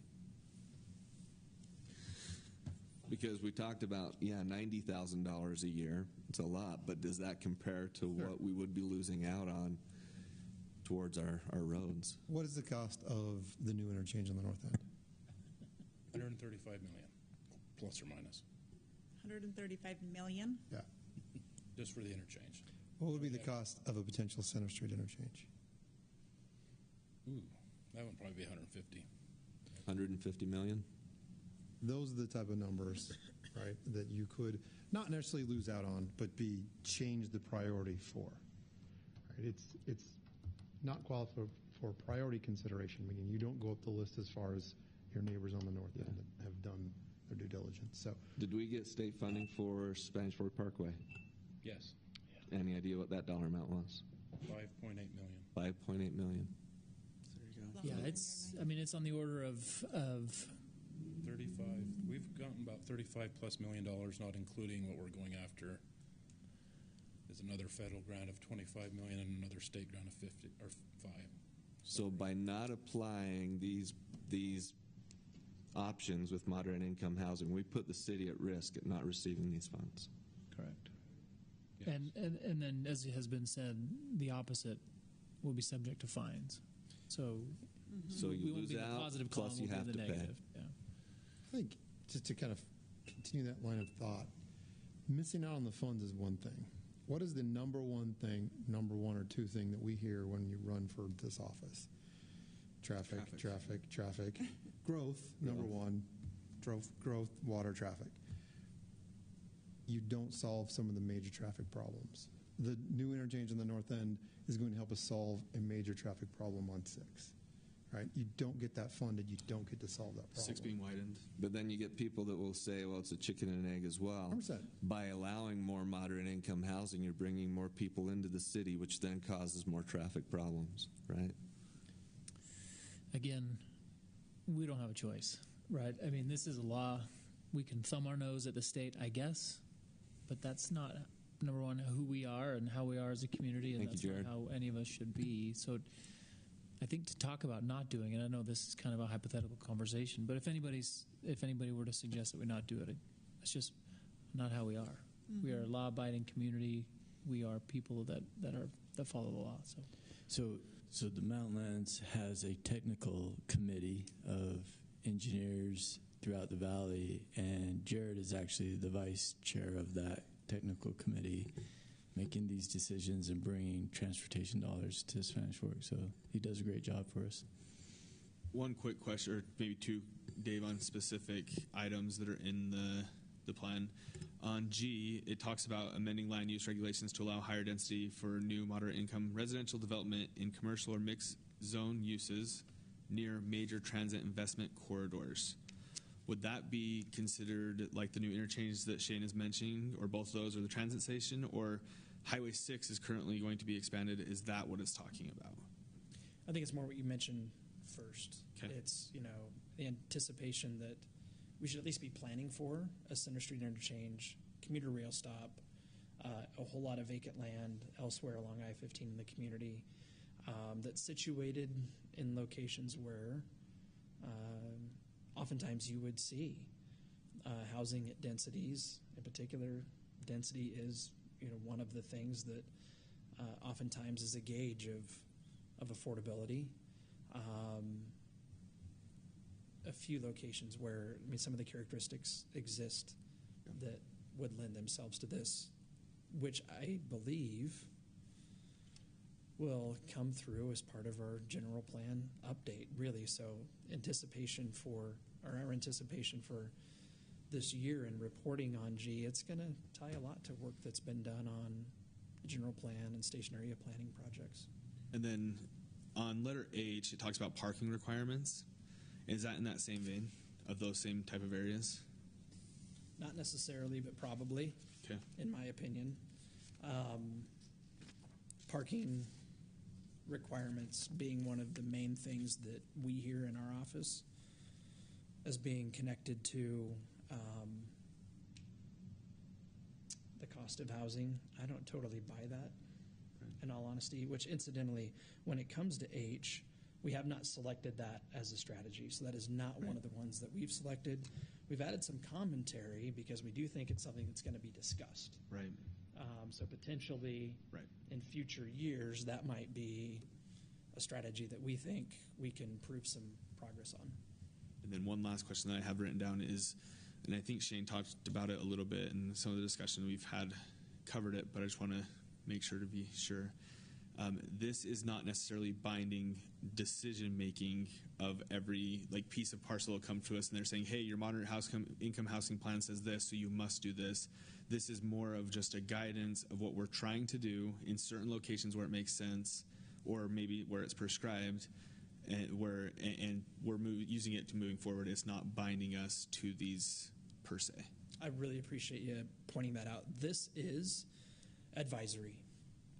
Because we talked about, $90,000 a year. It's a lot, but does that compare to what we would be losing out on towards our roads? What is the cost of the new interchange on the north end? $135 million, plus or minus. $135 million? Yeah. Just for the interchange. What would be the cost of a potential Center Street interchange? Ooh, that would probably be 150. 150 million? Those are the type of numbers, right, that you could not necessarily lose out on, but be change the priority for. Right? It's not qualified for priority consideration, meaning you don't go up the list as far as your neighbors on the north end that have done their due diligence. So, did we get state funding for Spanish Fork Parkway? Yes. Any idea what that dollar amount was? 5.8 million. 5.8 million. Yeah, it's on the order of 35. We've gotten about $35+ million, not including what we're going after. There's another federal grant of $25 million and another state grant of 50 or 5. So by not applying these options with moderate income housing, we put the city at risk at not receiving these funds. correct. Yes. And then, as it has been said, the opposite will be subject to fines. So, So we you won't lose be the out, positive plus column, you we'll have be to the pay. negative. Yeah. I think just to kind of continue that line of thought, missing out on the funds is one thing. What is the number one or two thing that we hear when you run for this office? Traffic. Growth, number one. Growth, water, traffic. You don't solve some of the major traffic problems. The new interchange on the north end is going to help us solve a major traffic problem on 6. Right? You don't get that funded, you don't get to solve that problem. 6 being widened. But then you get people that will say, well, it's a chicken and an egg as well. 100%. By allowing more moderate income housing, you're bringing more people into the city, which then causes more traffic problems, right? Again, we don't have a choice, right? I mean, this is a law. We can thumb our nose at the state, I guess, but that's not, number one, who we are and how we are as a community, and Thank that's you, not Jared. how any of us should be. So I think to talk about not doing it, I know this is kind of a hypothetical conversation, but if anybody were to suggest that we not do it, it's just not how we are. Mm-hmm. We are a law-abiding community. We are people that follow the law. So the Mountainlands has a technical committee of engineers throughout the valley, and Jared is actually the vice chair of that technical committee, making these decisions and bringing transportation dollars to Spanish Fork. So he does a great job for us. One quick question, or maybe two, Dave, on specific items that are in the plan. On G, it talks about amending land use regulations to allow higher density for new moderate income residential development in commercial or mixed zone uses near major transit investment corridors. Would that be considered like the new interchange that Shane is mentioning, or both of those, or the transit station, or Highway 6 is currently going to be expanded? Is that what it's talking about? I think it's more what you mentioned first. Okay. It's, the anticipation that we should at least be planning for a Center Street interchange, commuter rail stop, a whole lot of vacant land elsewhere along I-15 in the community that's situated in locations where oftentimes you would see housing densities. In particular, density is one of the things that oftentimes is a gauge of affordability. A few locations where some of the characteristics exist that would lend themselves to this, which I believe will come through as part of our general plan update, really. So our anticipation for this year and reporting on G, it's going to tie a lot to work that's been done on the general plan and station area planning projects. And then on letter H, it talks about parking requirements. Is that in that same vein of those same type of areas? Not necessarily, but probably, okay, in my opinion. Parking requirements being one of the main things that we hear in our office as being connected to the cost of housing. I don't totally buy that, in all honesty, which incidentally, when it comes to H, we have not selected that as a strategy. So that is not one of the ones that we've selected. We've added some commentary because we do think it's something that's going to be discussed. Right. So potentially in future years, that might be a strategy that we think we can prove some progress on. And then one last question that I have written down is, and I think Shane talked about it a little bit in some of the discussion we've had, covered it, but I just want to make sure to be sure. This is not necessarily binding decision making of every piece of parcel that come to us and they're saying, hey, your moderate income housing plan says this, so you must do this. This is more of just a guidance of what we're trying to do in certain locations where it makes sense, or maybe where it's prescribed, and we're using it to moving forward. It's not binding us to these per se. I really appreciate you pointing that out. This is advisory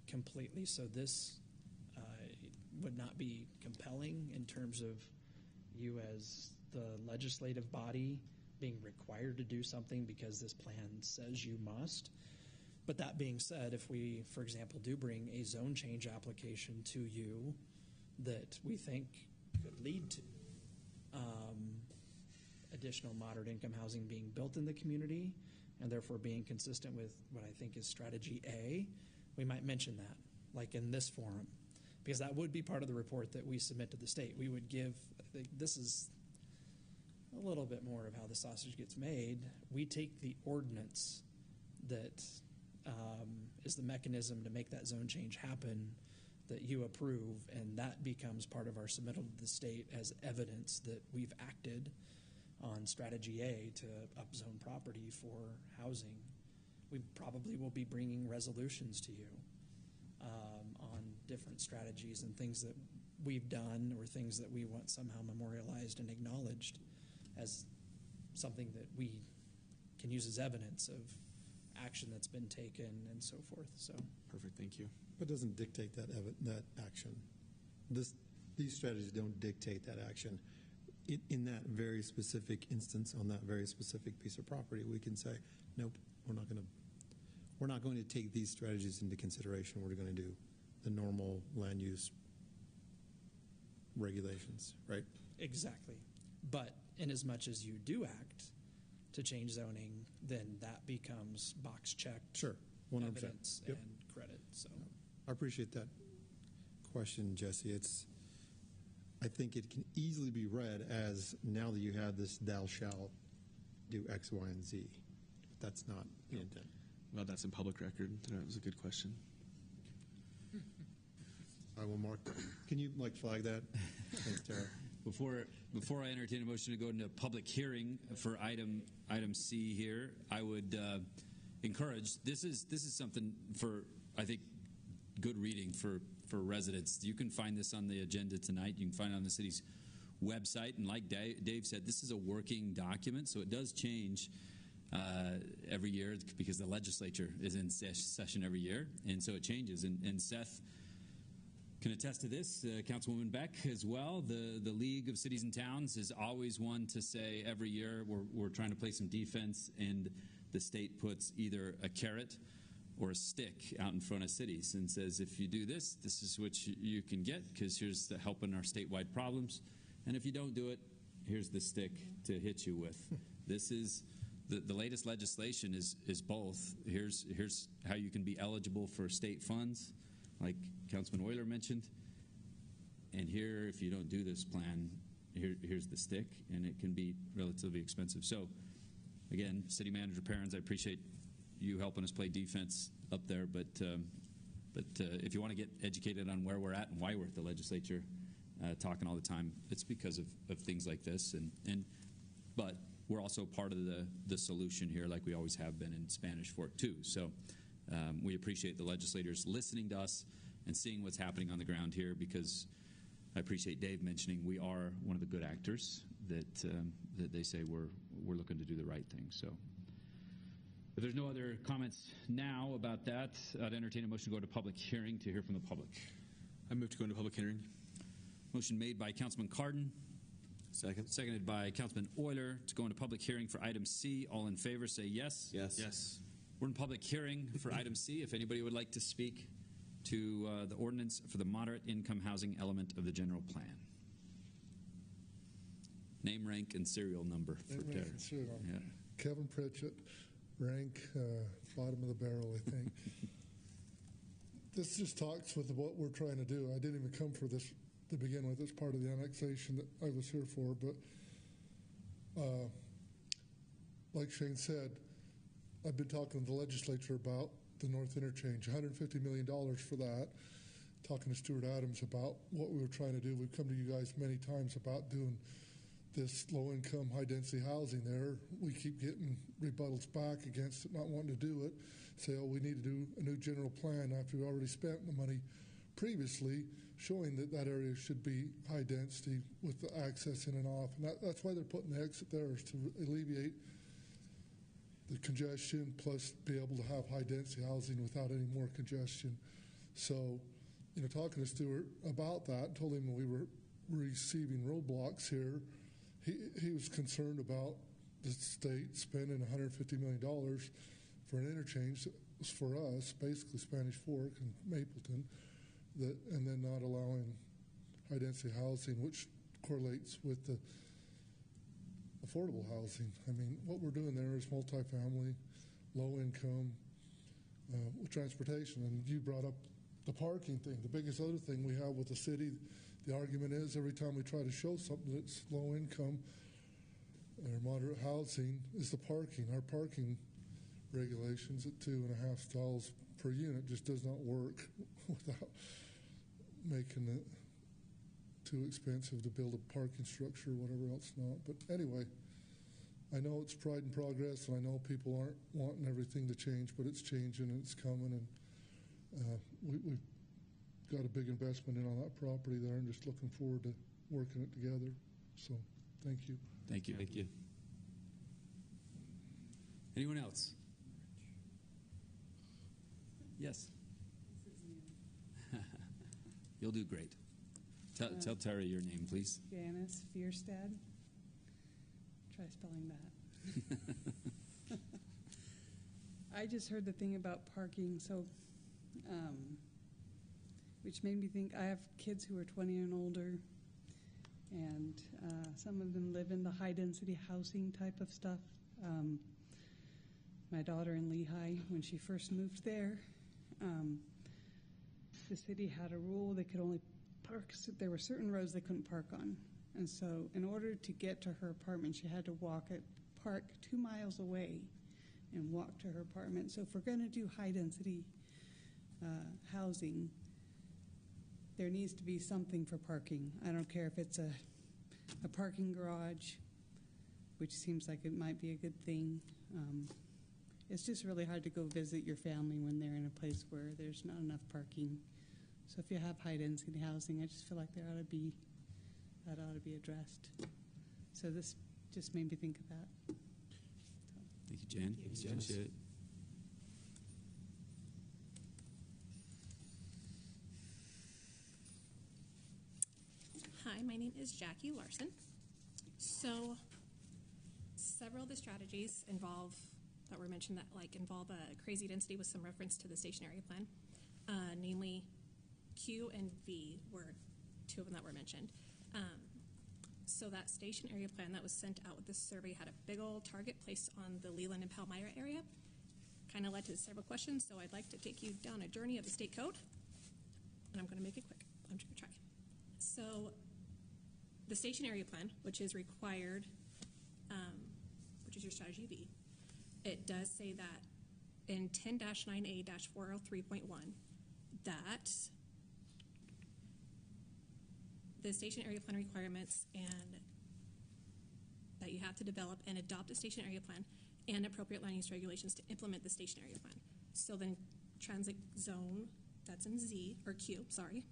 completely, so this would not be compelling in terms of you as the legislative body being required to do something because this plan says you must. But that being said, if we, for example, do bring a zone change application to you that we think could lead to additional moderate income housing being built in the community and therefore being consistent with what I think is strategy A, we might mention that, like in this forum, because that would be part of the report that we submit to the state. We would give, this is a little bit more of how the sausage gets made. We take the ordinance that is the mechanism to make that zone change happen that you approve, and that becomes part of our submittal to the state as evidence that we've acted on strategy A to upzone property for housing. We probably will be bringing resolutions to you on different strategies and things that we've done or things that we want somehow memorialized and acknowledged as something that we can use as evidence of action that's been taken and so forth. So perfect, thank you. But it doesn't dictate that action. These strategies don't dictate that action. In that very specific instance, on that very specific piece of property, we can say, nope, we're not going to take these strategies into consideration. We're going to do the normal land use regulations, right? Exactly. But in as much as you do act to change zoning, then that becomes box checked. Sure, 100%. Evidence and credit. So I appreciate that question, Jesse. I think it can easily be read as, now that you have this, thou shalt do X, Y, and Z. That's not the intent. Well, that's in public record. That was a good question. I will mark that. Can you flag that? Thanks, Tara. Before I entertain a motion to go into public hearing for item C here, I would encourage, this is something for, I think, good reading for residents. You can find this on the agenda tonight. You can find it on the city's website. And like Dave said, this is a working document, so it does change every year because the legislature is in session every year, and so it changes. And Seth can attest to this, Councilwoman Beck as well. The League of Cities and Towns is always one to say every year we're trying to play some defense, and the state puts either a carrot or a stick out in front of cities and says, if you do this, this is what you can get, because here's the help in our statewide problems. And if you don't do it, here's the stick to hit you with. This is the latest legislation is both. Here's how you can be eligible for state funds, like Councilman Oyler mentioned. And here, if you don't do this plan, here's the stick, and it can be relatively expensive. So, again, City Manager Perrins, I appreciate you helping us play defense up there, but if you want to get educated on where we're at and why we're at the legislature talking all the time, it's because of things like this, but we're also part of the solution here, like we always have been in Spanish Fork too. So we appreciate the legislators listening to us and seeing what's happening on the ground here, because I appreciate Dave mentioning we are one of the good actors that they say we're looking to do the right thing. So if there's no other comments now about that, I'd entertain a motion to go to public hearing to hear from the public. I move to go into public hearing. Motion made by Councilman Cardon. Second. Seconded by Councilman Oyler to go into public hearing for item C. All in favor say yes. Yes. Yes. We're in public hearing for item C. If anybody would like to speak to the ordinance for the moderate income housing element of the general plan. Name, rank, and serial number for Tara. Yeah. Kevin Pritchett, rank bottom of the barrel, I think. This just talks with what we're trying to do. I didn't even come for this to begin with. It's part of the annexation that I was here for, but like Shane said, I've been talking to the legislature about the North Interchange, $150 million for that. Talking to Stuart Adams about what we were trying to do. We've come to you guys many times about doing this low-income, high-density housing there. We keep getting rebuttals back against it, not wanting to do it. Say, oh, we need to do a new general plan after we already spent the money previously, showing that that area should be high density with the access in and off. And that's why they're putting the exit there, is to alleviate the congestion, plus be able to have high density housing without any more congestion. So, talking to Stuart about that, told him we were receiving roadblocks here. He was concerned about the state spending $150 million for an interchange that was for us, basically Spanish Fork and Mapleton, and then not allowing high-density housing, which correlates with the affordable housing. I mean, what we're doing there is multifamily, low-income, with transportation. And you brought up the parking thing. The biggest other thing we have with the city, the argument is every time we try to show something that's low-income or moderate housing, is the parking. Our parking regulations at $2.5 stalls per unit just does not work without making it too expensive to build a parking structure or whatever else not. But anyway, I know it's pride and progress, and I know people aren't wanting everything to change, but it's changing and it's coming, and we've got a big investment in on that property there, and just looking forward to working it together. So thank you. Thank you. Thank you. Anyone else? Yes. You'll do great. Tell Terry your name, please. Janice Fierstad. Try spelling that. I just heard the thing about parking, so which made me think. I have kids who are 20 and older, and some of them live in the high-density housing type of stuff. My daughter in Lehigh, when she first moved there, the city had a rule they could only park. There were certain roads they couldn't park on, and so in order to get to her apartment, she had to park 2 miles away and walk to her apartment. So if we're going to do high-density housing, there needs to be something for parking. I don't care if it's a parking garage, which seems like it might be a good thing. It's just really hard to go visit your family when they're in a place where there's not enough parking. So if you have high-density housing, I just feel like that ought to be addressed. So this just made me think of that. Thank you, Jan. Appreciate it. Hi, my name is Jackie Larson. So several of the strategies that were mentioned involve a crazy density with some reference to the station area plan. Namely, Q and V were two of them that were mentioned. So that station area plan that was sent out with this survey had a big old target placed on the Leland and Palmyra area. Kind of led to several questions, so I'd like to take you down a journey of the state code. And I'm going to make it quick. I'm just going to try. So the station area plan, which is required, which is your strategy V, it does say that in 10-9A-403.1 that the station area plan requirements and that you have to develop and adopt a station area plan and appropriate land use regulations to implement the station area plan. So then transit zone, that's in Z, or Q, sorry,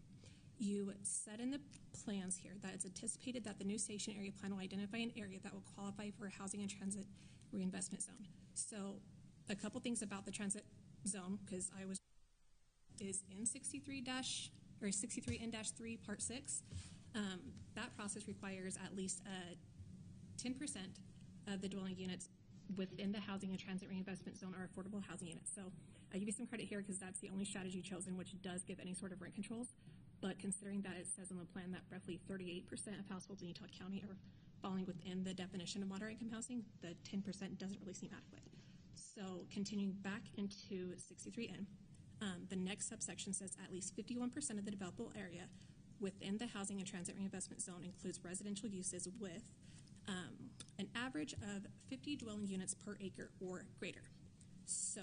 you set in the plans here that it's anticipated that the new station area plan will identify an area that will qualify for a housing and transit reinvestment zone. So a couple things about the transit zone, because is in 63N-3 Part 6. That process requires at least 10% of the dwelling units within the housing and transit reinvestment zone are affordable housing units. So I give you some credit here because that's the only strategy chosen which does give any sort of rent controls. But considering that it says on the plan that roughly 38% of households in Utah County are falling within the definition of moderate income housing, the 10% doesn't really seem adequate. So continuing back into 63N, the next subsection says at least 51% of the developable area within the housing and transit reinvestment zone includes residential uses with an average of 50 dwelling units per acre or greater. So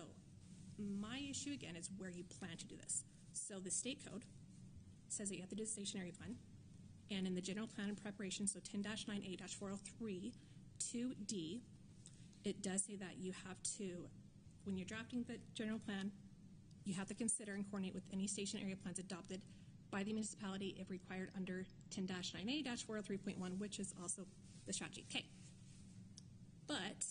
My issue, again, is where you plan to do this. So the state code says that you have to do the stationary plan, and in the general plan preparation, so 10-9A-403 2D, it does say that you have to, when you're drafting the general plan, you have to consider and coordinate with any station area plans adopted by the municipality if required under 10-9A-403.1, which is also the strategy. Okay. But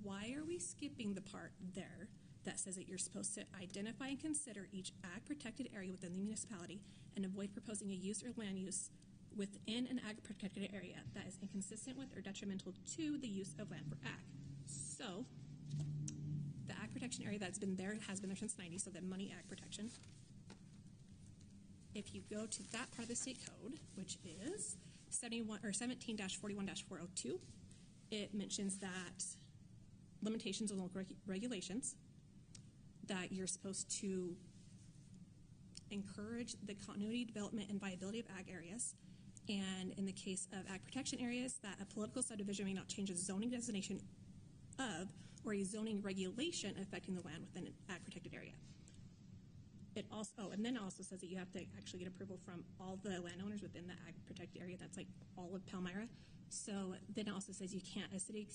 why are we skipping the part there that says that you're supposed to identify and consider each ag protected area within the municipality and avoid proposing a use or land use within an ag protected area that is inconsistent with or detrimental to the use of land for ag? So the ag protection area that's been there has been there since 90, so the money ag protection. If you go to that part of the state code, which is 17-41-402, it mentions that limitations on local regulations, that you're supposed to encourage the continuity, development, and viability of ag areas. And in the case of ag protection areas, that a political subdivision may not change a zoning designation of or a zoning regulation affecting the land within an ag protected area. It also, and then it also says that you have to actually get approval from all the landowners within the ag protected area. That's like all of Palmyra. So then it also says you can't, a city,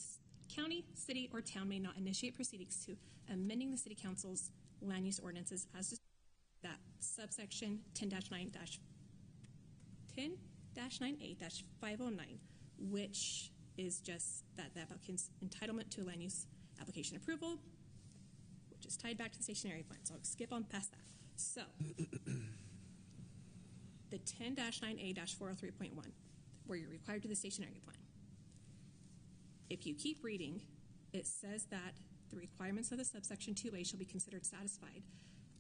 county, city, or town may not initiate proceedings to amending the city council's land use ordinances as that subsection 10-9A-509, which is just that the applicant's entitlement to land use application approval, which is tied back to the stationary plan. So I'll skip on past that. So the 10-9A-403.1, where you're required to the stationary plan. If you keep reading, it says that the requirements of the subsection 2A shall be considered satisfied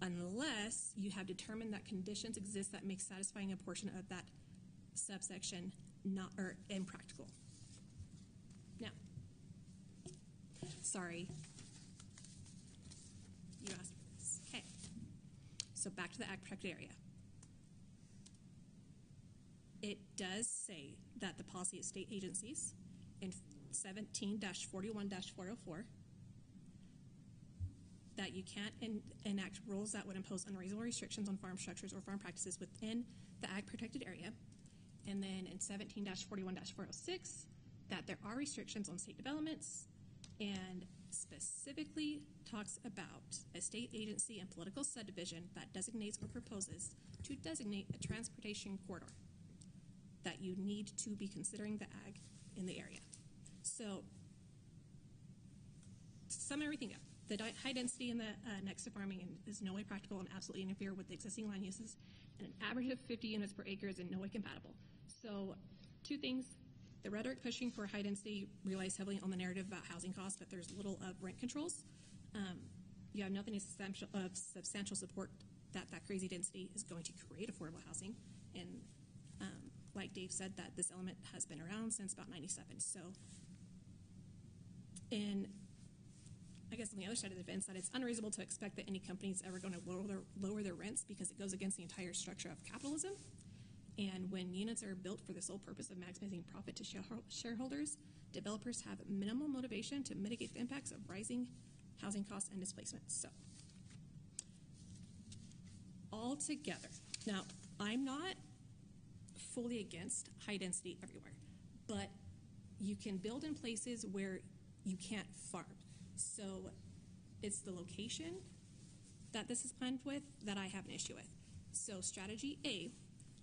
unless you have determined that conditions exist that make satisfying a portion of that subsection not or impractical. Now, sorry, you asked for this. Okay, so back to the ag protected area. It does say that the policy of state agencies in 17-41-404 that you can't enact rules that would impose unreasonable restrictions on farm structures or farm practices within the ag protected area. And then in 17-41-406 that there are restrictions on state developments, and specifically talks about a state agency and political subdivision that designates or proposes to designate a transportation corridor that you need to be considering the ag in the area. So, to sum everything up, the high density in the next to farming is no way practical and absolutely interfere with the existing land uses, and an average of 50 units per acre is in no way compatible. So, two things. The rhetoric pushing for high density relies heavily on the narrative about housing costs, but there's little of rent controls. You have nothing of substantial support that crazy density is going to create affordable housing. And like Dave said, that this element has been around since about 97. So, and I guess on the other side of the fence, that it's unreasonable to expect that any company is ever going to lower their rents because it goes against the entire structure of capitalism. And when units are built for the sole purpose of maximizing profit to shareholders, developers have minimal motivation to mitigate the impacts of rising housing costs and displacement. So, all together. Now, I'm not fully against high density everywhere, but you can build in places where you can't farm. So, it's the location that this is planned with that I have an issue with. So, strategy A,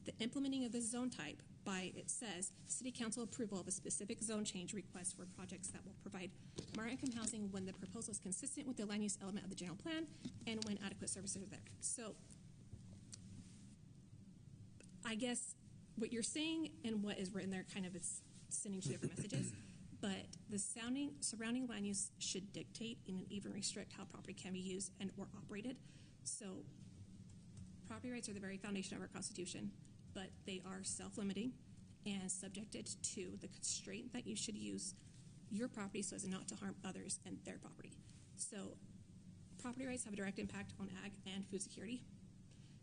the implementing of the zone type by, it says, City Council approval of a specific zone change request for projects that will provide more income housing when the proposal is consistent with the land use element of the general plan and when adequate services are there. So I guess what you're saying and what is written there kind of is sending two different messages, but the surrounding land use should dictate and even restrict how property can be used and or operated. So property rights are the very foundation of our Constitution, but they are self-limiting and subjected to the constraint that you should use your property so as not to harm others and their property. So property rights have a direct impact on ag and food security.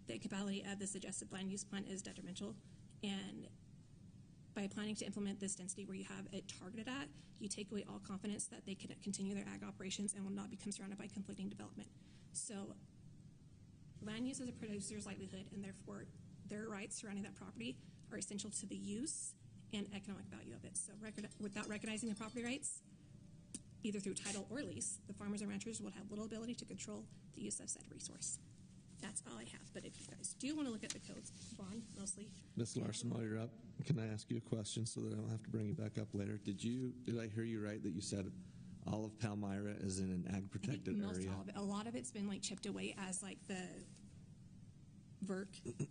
The compatibility of the suggested land use plan is detrimental, and by planning to implement this density where you have it targeted at, you take away all confidence that they can continue their ag operations and will not become surrounded by conflicting development. So land use is a producer's livelihood, and therefore their rights surrounding that property are essential to the use and economic value of it. So without recognizing the property rights, either through title or lease, the farmers and ranchers will have little ability to control the use of said resource. That's all I have. But if you guys do want to look at the codes, Vaughn, mostly. Ms. Larson, while you're up, can I ask you a question so that I don't have to bring you back up later? Did I hear you right that you said all of Palmyra is in an ag protected area? All of it. A lot of it's been like chipped away as like the VERC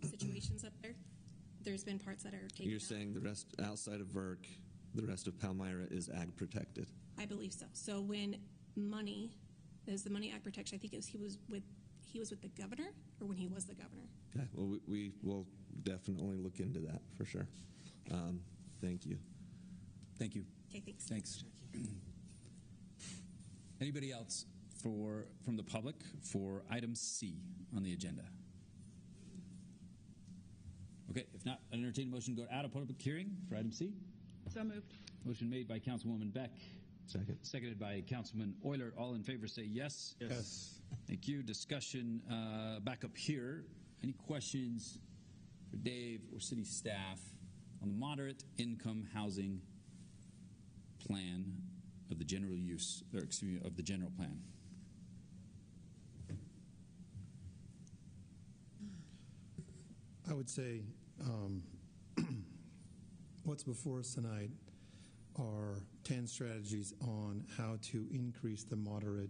situations up there. There's been parts that are taken You're out. saying the rest outside of VERC, the rest of Palmyra is ag protected? I believe so. So when there's the money ag protection, I think he was with the governor, or when he was the governor. Okay. Well, we will definitely look into that for sure. Thank you. Thank you. Okay, thanks. Thanks. Anybody else from the public for item C on the agenda? Okay, if not, I entertain a motion to go out of public hearing for item C. So moved. Motion made by Councilwoman Beck. Second. Seconded by Councilman Oyler. All in favor say yes. Yes. Thank you. Discussion back up here. Any questions for Dave or city staff on the moderate income housing plan of the general use, or excuse me, of the general plan? I would say what's before us tonight are 10 strategies on how to increase the moderate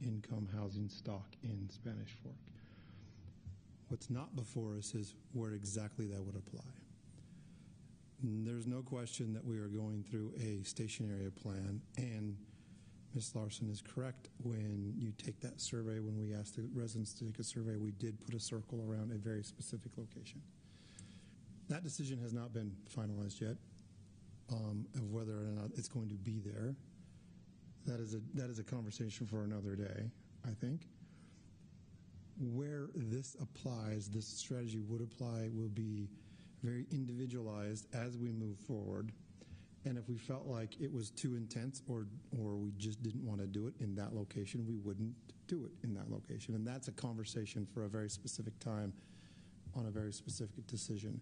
income housing stock in Spanish Fork. What's not before us is where exactly that would apply. There's no question that we are going through a station area plan, and Ms. Larson is correct. When you take that survey, when we asked the residents to take a survey, we did put a circle around a very specific location. That decision has not been finalized yet of whether or not it's going to be there. That is a conversation for another day, I think. Where this applies, this strategy would apply, will be very individualized as we move forward. And if we felt like it was too intense or we just didn't want to do it in that location, we wouldn't do it in that location. And that's a conversation for a very specific time on a very specific decision.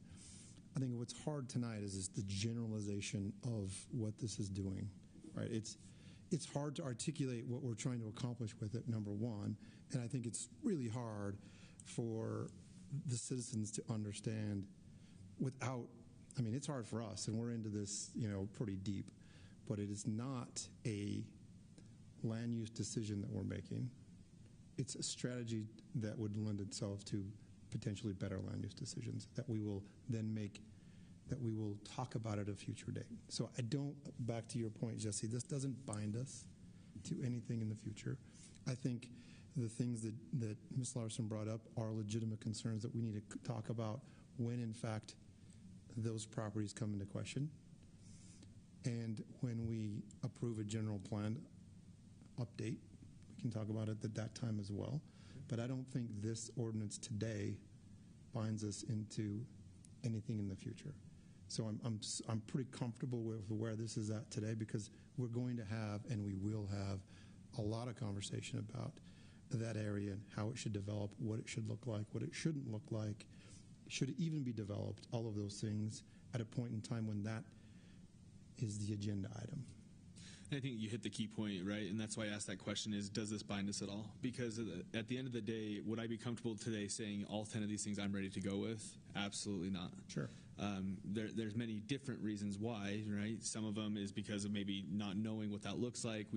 I think what's hard tonight is the generalization of what this is doing, right? It's hard to articulate what we're trying to accomplish with it, number one, and I think it's really hard for the citizens to understand without, I mean, it's hard for us, and we're into this, pretty deep, but it is not a land use decision that we're making. It's a strategy that would lend itself to potentially better land use decisions that we will then make, that we will talk about at a future date. So back to your point, Jesse, this doesn't bind us to anything in the future. I think the things that Ms. Larson brought up are legitimate concerns that we need to talk about when, in fact, those properties come into question. And when we approve a general plan update, we can talk about it at that time as well. But I don't think this ordinance today binds us into anything in the future. So I'm pretty comfortable with where this is at today, because we're going to have, and we will have, a lot of conversation about that area and how it should develop, what it should look like, what it shouldn't look like, should it even be developed, all of those things at a point in time when that is the agenda item. I think you hit the key point, right? And that's why I asked that question is, does this bind us at all? Because at the end of the day, would I be comfortable today saying all 10 of these things I'm ready to go with? Absolutely not. Sure. There's many different reasons why, right? Some of them is because of maybe not knowing what that looks like.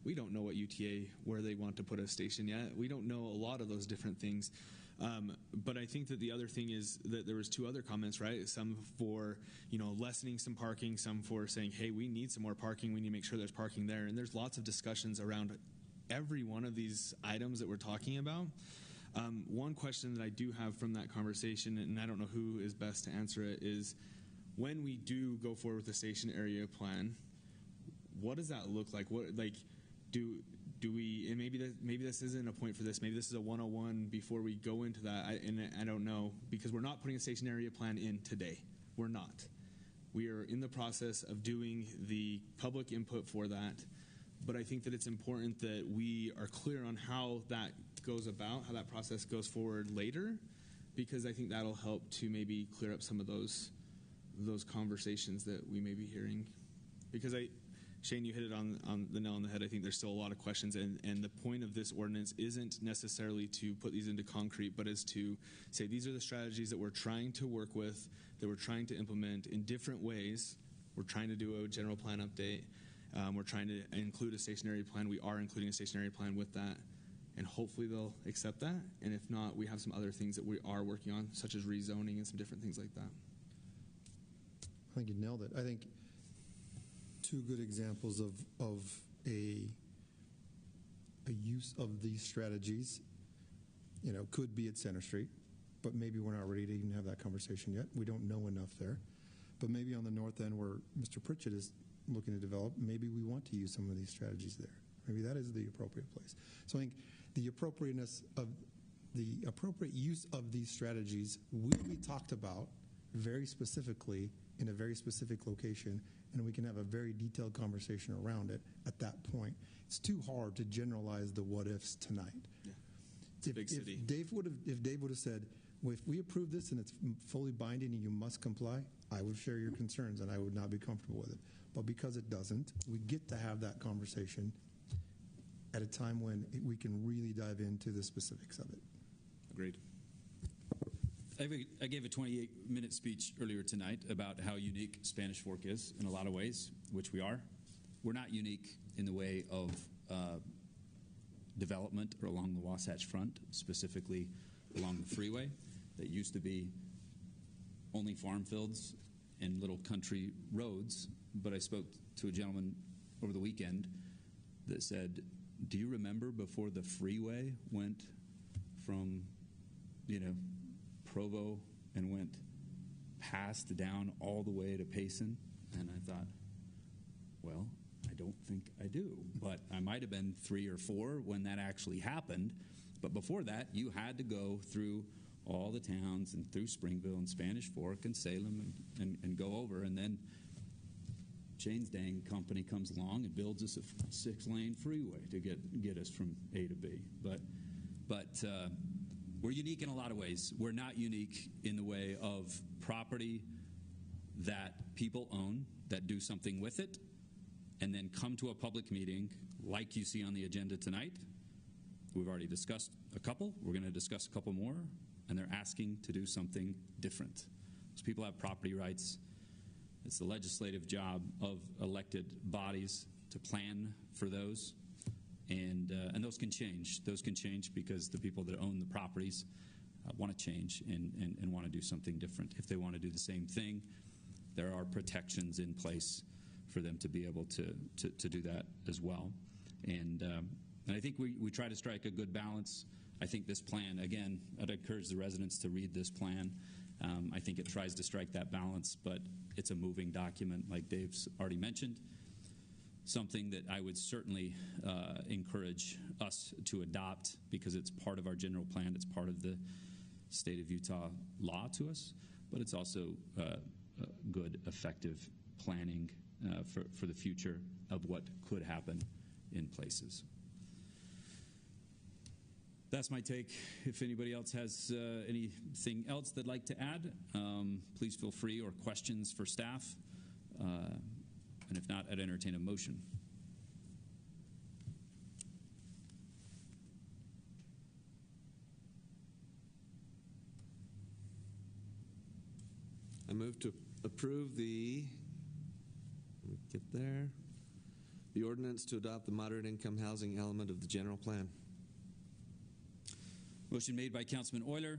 We don't know what UTA, where they want to put a station yet. We don't know a lot of those different things. But I think that the other thing is that there was two other comments, right? Some for, lessening some parking, some for saying, hey, we need some more parking. We need to make sure there's parking there. And there's lots of discussions around every one of these items that we're talking about. One question that I do have from that conversation, and I don't know who is best to answer it, is when we do go forward with the station area plan, what does that look like? Do we, and maybe this isn't a point for this, maybe this is a 101 before we go into that, I don't know, because we're not putting a station area plan in today. We're not. We are in the process of doing the public input for that, but I think that it's important that we are clear on how that goes about, how that process goes forward later, because I think that'll help to maybe clear up some of those conversations that we may be hearing. Because Shane, you hit it on the nail on the head. I think there's still a lot of questions, and the point of this ordinance isn't necessarily to put these into concrete, but is to say these are the strategies that we're trying to work with, that we're trying to implement in different ways. We're trying to do a general plan update. We're trying to include a stationary plan. We are including a stationary plan with that, and hopefully they'll accept that. And if not, we have some other things that we are working on, such as rezoning and some different things like that. I think you nailed it. I think two good examples of a use of these strategies, could be at Center Street, but maybe we're not ready to even have that conversation yet. We don't know enough there. But maybe on the north end where Mr. Pritchett is looking to develop, maybe we want to use some of these strategies there. Maybe that is the appropriate place. So I think the appropriate use of these strategies will be talked about very specifically in a very specific location, and we can have a very detailed conversation around it at that point. It's too hard to generalize the what-ifs tonight. Yeah. It's a big city. If Dave would have said, well, if we approve this and it's fully binding and you must comply, I would share your concerns and I would not be comfortable with it. But because it doesn't, we get to have that conversation at a time when we can really dive into the specifics of it. Agreed. I gave a 28-minute speech earlier tonight about how unique Spanish Fork is in a lot of ways, which we are. We're not unique in the way of development or along the Wasatch Front, specifically along the freeway that used to be only farm fields and little country roads. But I spoke to a gentleman over the weekend that said, do you remember before the freeway went from, Provo and went past down all the way to Payson? And I thought, well, I don't think I do. But I might have been 3 or 4 when that actually happened. But before that, you had to go through all the towns and through Springville and Spanish Fork and Salem and go over. And then Shane's dang company comes along and builds us a 6-lane freeway to get us from A to B. But we're unique in a lot of ways. We're not unique in the way of property that people own, that do something with it, and then come to a public meeting like you see on the agenda tonight. We've already discussed a couple. We're going to discuss a couple more, and they're asking to do something different. Those people have property rights. It's the legislative job of elected bodies to plan for those. And those can change. Those can change because the people that own the properties want to change and want to do something different. If they want to do the same thing, there are protections in place for them to be able to do that as well. And I think we try to strike a good balance. I think this plan, again, I'd encourage the residents to read this plan. I think it tries to strike that balance, but it's a moving document, like Dave's already mentioned. Something that I would certainly encourage us to adopt because it's part of our general plan. It's part of the state of Utah law to us, but it's also good, effective planning for the future of what could happen in places. That's my take. If anybody else has anything else they'd like to add, please feel free, or questions for staff. And if not, I'd entertain a motion. I move to approve the ordinance to adopt the moderate income housing element of the general plan. Motion made by Councilman Oyler.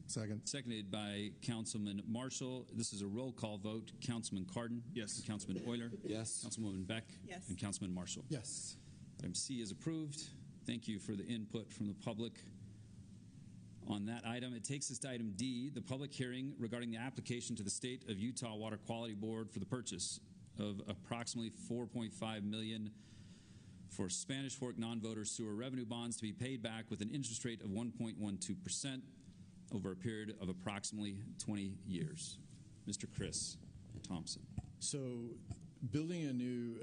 Second. Seconded by Councilman Marshall. This is a roll call vote. Councilman Cardon? Yes. Councilman Oyler? Yes. Councilwoman Beck? Yes. And Councilman Marshall? Yes. Item C is approved. Thank you for the input from the public on that item. It takes us to item D, the public hearing regarding the application to the State of Utah Water Quality Board for the purchase of approximately $4.5 million for Spanish Fork non-voter sewer revenue bonds to be paid back with an interest rate of 1.12% over a period of approximately 20 years. Mr. Chris. Thompson. So, building a new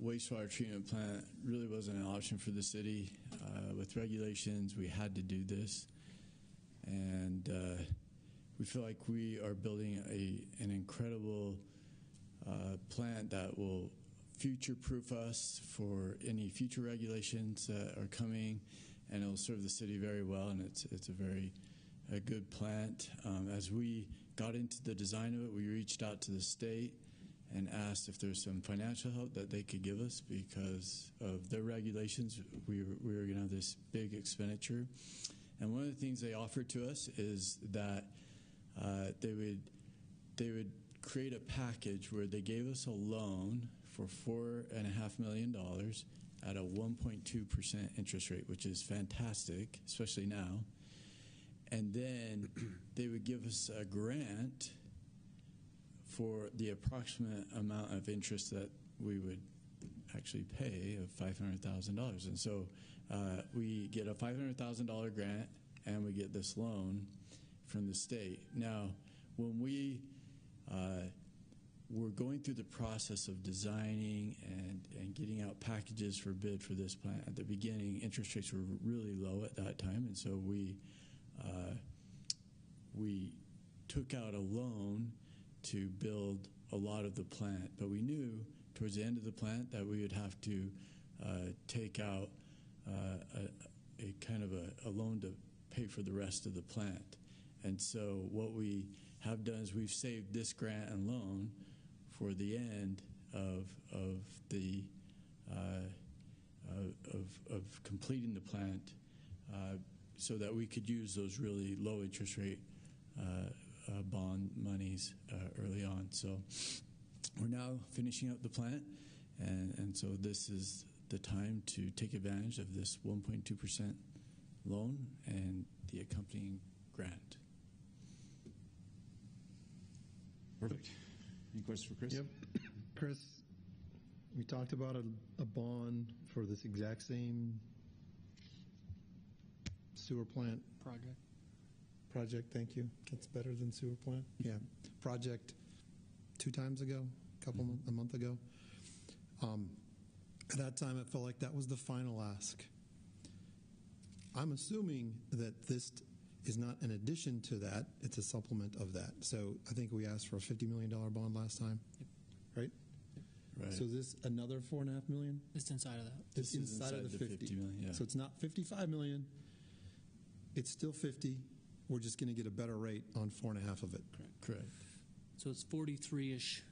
wastewater treatment plant really wasn't an option for the city. With regulations, we had to do this. And we feel like we are building an incredible plant that will future-proof us for any future regulations that are coming, and it'll serve the city very well, and it's a good plant. As we got into the design of it, we reached out to the state and asked if there's some financial help that they could give us because of their regulations. We were going to have this big expenditure. And one of the things they offered to us is that they would create a package where they gave us a loan for $4.5 million at a 1.2% interest rate, which is fantastic, especially now. And then they would give us a grant for the approximate amount of interest that we would actually pay of $500,000. And so we get a $500,000 grant and we get this loan from the state. Now, when we were going through the process of designing and getting out packages for bid for this plant, at the beginning, interest rates were really low at that time, and so we took out a loan to build a lot of the plant. But we knew towards the end of the plant that we would have to take out a kind of a loan to pay for the rest of the plant. And so what we have done is we've saved this grant and loan for the end of the of completing the plant, so that we could use those really low interest rate bond monies early on. So we're now finishing up the plant, and so this is the time to take advantage of this 1.2% loan and the accompanying grant. Perfect. Any questions for Chris? Yep. Chris, we talked about a bond for this exact same sewer plant project. Thank you. That's better than sewer plant. Yeah. Project 2 times ago, a month ago. At that time, it felt like that was the final ask. I'm assuming that this is not an addition to that, it's a supplement of that. So I think we asked for a $50 million bond last time, right? Right. So is this another $4.5 million? It's inside of that. It's inside of the 50 million, yeah. So it's not $55 million. It's still 50. We're just going to get a better rate on 4.5 of it. Correct. So it's 43-ish.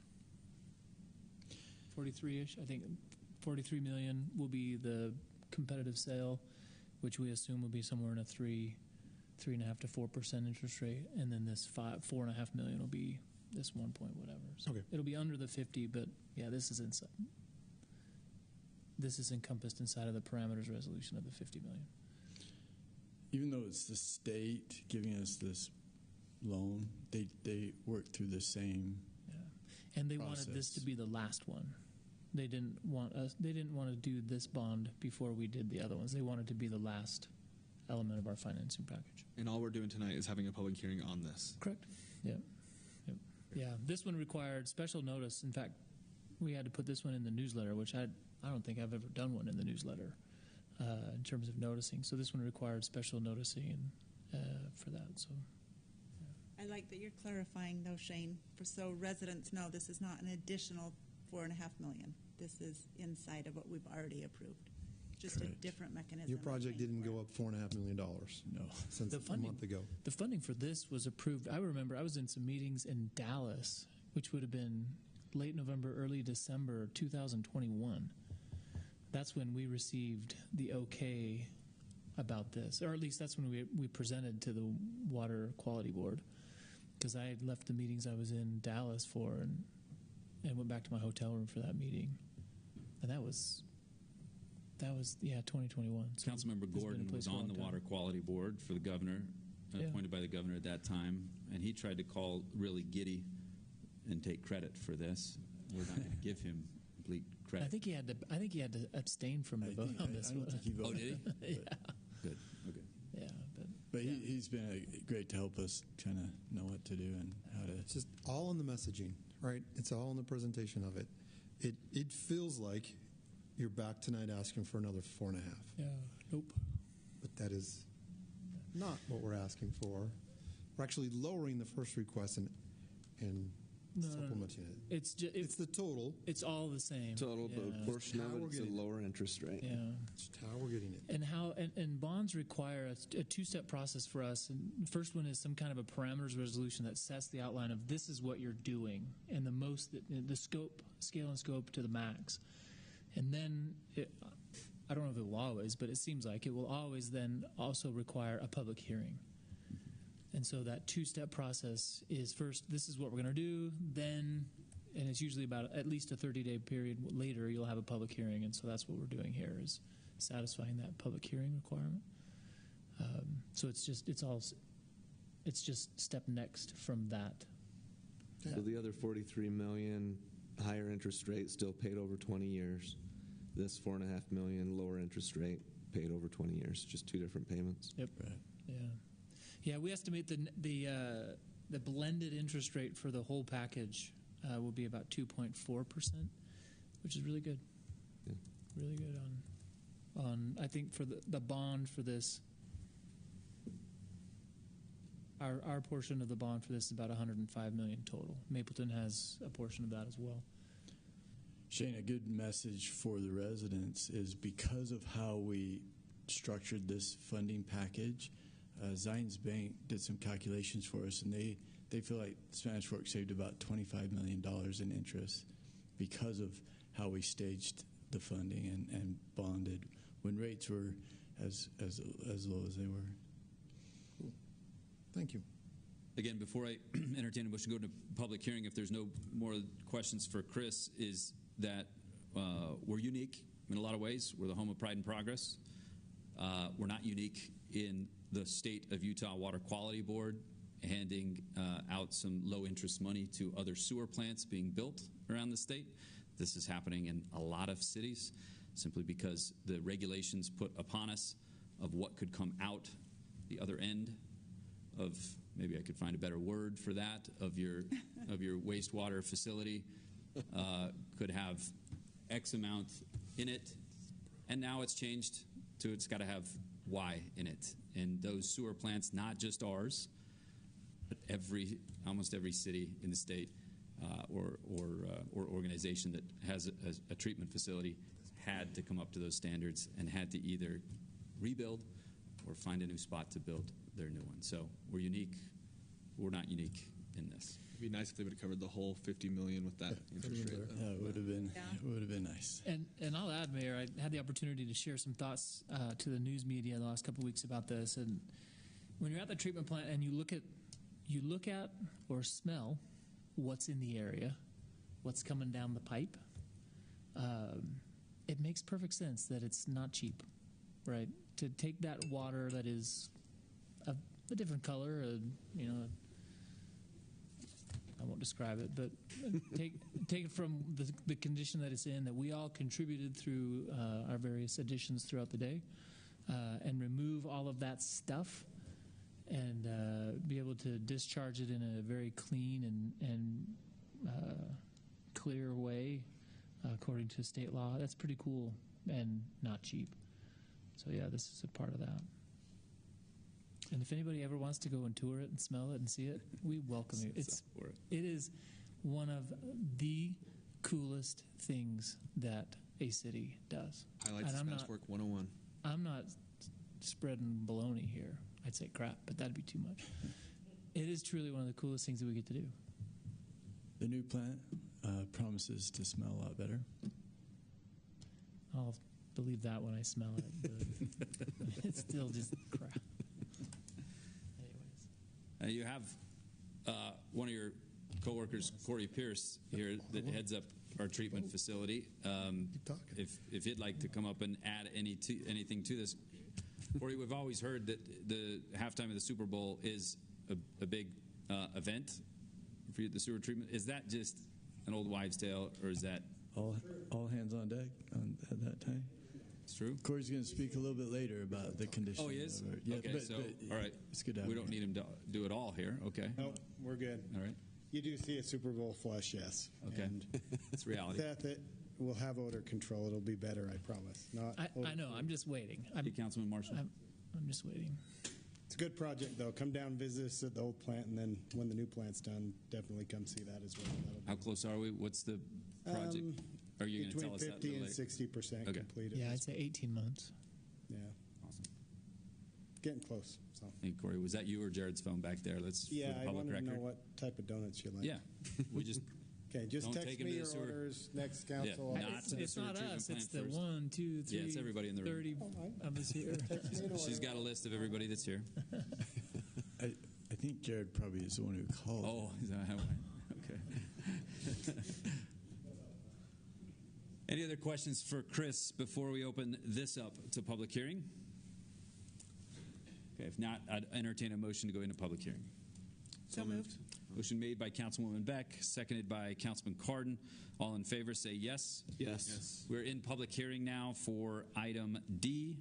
43-ish. I think 43 million will be the competitive sale, which we assume will be somewhere in a 3.5 to 4% interest rate, and then this 4.5 million will be this 1 point whatever. So okay. It'll be under the 50, but yeah, this is inside. This is encompassed inside of the parameters resolution of the 50 million. Even though it's the state giving us this loan, they work through the same. And they process. wanted this to be the last one. They didn't want to do this bond before we did the other ones. They wanted to be the last element of our financing package. And all we're doing tonight is having a public hearing on this. Correct. Yeah. Yeah. This one required special notice. In fact, we had to put this one in the newsletter, which I don't think I've ever done one in the newsletter in terms of noticing. So this one required special noticing for that. So. I like that you're clarifying, though, Shane, so residents know this is not an additional $4.5 million. This is inside of what we've already approved. Just Correct. A different mechanism. Your project didn't go up $4.5 million. No, since a month ago. The funding for this was approved. I remember I was in some meetings in Dallas, which would have been late November, early December 2021. That's when we received the okay about this, or at least that's when we presented to the Water Quality Board, because I had left the meetings I was in Dallas for and went back to my hotel room for that meeting, and that was 2021. So Councilmember Gordon was on the Water Quality Board for the governor, appointed by the governor at that time, and he tried to call really giddy and take credit for this. We're not going to give him complete credit. I think he had to abstain from the vote on this one. I don't think he voted. Oh, did he? Yeah. Good. Okay. Yeah, but he's been great to help us kind of know what to do and how to. It's just all in the messaging, right? It's all in the presentation of it. It feels like you're back tonight asking for another 4.5. Yeah, nope. But that is not what we're asking for. We're actually lowering the first request and supplementing it. It's the total. It's all the same. Total, but a portion of it's a lower interest rate. Yeah. That's how we're getting it. And bonds require a two-step process for us. And the first one is some kind of a parameters resolution that sets the outline of this is what you're doing and the scope, scale and scope to the max. And then I don't know if it will always, but it seems like it will always then also require a public hearing. And so that two-step process is first, this is what we're going to do, then, and it's usually about at least a 30-day period later, you'll have a public hearing. And so that's what we're doing here is satisfying that public hearing requirement. So it's just step next from that. So the other $43 million higher interest rate still paid over 20 years. This $4.5 million lower interest rate paid over 20 years. Just two different payments. Yep. Right. Yeah. Yeah, we estimate the blended interest rate for the whole package will be about 2.4%, which is really good. Yeah. Really good on I think for the bond for this. Our portion of the bond for this is about $105 million total. Mapleton has a portion of that as well. Shane, a good message for the residents is because of how we structured this funding package, Zions Bank did some calculations for us, and they feel like Spanish Fork saved about $25 million in interest because of how we staged the funding and bonded when rates were as low as they were. Cool. Thank you. Again, before I entertain a motion to go to public hearing, if there's no more questions for Chris, is that we're unique in a lot of ways. We're the home of Pride and Progress. We're not unique in the state of Utah Water Quality Board handing out some low-interest money to other sewer plants being built around the state. This is happening in a lot of cities simply because the regulations put upon us of what could come out the other end of, maybe I could find a better word for that, of your wastewater facility could have X amount in it, and now it's changed to it's got to have Y in it. And those sewer plants, not just ours, but almost every city in the state or organization that has a treatment facility had to come up to those standards and had to either rebuild or find a new spot to build their new one. So we're unique. We're not unique in this. It'd be nice if they would have covered the whole $50 million with that interest rate. Yeah, it would have been. Yeah. It would have been nice. And I'll add, Mayor, I had the opportunity to share some thoughts to the news media the last couple of weeks about this. And when you're at the treatment plant and you look at or smell what's in the area, what's coming down the pipe, it makes perfect sense that it's not cheap, right? To take that water that is a different color, I won't describe it, but take it from the condition that it's in, that we all contributed through our various additions throughout the day, and remove all of that stuff and be able to discharge it in a very clean and clear way according to state law. That's pretty cool and not cheap. So yeah, this is a part of that. And if anybody ever wants to go and tour it and smell it and see it, we welcome you. It is one of the coolest things that a city does. Highlights of Spanish Fork 101. I'm not spreading baloney here. I'd say crap, but that'd be too much. It is truly one of the coolest things that we get to do. The new plant promises to smell a lot better. I'll believe that when I smell it, but it's still just crap. You have one of your coworkers, Corey Pierce, here that heads up our treatment facility. If you'd like to come up and add anything to this, Corey, we've always heard that the halftime of the Super Bowl is a big event for you, the sewer treatment. Is that just an old wives' tale, or is that all hands on deck at that time? It's true. Corey's going to speak a little bit later about the condition. Oh, he is? Yeah, okay, but all right. It's good to have we don't need him to do it all here. Okay. No, we're good. All right. You do see a Super Bowl flush, yes. Okay. And It's reality. that will have odor control. It'll be better, I promise. I know. I'm just waiting. Councilman Marshall. I'm just waiting. It's a good project, though. Come down, visit us at the old plant, and then when the new plant's done, definitely come see that as well. How close are we? What's the project? Are you going to tell us that? Between 50 and 60% completed. Yeah, I'd say 18 months. Yeah. Awesome. Getting close. So. Hey, Corey, was that you or Jared's phone back there? Let's Yeah, for the I public wanted record. to know what type of donuts you like. Yeah, we just okay. Just don't text take 'em me to your the sewer. orders next council. Yeah, not to the It's sewer not treatment us. It's plant the first. 1, 2, 3. Yeah, it's everybody in the room. 30 of us here. She's got a list of everybody that's here. I think Jared probably is the one who called. Oh, is that how? Okay. Any other questions for Chris before we open this up to public hearing? Okay, if not, I'd entertain a motion to go into public hearing. So moved. Motion made by Councilwoman Beck, seconded by Councilman Cardon. All in favor say yes. Yes. We're in public hearing now for item D,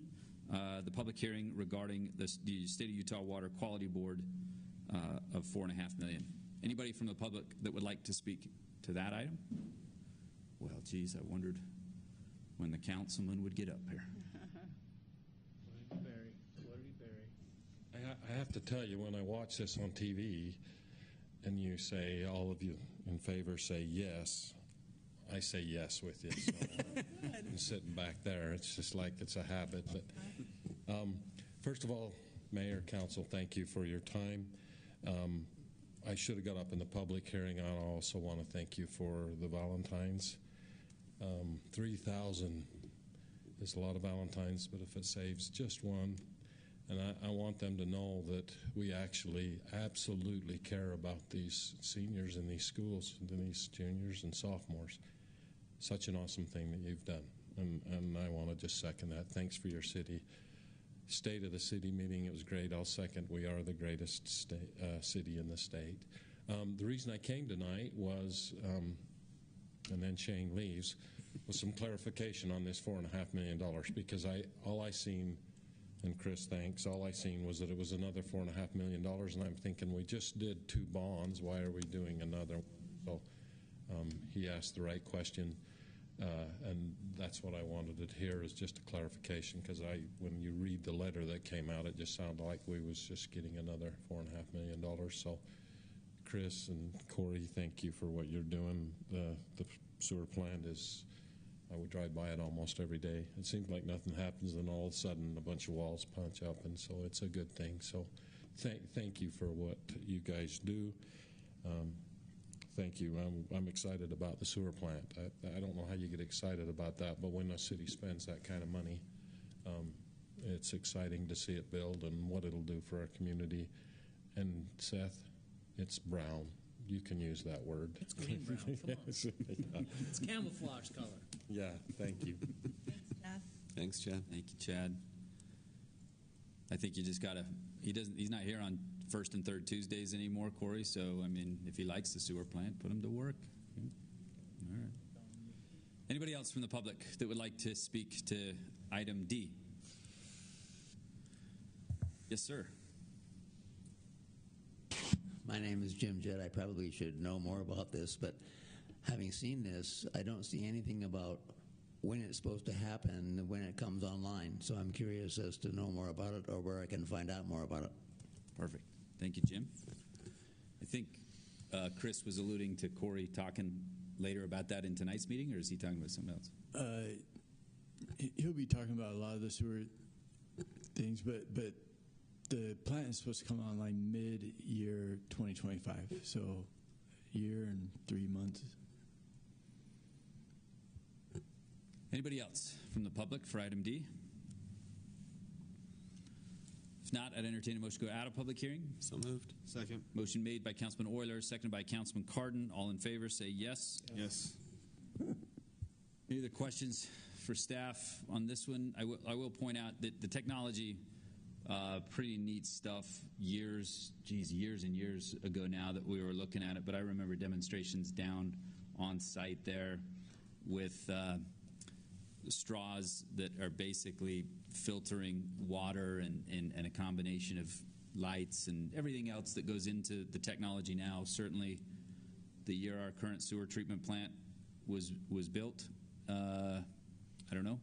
the public hearing regarding the State of Utah Water Quality Board of $4.5 million. Anybody from the public that would like to speak to that item? Well, geez, I wondered when the councilman would get up here. I have to tell you, when I watch this on TV and you say, all of you in favor say yes, I say yes with you. So I'm sitting back there. It's just like it's a habit. But first of all, Mayor, Council, thank you for your time. I should have got up in the public hearing. I also want to thank you for the Valentines. 3,000 is a lot of Valentines, but if it saves just one, and I want them to know that we actually absolutely care about these seniors in these schools, and these juniors and sophomores. Such an awesome thing that you've done, and I want to just second that. Thanks for your State of the City meeting. It was great. I'll second. We are the greatest city in the state. The reason I came tonight was, and then Shane leaves, was some clarification on this $4.5 million, because all I seen, and Chris, thanks, all I seen was that it was another $4.5 million, and I'm thinking, we just did 2 bonds. Why are we doing another one? So he asked the right question. And that's what I wanted to hear, is just a clarification, because when you read the letter that came out, it just sounded like we was just getting another $4.5 million. So, Chris and Corey, thank you for what you're doing. The sewer plant is, I would drive by it almost every day. It seems like nothing happens, and all of a sudden a bunch of walls punch up, and so it's a good thing. So, thank you for what you guys do. Thank you. I'm excited about the sewer plant. I don't know how you get excited about that, but when a city spends that kind of money, it's exciting to see it build and what it'll do for our community. And Seth, it's brown. You can use that word. It's green brown. Come on. It's camouflage color. Yeah, thank you. Thanks, Chad. Thank you, Chad. I think you just gotta. He's not here on first and third Tuesdays anymore, Corey. So I mean, if he likes the sewer plant, put him to work. All right. Anybody else from the public that would like to speak to item D? Yes, sir. My name is Jim Jett. I probably should know more about this, but having seen this, I don't see anything about when it's supposed to happen, when it comes online. So I'm curious as to know more about it, or where I can find out more about it. Perfect. Thank you, Jim. I think Chris was alluding to Corey talking later about that in tonight's meeting, or is he talking about something else? He'll be talking about a lot of the sewer things, but the plant is supposed to come online mid-year 2025, so year and 3 months. Anybody else from the public for item D? If not, I'd entertain a motion to go out of public hearing. So moved. Second. Motion made by Councilman Oyler, seconded by Councilman Cardon. All in favor say yes. Yes. Any other questions for staff on this one? I will point out that the technology, pretty neat stuff, years and years ago now that we were looking at it, but I remember demonstrations down on site there with straws that are basically filtering water and a combination of lights and everything else that goes into the technology now. Certainly the year our current sewer treatment plant was built. I don't know.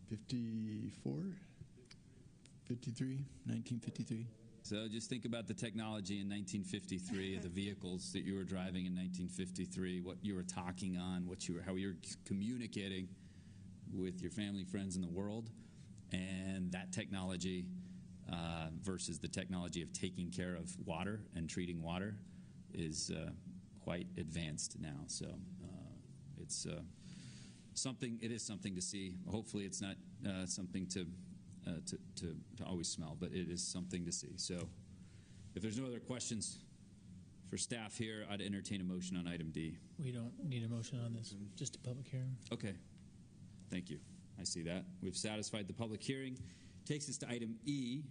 1953. So just think about the technology in 1953, the vehicles that you were driving in 1953, what you were talking on, how you were communicating with your family, friends, in the world, and that technology versus the technology of taking care of water and treating water is quite advanced now. So it's something. It is something to see. Hopefully, it's not something to always smell, but it is something to see. So if there's no other questions for staff here, I'd entertain a motion on item D. We don't need a motion on this, just a public hearing. Okay. Thank you. I see that. We've satisfied the public hearing. Takes us to item E.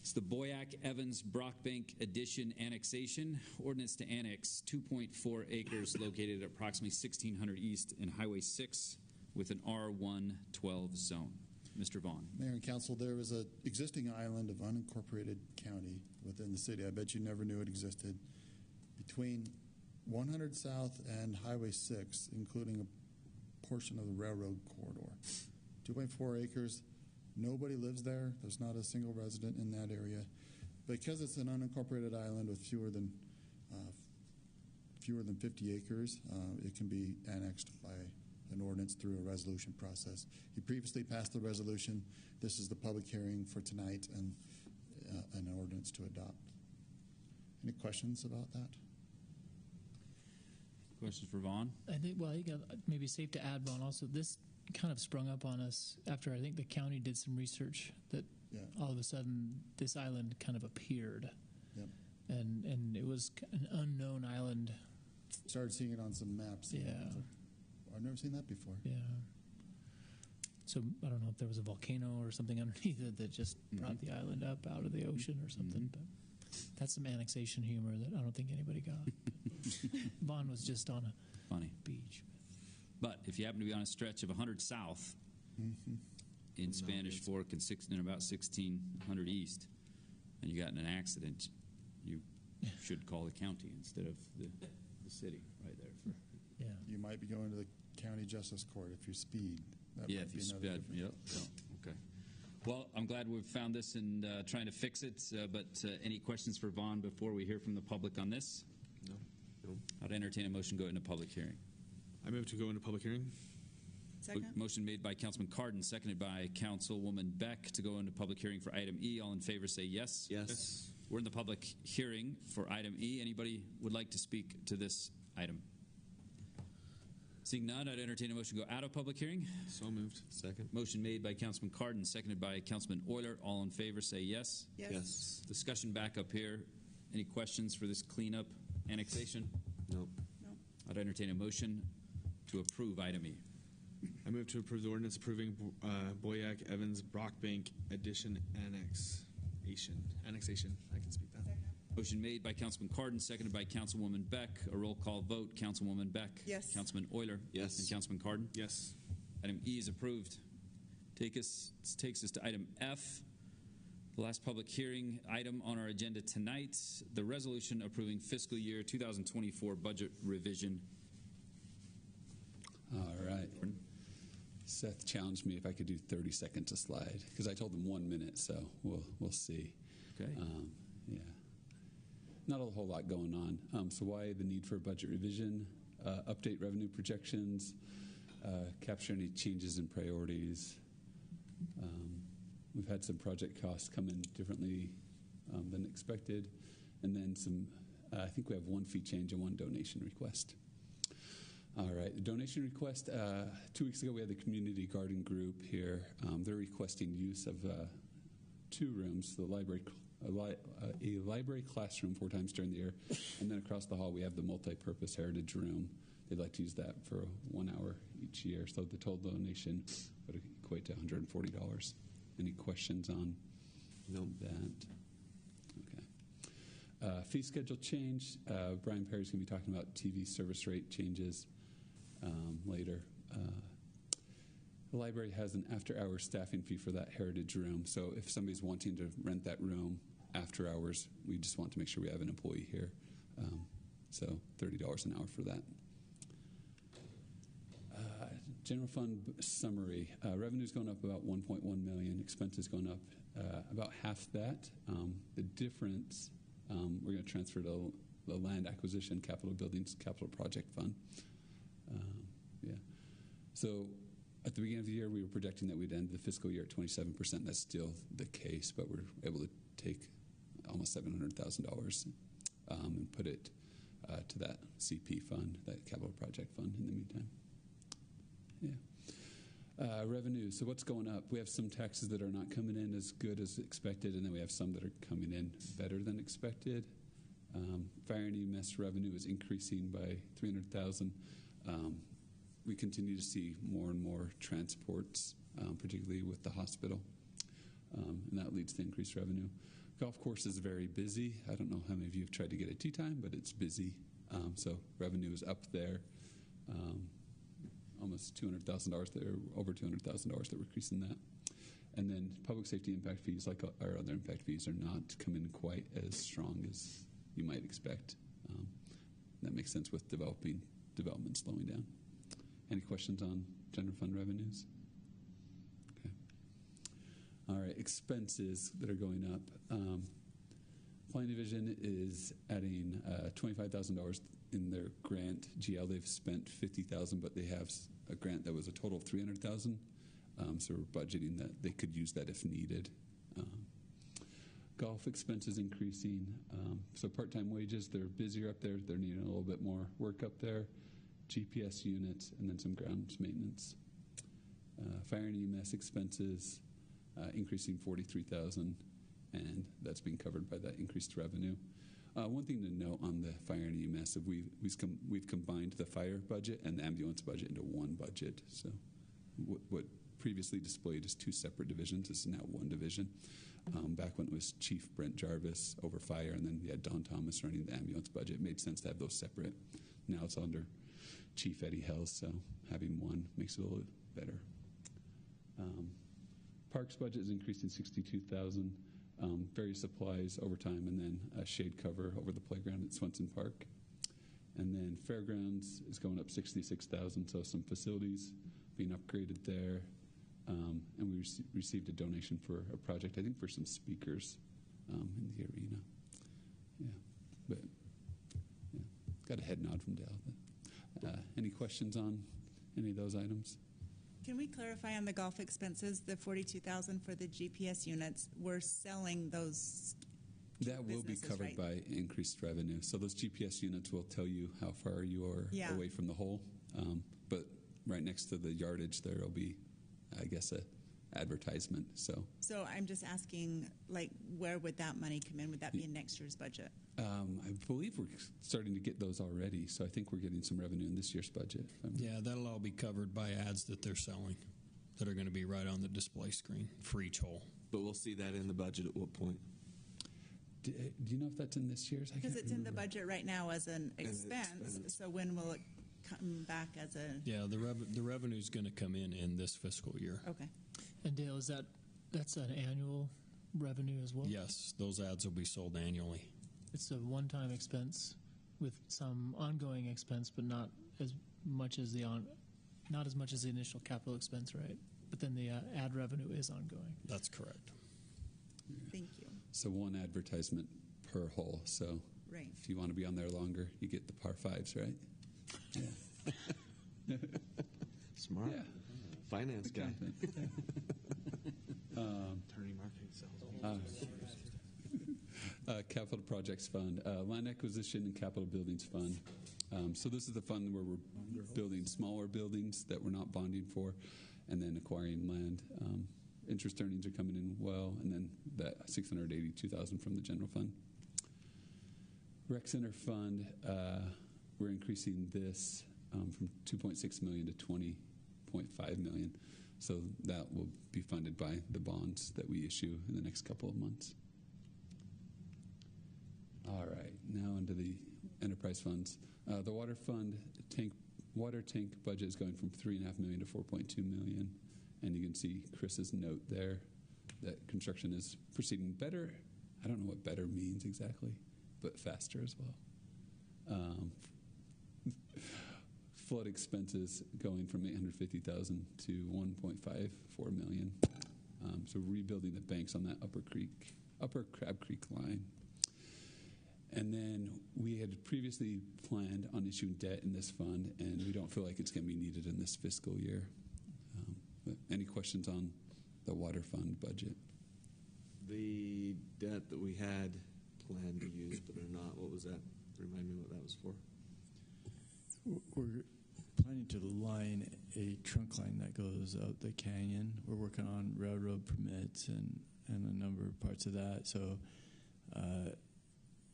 It's the Boyack-Evans Brockbank Addition Annexation. Ordinance to annex 2.4 acres located at approximately 1600 East and Highway 6 with an R112 zone. Mr. Vaughn. Mayor and Council, there was an existing island of unincorporated county within the city. I bet you never knew it existed. Between 100 South and Highway 6, including a portion of the railroad corridor. 2.4 acres. Nobody lives there. There's not a single resident in that area. Because it's an unincorporated island with fewer than 50 acres, it can be annexed by an ordinance through a resolution process. He previously passed the resolution. This is the public hearing for tonight and an ordinance to adopt. Any questions about that? Questions for Vaughn? I think, well, maybe safe to add, Vaughn, also this kind of sprung up on us after I think the county did some research that all of a sudden this island kind of appeared. Yep. And it was an unknown island. Started seeing it on some maps. Yeah. I've never seen that before. Yeah. So I don't know if there was a volcano or something underneath it that just brought the island up out of the ocean or something. But that's some annexation humor that I don't think anybody got. Vaughn was just on a beach. But if you happen to be on a stretch of 100 South in Spanish Fork and about 1600 East, and you got in an accident, you should call the county instead of the city right there. You might be going to the county justice court if you speed. That if you speed. Yep. Okay. Well, I'm glad we've found this and trying to fix it. But any questions for Vaughn before we hear from the public on this? No. I'd entertain a motion to go into public hearing. I move to go into public hearing. Second. Motion made by Councilman Cardon, seconded by Councilwoman Beck to go into public hearing for item E. All in favor say yes. Yes. We're in the public hearing for item E. Anybody would like to speak to this item? Seeing none, I'd entertain a motion to go out of public hearing. So moved. Second. Motion made by Councilman Cardon, seconded by Councilman Oyler. All in favor say yes. Yes. Discussion back up here. Any questions for this cleanup annexation? Nope. I'd entertain a motion to approve item E. I move to approve the ordinance approving Boyack-Evans Brockbank Addition Annexation. I can speak that. Motion made by Councilman Cardon, seconded by Councilwoman Beck. A roll call vote. Councilwoman Beck. Yes. Councilman Oyler. Yes. And Councilman Cardon. Yes. Item E is approved. Takes us to item F, the last public hearing item on our agenda tonight, the resolution approving fiscal year 2024 budget revision. All right. Seth challenged me if I could do 30 seconds a slide because I told him 1 minute, so we'll see. Okay. Yeah. Not a whole lot going on. So why the need for a budget revision? Update revenue projections, capture any changes in priorities. We've had some project costs come in differently than expected. And then I think we have one fee change and one donation request. All right, the donation request, 2 weeks ago we had the community garden group here. They're requesting use of 2 rooms, the library, a library classroom 4 times during the year, and then across the hall we have the multi-purpose heritage room. They'd like to use that for 1 hour each year, so the total donation would equate to $140. Any questions on that? Okay. Fee schedule change. Brian Perry's going to be talking about TV service rate changes later. The library has an after-hours staffing fee for that heritage room, so if somebody's wanting to rent that room after hours, we just want to make sure we have an employee here So $30 an hour for that. General fund summary. Revenue's going up about $1.1 million. Expenses going up about half that. The difference, we're going to transfer to the land acquisition, capital buildings, capital project fund. So at the beginning of the year, we were projecting that we'd end the fiscal year at 27%. That's still the case, but we're able to take almost $700,000 and put it to that CP fund, that capital project fund in the meantime. Revenue. So what's going up? We have some taxes that are not coming in as good as expected, and then we have some that are coming in better than expected. Fire and EMS revenue is increasing by $300,000. We continue to see more and more transports, particularly with the hospital, and that leads to increased revenue. Golf course is very busy. I don't know how many of you have tried to get a tee time, but it's busy. So revenue is up there. Almost $200,000 there, over $200,000 that we're increasing that. And then public safety impact fees, like our other impact fees, are not coming quite as strong as you might expect. That makes sense with development slowing down. Any questions on general fund revenues? Okay. All right, expenses that are going up. Planning Division is adding $25,000 in their grant. GL, they've spent $50,000, but they have a grant that was a total of $300,000. So we're budgeting that they could use that if needed. Golf expenses increasing. So part-time wages, they're busier up there. They're needing a little bit more work up there. GPS units, and then some grounds maintenance. Fire and EMS expenses increasing $43,000, and that's being covered by that increased revenue. One thing to note on the fire and EMS, we've combined the fire budget and the ambulance budget into one budget. So what previously displayed as two separate divisions is now one division. Back when it was Chief Brent Jarvis over fire, and then you had Don Thomas running the ambulance budget, it made sense to have those separate. Now it's under Chief Eddie Hells, so having one makes it a little better. Parks budget is increasing $62,000. Various supplies over time, and then a shade cover over the playground at Swenson Park. And then fairgrounds is going up $66,000, so some facilities being upgraded there. And we received a donation for a project, I think, for some speakers in the arena. But got a head nod from Dal. Any questions on any of those items? Can we clarify on the golf expenses, the $42,000 for the GPS units? We're selling those. That will be covered by increased revenue. So those GPS units will tell you how far you are away from the hole. But right next to the yardage, there will be, I guess, a advertisement. So I'm just asking, like, where would that money come in? Would that be in next year's budget? I believe we're starting to get those already, so I think we're getting some revenue in this year's budget. Yeah, that'll all be covered by ads that they're selling that are going to be right on the display screen for each hole. But we'll see that in the budget at what point? Do you know if that's in this year's? Because it's in the budget right now as an expense, so when will it come back as a... Yeah, the revenue's going to come in this fiscal year. Okay. And Dale, that's an annual revenue as well? Yes, those ads will be sold annually. It's a one-time expense with some ongoing expense, but not as much as the initial capital expense, right? But then the ad revenue is ongoing. That's correct. Thank you. So one advertisement per hole. So if you want to be on there longer, you get the par fives, right? Yeah. Smart. Yeah. Finance guy. Attorney marketing sales. Capital Projects Fund, Land Acquisition and Capital Buildings Fund. So this is the fund where we're building smaller buildings that we're not bonding for, and then acquiring land. Interest earnings are coming in well, and then that $682,000 from the general fund. Rec Center Fund, we're increasing this from $2.6 million to $20.5 million. So that will be funded by the bonds that we issue in the next couple of months. All right, now into the enterprise funds. The water fund water tank budget is going from $3.5 million to $4.2 million, and you can see Chris's note there that construction is proceeding better. I don't know what better means exactly, but faster as well. flood expenses going from $850,000 to $1.54 million. So rebuilding the banks on that Upper Crab Creek line. And then we had previously planned on issuing debt in this fund, and we don't feel like it's going to be needed in this fiscal year. But any questions on the water fund budget? The debt that we had planned to use but are not, what was that? Remind me what that was for. We're planning to line a trunk line that goes up the canyon. We're working on railroad permits and a number of parts of that. So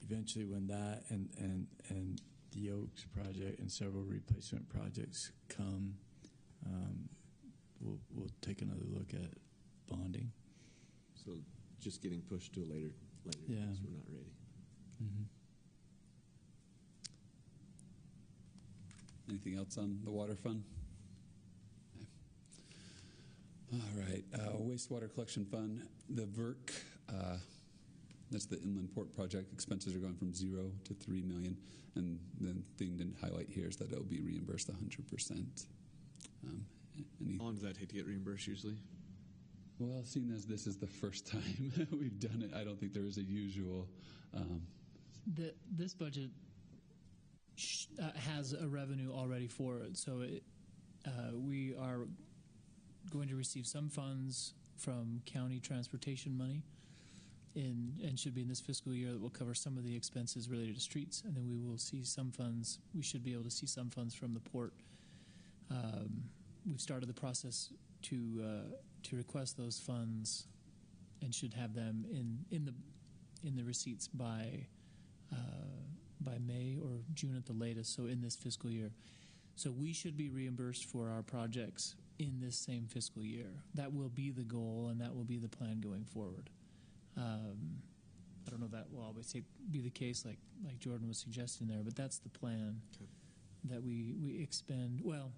eventually when that and the Oaks project and several replacement projects come, we'll take another look at bonding. So just getting pushed to a later yeah. because we're not ready. Mm-hmm. Anything else on the water fund? All right. Wastewater collection fund, the VERC, that's the Inland Port Project. Expenses are going from $0 to $3 million. And the thing to highlight here is that it'll be reimbursed 100%. How long does that take to get reimbursed usually? Well, seeing as this is the first time we've done it, I don't think there is a usual. This budget has a revenue already for it, so we are going to receive some funds from county transportation money, and should be in this fiscal year that will cover some of the expenses related to streets, and then we will see some funds. We should be able to see some funds from the port. We've started the process to request those funds, and should have them in the receipts by May or June at the latest. So in this fiscal year, so we should be reimbursed for our projects in this same fiscal year. That will be the goal, and that will be the plan going forward. I don't know if that will always be the case, like Jordan was suggesting there, but that's the plan. Okay. That we expend. Well,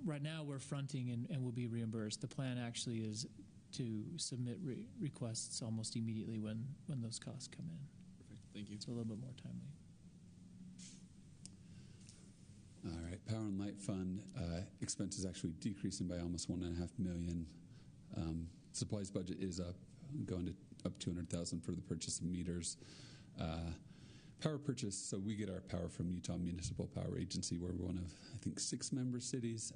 right now we're fronting and will be reimbursed. The plan actually is to submit requests almost immediately when those costs come in. Perfect. Thank you. It's a little bit more timely. All right, Power and Light Fund expenses actually decreasing by almost $1.5 million. Supplies budget is up, going to up $200,000 for the purchase of meters. Power purchase, so we get our power from Utah Municipal Power Agency. We're one of, I think, 6 member cities.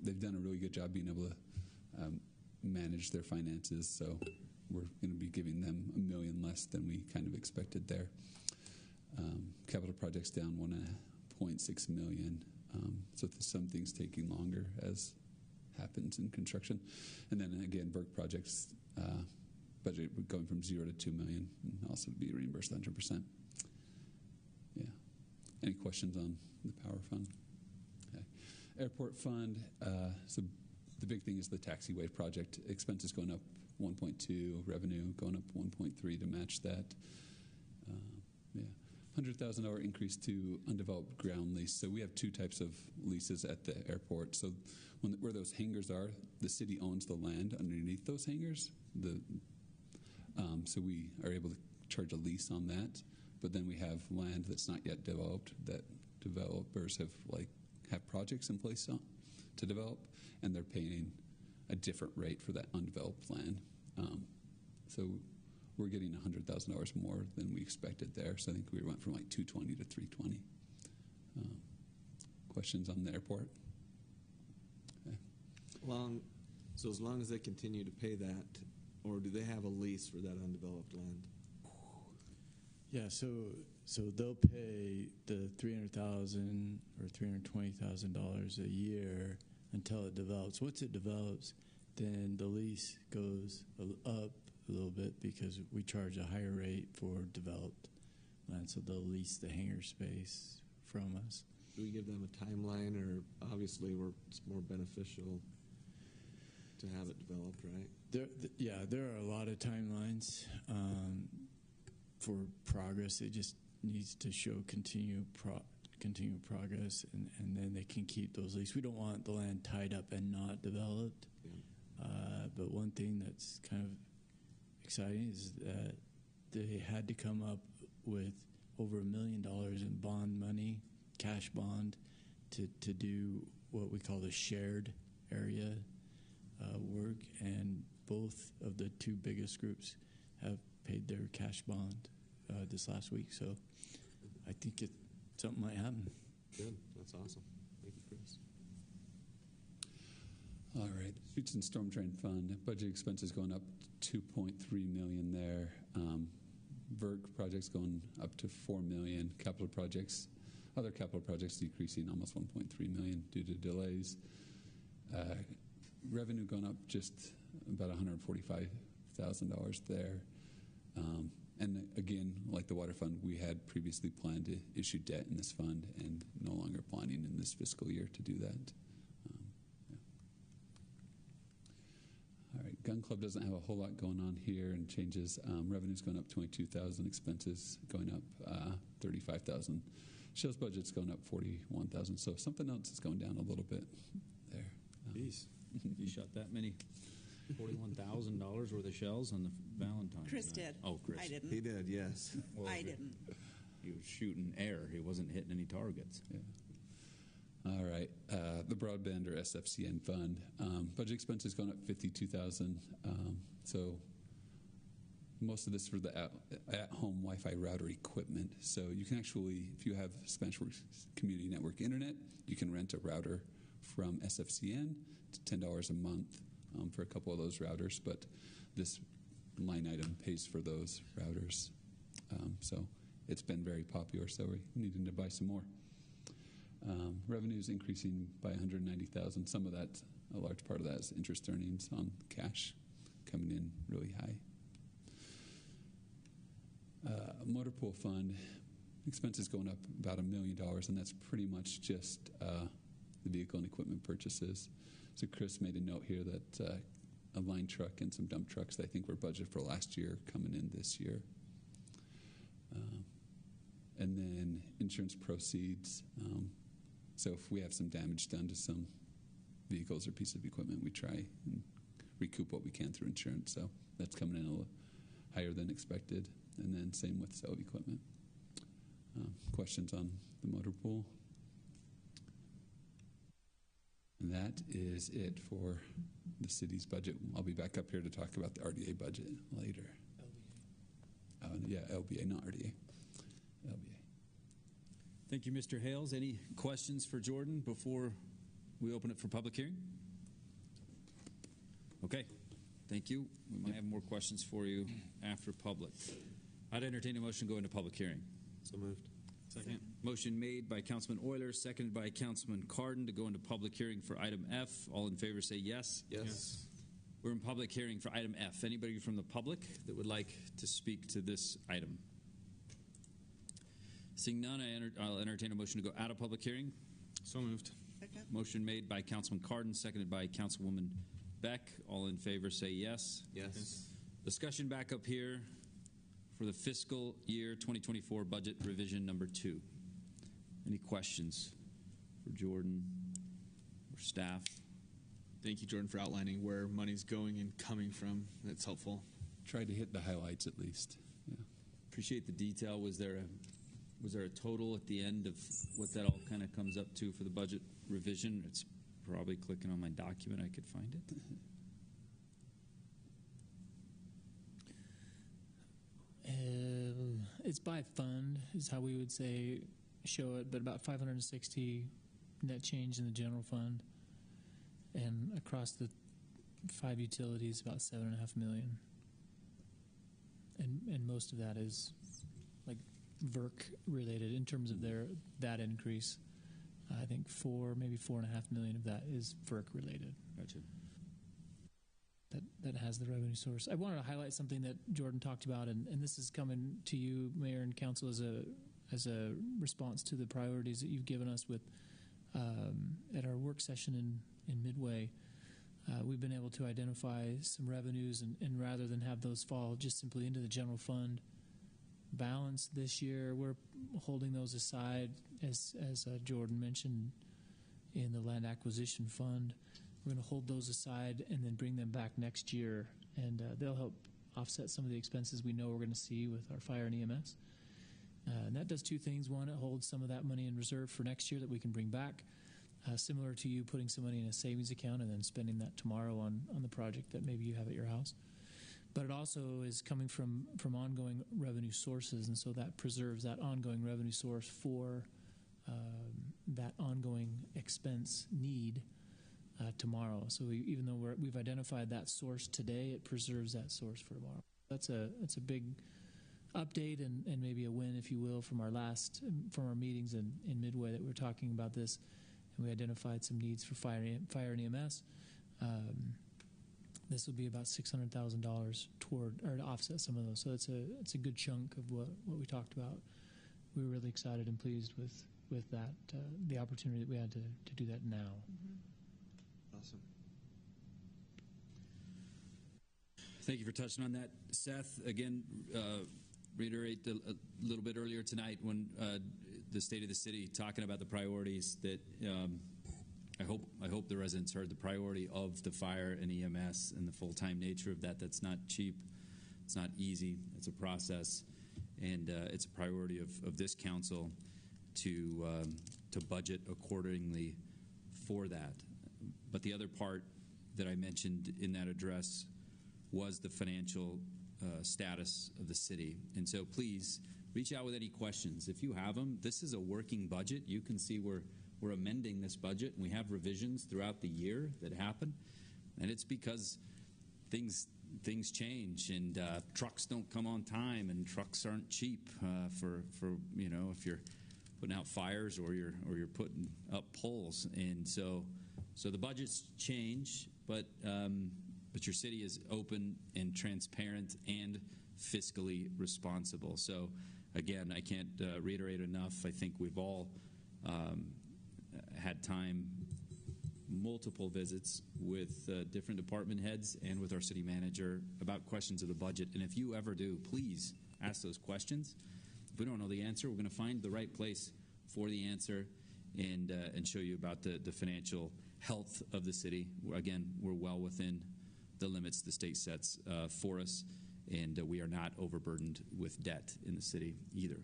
They've done a really good job being able to manage their finances, so we're going to be giving them $1 million less than we kind of expected there. Capital projects down $1.6 million. So some things taking longer, as happens in construction. And then again, Burke projects budget going from $0 to $2 million, and also be reimbursed 100%. Yeah. Any questions on the power fund? Okay. Airport fund. So the big thing is the taxiway project. Expenses going up 1.2, revenue going up 1.3 to match that. Yeah. $100,000 increase to undeveloped ground lease. So we have 2 types of leases at the airport. So where those hangars are, the city owns the land underneath those hangars. So we are able to charge a lease on that. But then we have land that's not yet developed that developers have projects in place to develop, and they're paying a different rate for that undeveloped land. So we're getting $100,000 more than we expected there. So I think we went from like $220 to $320. Questions on the airport? Okay. So as long as they continue to pay that, or do they have a lease for that undeveloped land? Yeah, so they'll pay the $300,000 or $320,000 a year until it develops. Once it develops, then the lease goes up a little bit because we charge a higher rate for developed land. So they'll lease the hangar space from us. Do we give them a timeline, or obviously it's more beneficial to have it developed, right? There are a lot of timelines for progress. It just needs to show continued progress, and then they can keep those leases. We don't want the land tied up and not developed. Yeah. But one thing that's kind of exciting is that they had to come up with over $1 million in bond money, cash bond, to do what we call the shared area work, and both of the two biggest groups have paid their cash bond this last week. So I think something might happen. Good. That's awesome. Thank you, Chris. All right. Streets and Storm Drain Fund. Budget expenses going up $2.3 million there. VERC projects going up to $4 million. Other capital projects decreasing almost $1.3 million due to delays. Revenue going up just about $145,000 there. And again, like the water fund, we had previously planned to issue debt in this fund and no longer planning in this fiscal year to do that. All right, Gun Club doesn't have a whole lot going on here and changes. Revenue's going up $22,000, expenses going up $35,000. Shell's budget's going up $41,000. So something else is going down a little bit there. Jeez, you shot that many $41,000 worth of shells on the Valentine's Chris night. did. Oh, Chris. I didn't. He did, yes. Well, I didn't. He was shooting air. He wasn't hitting any targets. Yeah. All right. The broadband or SFCN fund. Budget expenses going up $52,000. So most of this for the at-home Wi-Fi router equipment. So you can actually, if you have Spanish Works Community Network Internet, you can rent a router from SFCN. It's $10 a month for a couple of those routers, but this line item pays for those routers. So it's been very popular, so we're needing to buy some more. Revenue is increasing by $190,000. Some of that, a large part of that is interest earnings on cash coming in really high. Motor pool fund, expenses going up about $1 million, and that's pretty much just the vehicle and equipment purchases. So Chris made a note here that a line truck and some dump trucks that I think were budgeted for last year coming in this year. And then insurance proceeds. So if we have some damage done to some vehicles or piece of equipment, we try and recoup what we can through insurance. So that's coming in a little higher than expected. And then same with sale of equipment. Questions on the motor pool? And that is it for the city's budget. I'll be back up here to talk about the RDA budget later. LBA. Yeah, LBA, not RDA. LBA. Thank you, Mr. Hales. Any questions for Jordan before we open it for public hearing? Okay. Thank you. We might have more questions for you after public. I'd entertain a motion to go into public hearing. So moved. Second. Motion made by Councilman Oyler, seconded by Councilman Cardon to go into public hearing for item F. All in favor say yes. Yes. We're in public hearing for item F. Anybody from the public that would like to speak to this item? Seeing none, I'll entertain a motion to go out of public hearing. So moved. Second. Motion made by Councilman Cardon, seconded by Councilwoman Beck. All in favor say yes. Yes. Discussion back up here for the fiscal year 2024 budget revision number 2. Any questions for Jordan or staff? Thank you, Jordan, for outlining where money's going and coming from. That's helpful. Try to hit the highlights at least. Yeah. Appreciate the detail. Was there a total at the end of what that all kind of comes up to for the budget revision? It's probably clicking on my document. I could find it. It's by fund is how we would say show it, but about 560 net change in the general fund, and across the 5 utilities about $7.5 million, and most of that is like VERC related in terms of that increase. I think maybe $4.5 million of that is VERC related. Gotcha. That has the revenue source. I wanted to highlight something that Jordan talked about, and this is coming to you, Mayor and Council, as a response to the priorities that you've given us with at our work session in Midway. We've been able to identify some revenues, and rather than have those fall just simply into the general fund balance this year, we're holding those aside, as Jordan mentioned, in the land acquisition fund. We're going to hold those aside and then bring them back next year, and they'll help offset some of the expenses we know we're going to see with our fire and EMS. And that does two things. One, it holds some of that money in reserve for next year that we can bring back, similar to you putting some money in a savings account and then spending that tomorrow on the project that maybe you have at your house. But it also is coming from ongoing revenue sources, and so that preserves that ongoing revenue source for that ongoing expense need tomorrow. So even though we've identified that source today, it preserves that source for tomorrow. That's a big update and maybe a win, if you will, from our meetings in Midway that we were talking about this, and we identified some needs for fire and EMS. This will be about $600,000 to offset some of those. So it's a good chunk of what we talked about. We were really excited and pleased with that, the opportunity that we had to do that now. Mm-hmm. Awesome. Thank you for touching on that, Seth. Again, reiterate a little bit earlier tonight when the state of the city talking about the priorities that I hope the residents heard the priority of the fire and EMS and the full-time nature of that. That's not cheap. It's not easy. It's a process, and it's a priority of this council to budget accordingly for that. But the other part that I mentioned in that address was the financial status of the city. And so please reach out with any questions. If you have them, this is a working budget. You can see we're amending this budget, and we have revisions throughout the year that happen. And it's because things change, and trucks don't come on time, and trucks aren't cheap for if you're putting out fires or you're putting up poles. And so the budgets change, but your city is open and transparent and fiscally responsible. So again, I can't reiterate enough. I think we've all had time, multiple visits with different department heads and with our city manager about questions of the budget. And if you ever do, please ask those questions. If we don't know the answer, we're going to find the right place for the answer and show you about the financial health of the city. Again, we're well within the limits the state sets for us, and we are not overburdened with debt in the city either.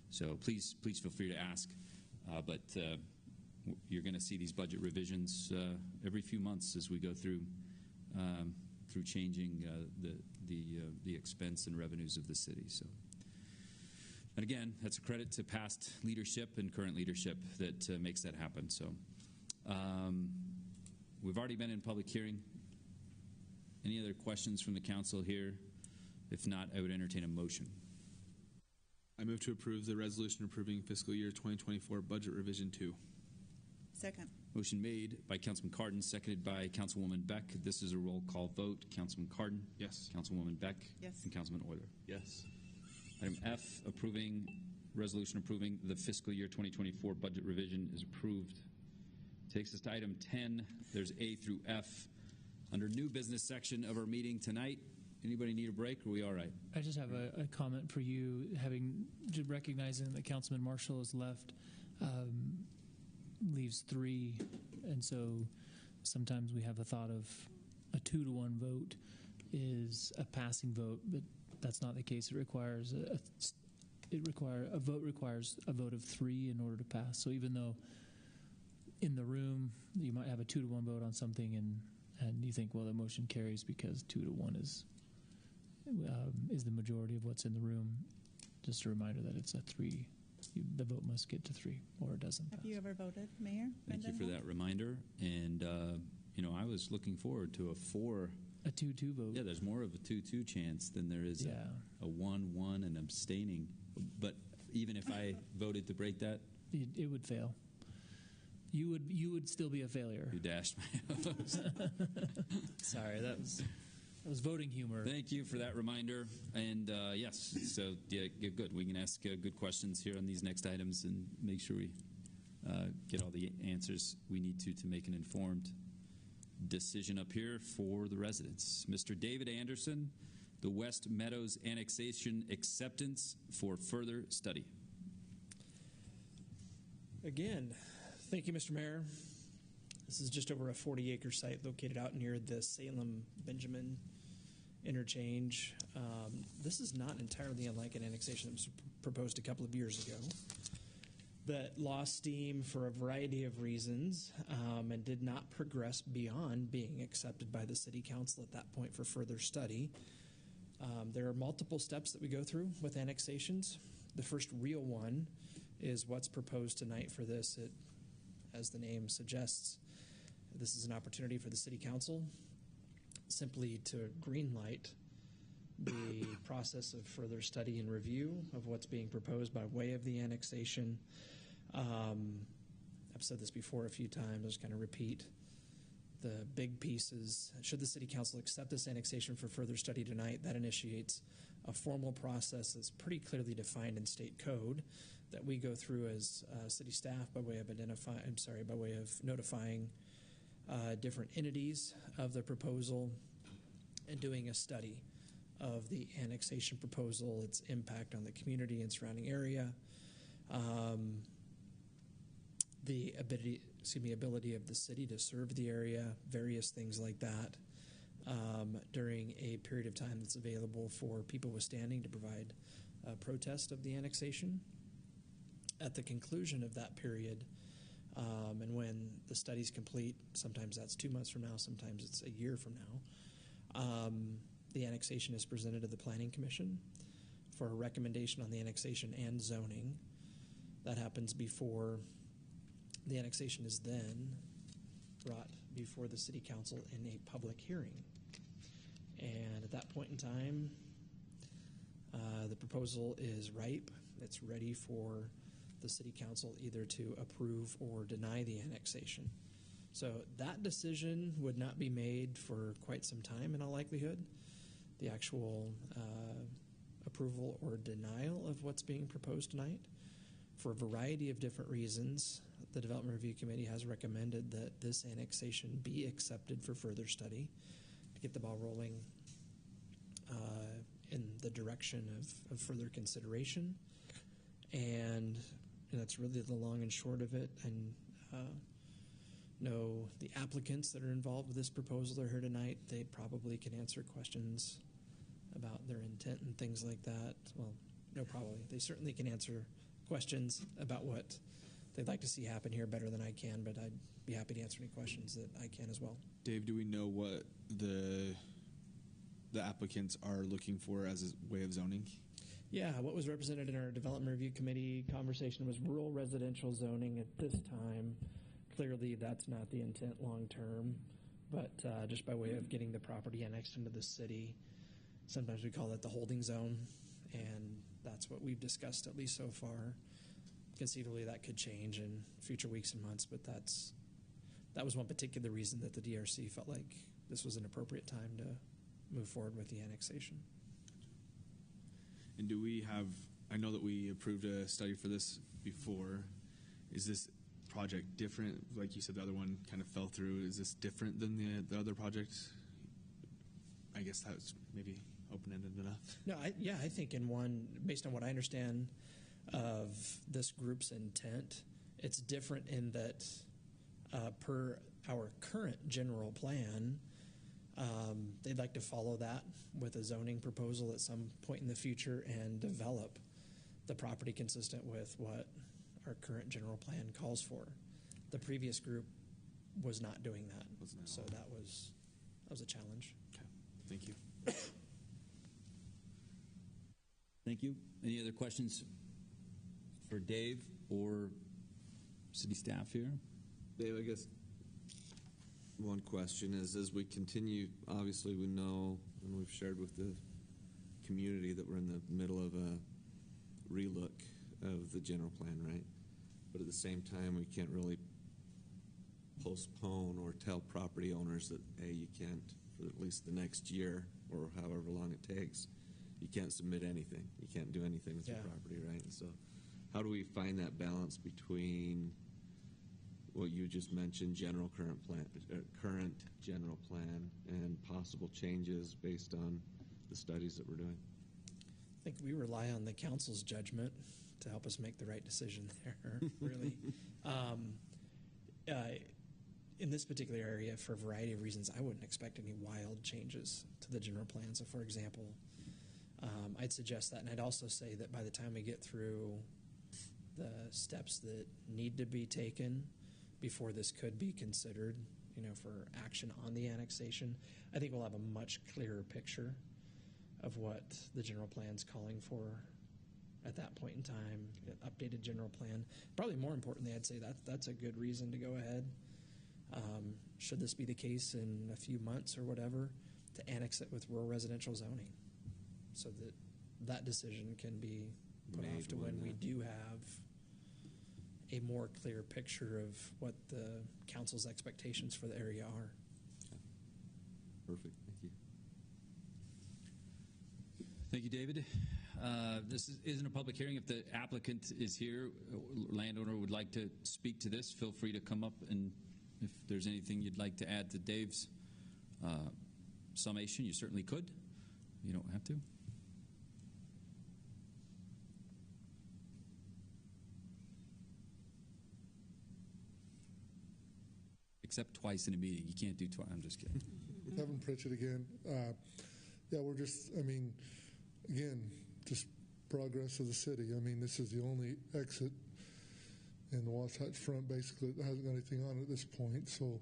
So please feel free to ask. But you're going to see these budget revisions every few months as we go through changing the expense and revenues of the city. So, and again, that's a credit to past leadership and current leadership that makes that happen. So, we've already been in public hearing. Any other questions from the council here? If not, I would entertain a motion. I move to approve the resolution approving fiscal year 2024 budget revision 2. Second. Motion made by Councilman Cardon, seconded by Councilwoman Beck. This is a roll call vote. Councilman Cardon? Yes. Councilwoman Beck? Yes. And Councilman Oyler? Yes. Item F, resolution approving the fiscal year 2024 budget revision is approved. Takes us to item 10. There's A through F. Under new business section of our meeting tonight, anybody need a break, or are we all right? I just have a comment for you, recognizing that Councilman Marshall has left, leaves 3, and so sometimes we have the thought of a 2-to-1 vote is a passing vote, but that's not the case. A vote requires a vote of 3 in order to pass. So even though in the room you might have a 2-to-1 vote on something, and you think, well, the motion carries because 2-to-1 is the majority of what's in the room. Just a reminder that it's a 3. The vote must get to 3, or it doesn't pass. Have you ever voted, Mayor? Thank you for that reminder. And I was looking forward to a 2-2 vote. Yeah, there's more of a 2-2 chance than there is a 1-1 and abstaining. But even if I voted to break that, it would fail. You would still be a failure. You dashed my hopes. Sorry, that was voting humor. Thank you for that reminder. And yes, so good. We can ask good questions here on these next items and make sure we get all the answers we need to make an informed decision up here for the residents. Mr. David Anderson, the West Meadows Annexation Acceptance for Further Study. Again, thank you, Mr. Mayor. This is just over a 40-acre site located out near the Salem-Benjamin interchange. This is not entirely unlike an annexation that was proposed a couple of years ago that lost steam for a variety of reasons and did not progress beyond being accepted by the City Council at that point for further study. There are multiple steps that we go through with annexations. The first real one is what's proposed tonight for this. As the name suggests, this is an opportunity for the City Council simply to greenlight the process of further study and review of what's being proposed by way of the annexation. I've said this before a few times, I'll just kind of repeat. The big pieces, should the City Council accept this annexation for further study tonight, that initiates a formal process that's pretty clearly defined in state code that we go through as city staff by way of notifying different entities of the proposal and doing a study of the annexation proposal, its impact on the community and surrounding area, the ability of the city to serve the area, various things like that, during a period of time that's available for people withstanding to provide a protest of the annexation. At the conclusion of that period, and when the study's complete, sometimes that's 2 months from now, sometimes it's a year from now, the annexation is presented to the Planning Commission for a recommendation on the annexation and zoning. That happens before the annexation is then brought before the City Council in a public hearing. And at that point in time, the proposal is ripe. It's ready for the City Council either to approve or deny the annexation. So that decision would not be made for quite some time in all likelihood. The actual approval or denial of what's being proposed tonight. For a variety of different reasons, the Development Review Committee has recommended that this annexation be accepted for further study to get the ball rolling in the direction of further consideration. And that's really the long and short of it. And know the applicants that are involved with this proposal are here tonight. They probably can answer questions about their intent and things like that. Well, no, probably. They certainly can answer questions about what they'd like to see happen here better than I can, but I'd be happy to answer any questions that I can as well. Dave, do we know what the applicants are looking for as a way of zoning? Yeah, what was represented in our Development Review Committee conversation was rural residential zoning at this time. Clearly, that's not the intent long term, but just by way of getting the property annexed into the city, sometimes we call it the holding zone, and that's what we've discussed at least so far. Conceivably, that could change in future weeks and months, but that was one particular reason that the DRC felt like this was an appropriate time to move forward with the annexation. And do we have, I know that we approved a study for this before. Is this project different? Like you said, the other one kind of fell through. Is this different than the other project? I guess that was maybe open-ended enough. No, I think based on what I understand of this group's intent, it's different in that per our current general plan, they'd like to follow that with a zoning proposal at some point in the future and develop the property consistent with what our current general plan calls for. The previous group was not doing that, so that was a challenge. Okay, thank you. Thank you. Any other questions for Dave or city staff here? Dave, I guess one question is, as we continue, obviously we know and we've shared with the community that we're in the middle of a relook of the general plan, right? But at the same time, we can't really postpone or tell property owners that, hey, you can't, for at least the next year or however long it takes, you can't submit anything. You can't do anything with your property, right? And so how do we find that balance between what you just mentioned, current general plan, and possible changes based on the studies that we're doing? I think we rely on the council's judgment to help us make the right decision there, really. in this particular area, for a variety of reasons, I wouldn't expect any wild changes to the general plan. So, for example, I'd suggest that, and I'd also say that by the time we get through the steps that need to be taken before this could be considered, for action on the annexation, I think we'll have a much clearer picture of what the general plan's calling for at that point in time, an updated general plan. Probably more importantly, I'd say that's a good reason to go ahead. Should this be the case in a few months or whatever, to annex it with rural residential zoning, so that that decision can be put off to when we do have a more clear picture of what the council's expectations for the area are. Perfect. Thank you. Thank you, David. This isn't a public hearing. If the applicant is here, landowner would like to speak to this, feel free to come up, and if there's anything you'd like to add to Dave's summation, you certainly could. You don't have to. Except twice in a meeting. You can't do twice. I'm just kidding. Kevin Pritchett again. We're just, again, just progress of the city. This is the only exit in the Wasatch Front, basically, that hasn't got anything on it at this point. So,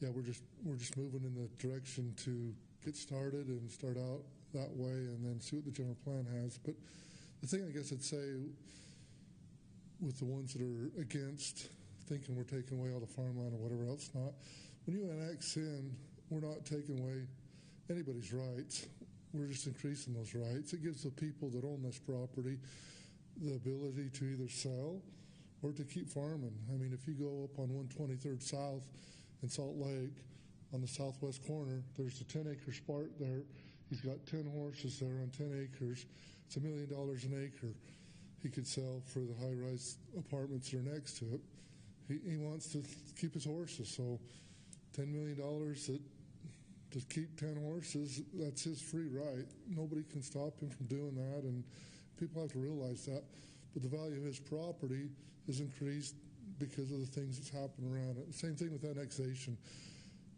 we're just moving in the direction to get started and start out that way and then see what the general plan has. But the thing I guess I'd say with the ones that are against, thinking we're taking away all the farmland or whatever else, not. When you annex in, we're not taking away anybody's rights. We're just increasing those rights. It gives the people that own this property the ability to either sell or to keep farming. If you go up on 123rd South in Salt Lake, on the southwest corner, there's a 10-acre spot there. He's got 10 horses there on 10 acres. It's $1 million an acre. He could sell for the high-rise apartments that are next to it. He wants to keep his horses, so $10 million to keep 10 horses, that's his free right. Nobody can stop him from doing that, and people have to realize that. But the value of his property is increased because of the things that's happened around it. Same thing with annexation.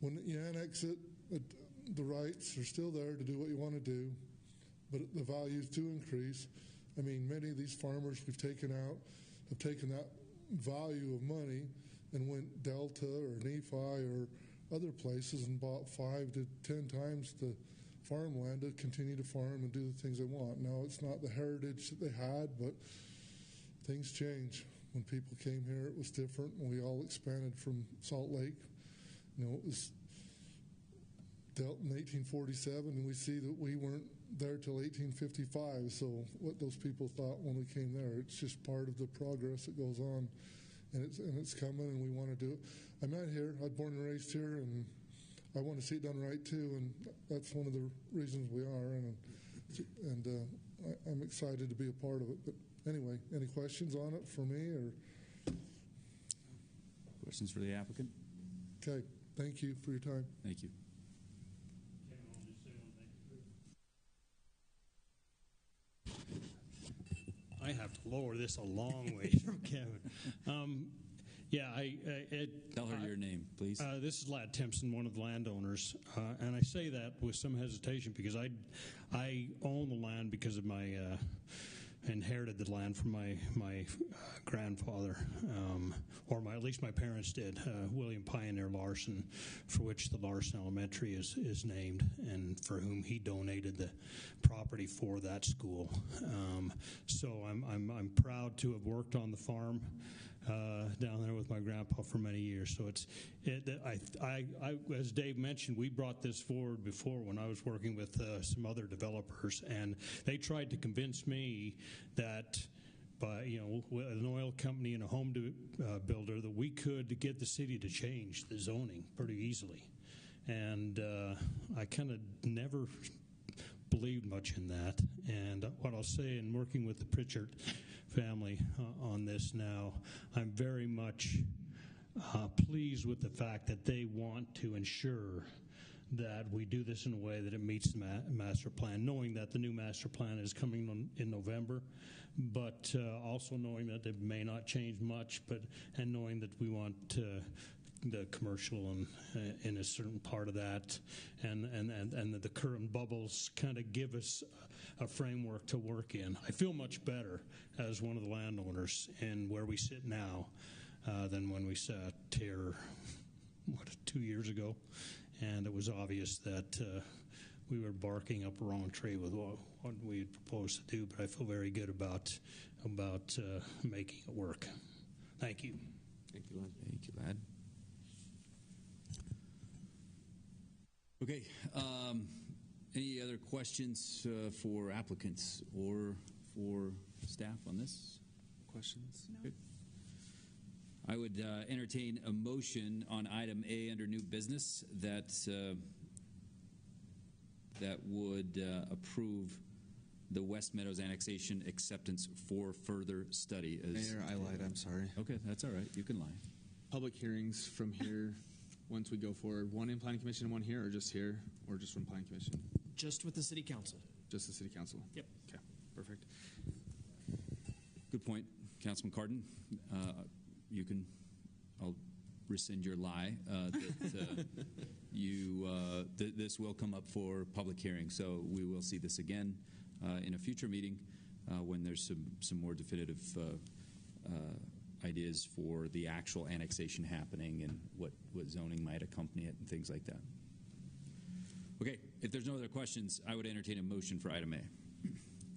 When you annex it, the rights are still there to do what you want to do, but the values do increase. Many of these farmers we've taken out have taken that value of money and went Delta or Nephi or other places and bought 5 to 10 times the farmland to continue to farm and do the things they want. Now, it's not the heritage that they had, but things change. When people came here, it was different. When we all expanded from Salt Lake, it was dealt in 1847, and we see that we weren't there till 1855. So what those people thought when we came there, it's just part of the progress that goes on, and it's coming, and we want to do it. I'm not here. I was born and raised here, and I want to see it done right too, and that's one of the reasons we are. And I'm excited to be a part of it. But anyway, any questions on it for me or questions for the applicant? Okay. Thank you for your time. Thank you. I have to lower this a long way from Kevin. Tell her your name, please. This is Lad Timpson, one of the landowners, and I say that with some hesitation because I own the land because of my inherited the land from my grandfather, or at least my parents did, William Pioneer Larson, for which the Larson Elementary is named, and for whom he donated the property for that school. So I'm proud to have worked on the farm down there with my grandpa for many years. So I as Dave mentioned, we brought this forward before when I was working with some other developers, and they tried to convince me that by with an oil company and a home builder that we could get the city to change the zoning pretty easily, and I kind of never believed much in that. And what I'll say, in working with the Pritchard family on this now, I'm very much pleased with the fact that they want to ensure that we do this in a way that it meets the master plan, knowing that the new master plan is coming in November, but also knowing that it may not change much, and knowing that we want to the commercial and in a certain part of that, and the current bubbles kind of give us a framework to work in. I feel much better as one of the landowners in where we sit now than when we sat here 2 years ago, and it was obvious that we were barking up a wrong tree with what we had proposed to do. But I feel very good about making it work. Thank you. Thank you, lad. Thank you, lad. Okay. Any other questions for applicants or for staff on this? Questions? No. Good. I would entertain a motion on item A under new business that would approve the West Meadows annexation acceptance for further study. Mayor, I lied. I'm sorry. Okay, that's all right. You can lie. Public hearings from here, once we go forward, one in Planning Commission and one here, or just here, or just one Planning Commission? Just with the City Council. Just the City Council? Yep. Okay, perfect. Good point, Councilman Cardon. I'll rescind your lie that this will come up for public hearing. So we will see this again in a future meeting when there's some more definitive ideas for the actual annexation happening and what zoning might accompany it and things like that. Okay, if there's no other questions, I would entertain a motion for item A.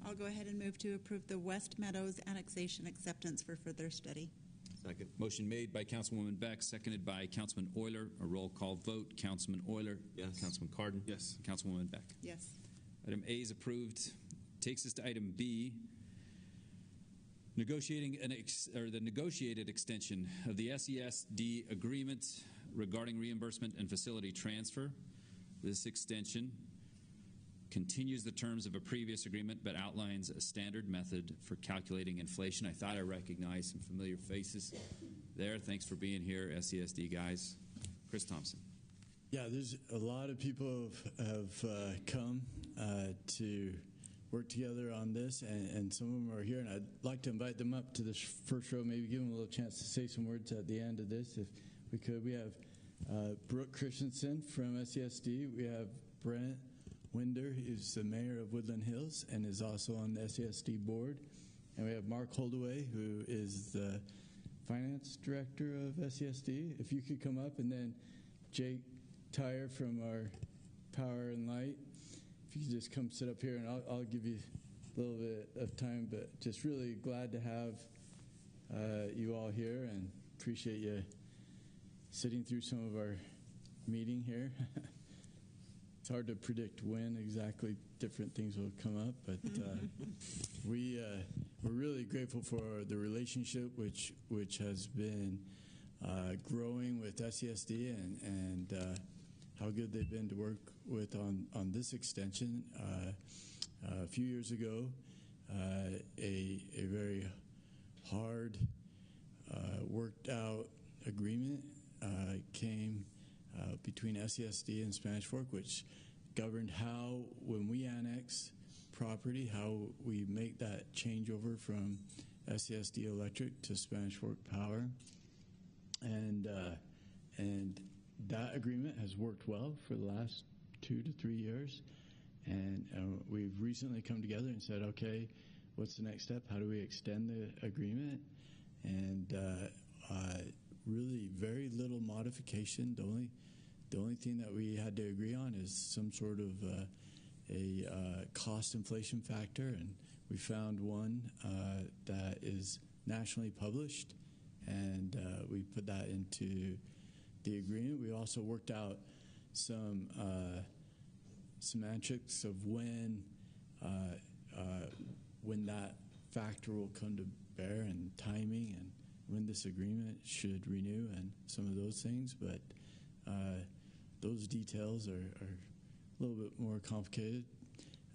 I'll go ahead and move to approve the West Meadows annexation acceptance for further study. Second. Motion made by Councilwoman Beck, seconded by Councilman Oyler. A roll call vote. Councilman Oyler. Yes. Councilman Cardon. Yes. Councilwoman Beck. Yes. Item A is approved. Takes us to item B. The negotiated extension of the SESD agreement regarding reimbursement and facility transfer. This extension continues the terms of a previous agreement, but outlines a standard method for calculating inflation. I thought I recognized some familiar faces there. Thanks for being here, SESD guys. Chris Thompson. Yeah, there's a lot of people have come to work together on this, and some of them are here, and I'd like to invite them up to this first row, maybe give them a little chance to say some words at the end of this, if we could. We have Brooke Christensen from SESD. We have Brent Winder, who's the mayor of Woodland Hills and is also on the SESD board. And we have Mark Holdaway, who is the finance director of SESD. If you could come up, and then Jake Tyre from our Power and Light. If you could just come sit up here, and I'll give you a little bit of time, but just really glad to have you all here and appreciate you sitting through some of our meeting here. It's hard to predict when exactly different things will come up, but we're really grateful for the relationship which has been growing with SESD and how good they've been to work with on this extension. A few years ago, a very hard worked out agreement came between SESD and Spanish Fork, which governed how, when we annex property, how we make that changeover from SESD Electric to Spanish Fork Power. And that agreement has worked well for the last 2 to 3 years. And we've recently come together and said, okay, what's the next step? How do we extend the agreement? And really very little modification. The only thing that we had to agree on is some sort of a cost inflation factor, and we found one that is nationally published, and we put that into the agreement. We also worked out some semantics of when that factor will come to bear, and timing, and when this agreement should renew, and some of those things. But those details are a little bit more complicated.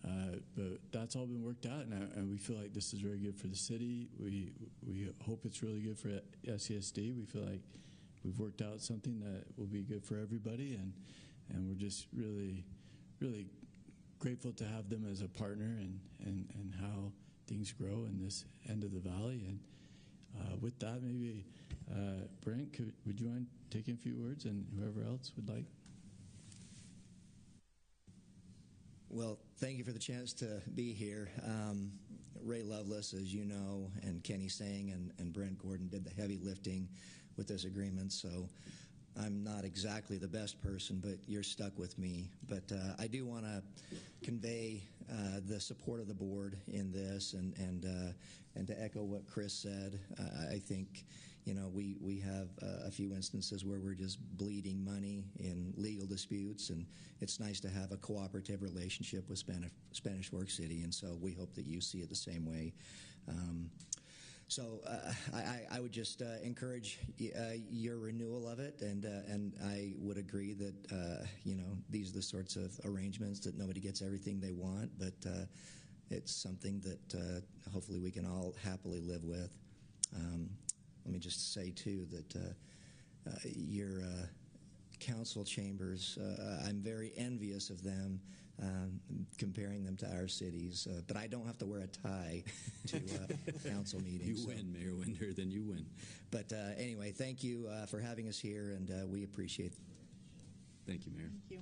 But that's all been worked out, and we feel like this is very good for the city. We hope it's really good for SESD. We feel like we've worked out something that will be good for everybody, and we're just really, really grateful to have them as a partner and how things grow in this end of the valley. And with that, maybe Brent, would you mind taking a few words, and whoever else would like? Well, thank you for the chance to be here. Ray Lovelace, as you know, and Kenny Sang and Brent Gordon did the heavy lifting with this agreement, so I'm not exactly the best person, but you're stuck with me. But I do want to convey the support of the board in this, and to echo what Chris said. I think we have a few instances where we're just bleeding money in legal disputes, and it's nice to have a cooperative relationship with Spanish Fork City, and so we hope that you see it the same way. So I would just encourage your renewal of it, and I would agree that these are the sorts of arrangements that nobody gets everything they want, but it's something that hopefully we can all happily live with. Let me just say too that your council chambers, I'm very envious of them. Comparing them to our cities, but I don't have to wear a tie to council meetings. You win, Mayor Winder, then you win. But anyway, thank you for having us here, and we appreciate it. Thank you, Mayor. Thank you.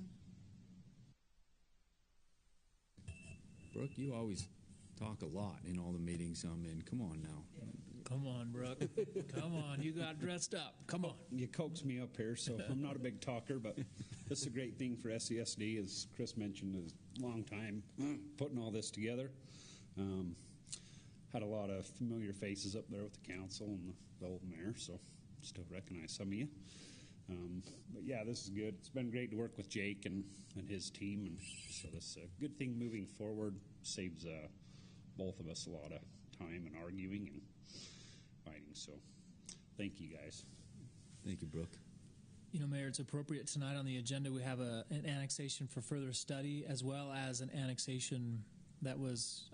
Brooke, you always talk a lot in all the meetings I'm in. Come on now. Come on, Brooke. Come on. You got dressed up. Come on. You coaxed me up here, so I'm not a big talker, but this is a great thing for SESD, as Chris mentioned, is a long time putting all this together. Had a lot of familiar faces up there with the council and the old mayor, so still recognize some of you. But yeah, this is good. It's been great to work with Jake and his team, and so this is a good thing moving forward. Saves both of us a lot of time and arguing and fighting. So thank you, guys. Thank you, Brooke. Mayor, it's appropriate tonight on the agenda we have an annexation for further study, as well as an annexation that was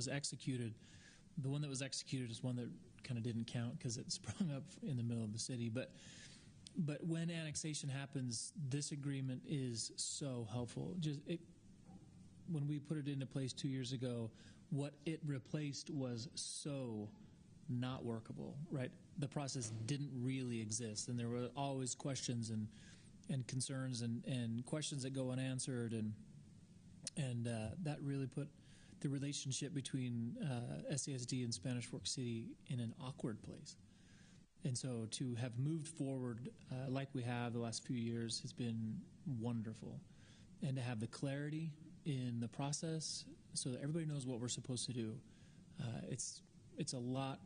executed. The one that was executed is one that kind of didn't count because it sprung up in the middle of the city. But when annexation happens, this agreement is so helpful. When we put it into place 2 years ago, what it replaced was so not workable, right? The process didn't really exist, and there were always questions and concerns and questions that go unanswered, and that really put the relationship between SASD and Spanish Fork City in an awkward place. And so to have moved forward like we have the last few years has been wonderful, and to have the clarity in the process so that everybody knows what we're supposed to do. It's a lot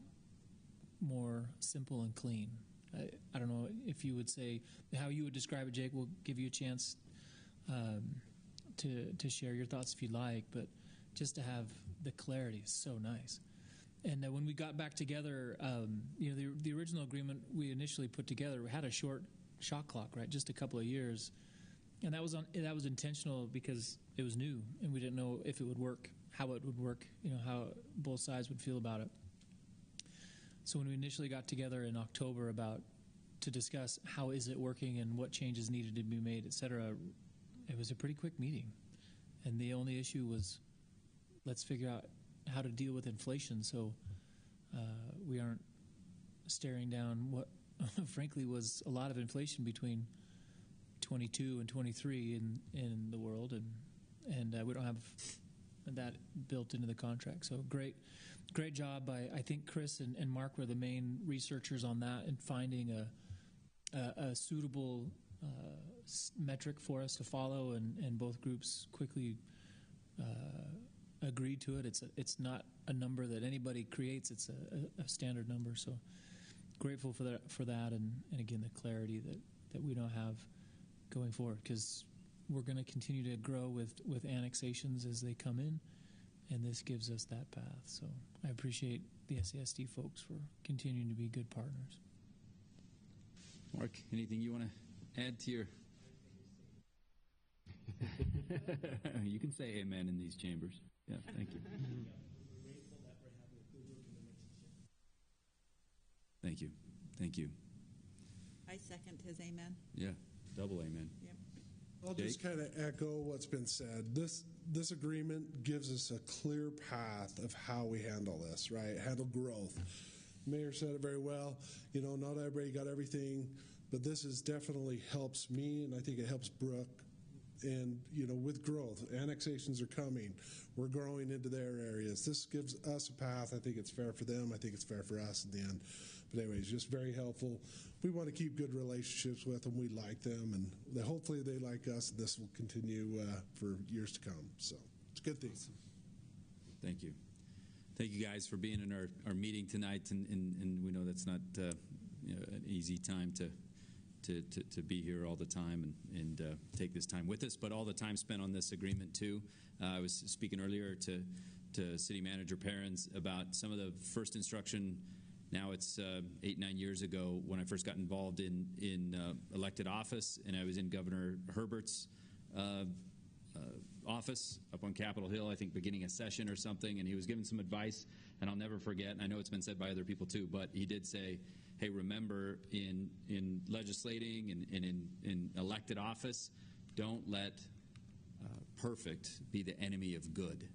more simple and clean. I don't know if you would say how you would describe it, Jake. We'll give you a chance to share your thoughts if you'd like, but just to have the clarity is so nice. And when we got back together, the original agreement we initially put together had a short shot clock, right? Just a couple of years. And that was intentional because it was new, and we didn't know if it would work, how it would work, how both sides would feel about it. So when we initially got together in October to discuss how is it working and what changes needed to be made, et cetera, it was a pretty quick meeting. And the only issue was let's figure out how to deal with inflation so we aren't staring down what frankly was a lot of inflation between 22 and 23 in the world, and we don't have that built into the contract. So great job by, I think Chris and Mark were the main researchers on that and finding a suitable metric for us to follow, and both groups quickly agreed to it. It's not a number that anybody creates. It's a standard number. So grateful for that, and again the clarity that we now have going forward, because we're going to continue to grow with annexations as they come in, and this gives us that path. So I appreciate the SASD folks for continuing to be good partners. Mark, anything you want to add to your... You can say amen in these chambers. Yeah, thank you. Thank you. Thank you. I second his amen. Yeah, double amen. Yep. I'll just kind of echo what's been said. This agreement gives us a clear path of how we handle this, right? Handle growth. Mayor said it very well. You know, not everybody got everything, but this is definitely helps me, and I think it helps Brooke. And, you know, with growth, annexations are coming. We're growing into their areas. This gives us a path. I think it's fair for them. I think it's fair for us in the end. But anyways, just very helpful. We want to keep good relationships with them. We like them, and hopefully they like us. And this will continue for years to come. So it's a good thing. Thank you. Thank you guys for being in our meeting tonight. And we know that's not an easy time to be here all the time and take this time with us, but all the time spent on this agreement too. I was speaking earlier to City Manager Perrins about some of the first instruction. Now it's 8-9 years ago when I first got involved in elected office, and I was in Governor Herbert's office up on Capitol Hill, I think beginning a session or something, and he was giving some advice, and I'll never forget, and I know it's been said by other people too, but he did say, hey, remember in legislating and in elected office, don't let perfect be the enemy of good.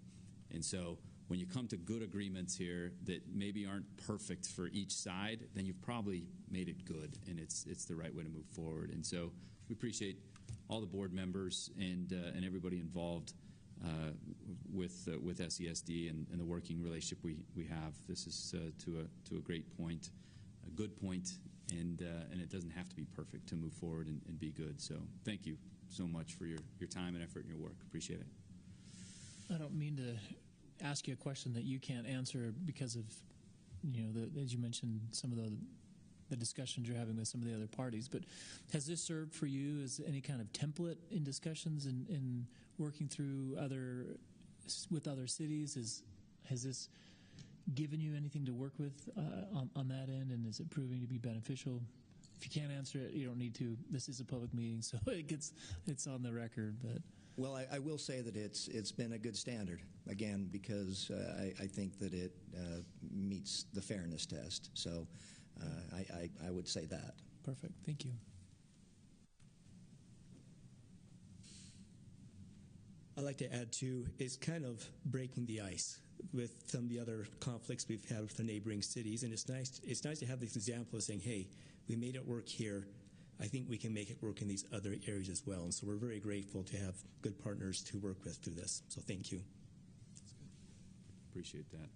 And so when you come to good agreements here that maybe aren't perfect for each side, then you've probably made it good, and it's the right way to move forward. And so we appreciate all the board members and everybody involved with SESD and the working relationship we have. This is to a great point, a good point, and it doesn't have to be perfect to move forward and be good. So thank you so much for your time and effort and your work. Appreciate it. I don't mean to ask you a question that you can't answer because of, as you mentioned, some of the discussions you're having with some of the other parties. But has this served for you as any kind of template in discussions in working through with other cities? Has this given you anything to work with on that end, and is it proving to be beneficial? If you can't answer it, you don't need to. This is a public meeting, so it's on the record. But well, I will say that it's been a good standard, again, because I think that it meets the fairness test. So I would say that. Perfect. Thank you. I'd like to add, too, is kind of breaking the ice with some of the other conflicts we've had with the neighboring cities. And it's nice to have this example of saying, hey, we made it work here. I think we can make it work in these other areas as well. And so we're very grateful to have good partners to work with through this. So thank you. That's good. Appreciate that.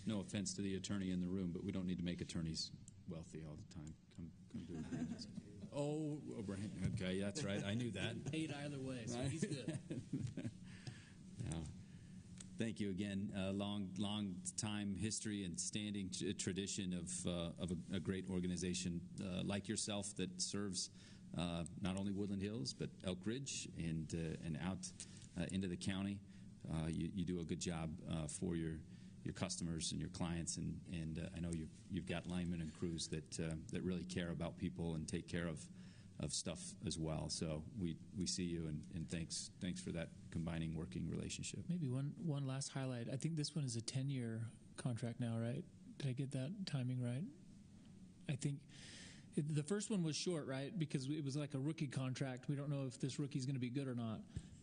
No offense to the attorney in the room, but we don't need to make attorneys wealthy all the time. Come do agreements. Oh, okay, that's right. I knew that. Paid either way, so he's good. No. Thank you again. Long time history and standing tradition of a great organization like yourself that serves not only Woodland Hills but Elk Ridge and out into the county. You do a good job for your customers and your clients, and I know you've got linemen and crews that really care about people and take care of stuff as well. So we see you, and thanks for that combining working relationship. Maybe one last highlight. I think this one is a 10-year contract now, right? Did I get that timing right? I think the first one was short, right? Because it was like a rookie contract. We don't know if this rookie's going to be good or not.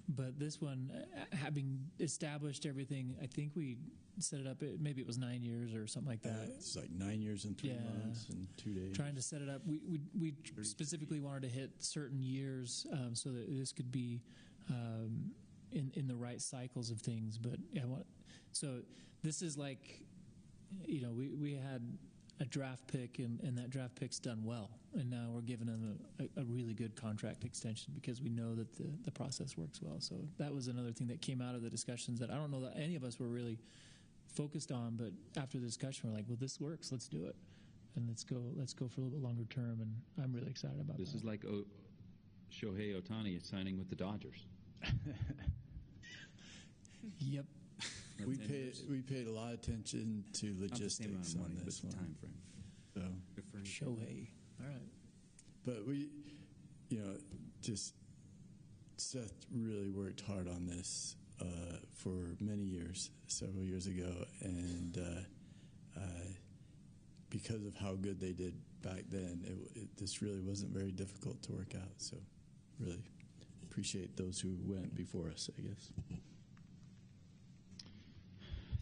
But this one, having established everything, I think we set it up, maybe it was 9 years or something like that. It's like 9 years and 3 months and 2 days. Trying to set it up. We specifically wanted to hit certain years so that this could be in the right cycles of things. But so this is like, we had a draft pick, and that draft pick's done well. And now we're giving them a really good contract extension because we know that the process works well. So that was another thing that came out of the discussions that I don't know that any of us were really focused on, but after the discussion, we're like, well, this works. Let's do it. And let's go for a little bit longer term, and I'm really excited about this. This is like Shohei Ohtani signing with the Dodgers. Yep. We paid a lot of attention to logistics on this one. Time frame. So Shohei. All right. But we, just Seth really worked hard on this for many years, several years ago, and because of how good they did back then, this really wasn't very difficult to work out. So really appreciate those who went before us, I guess.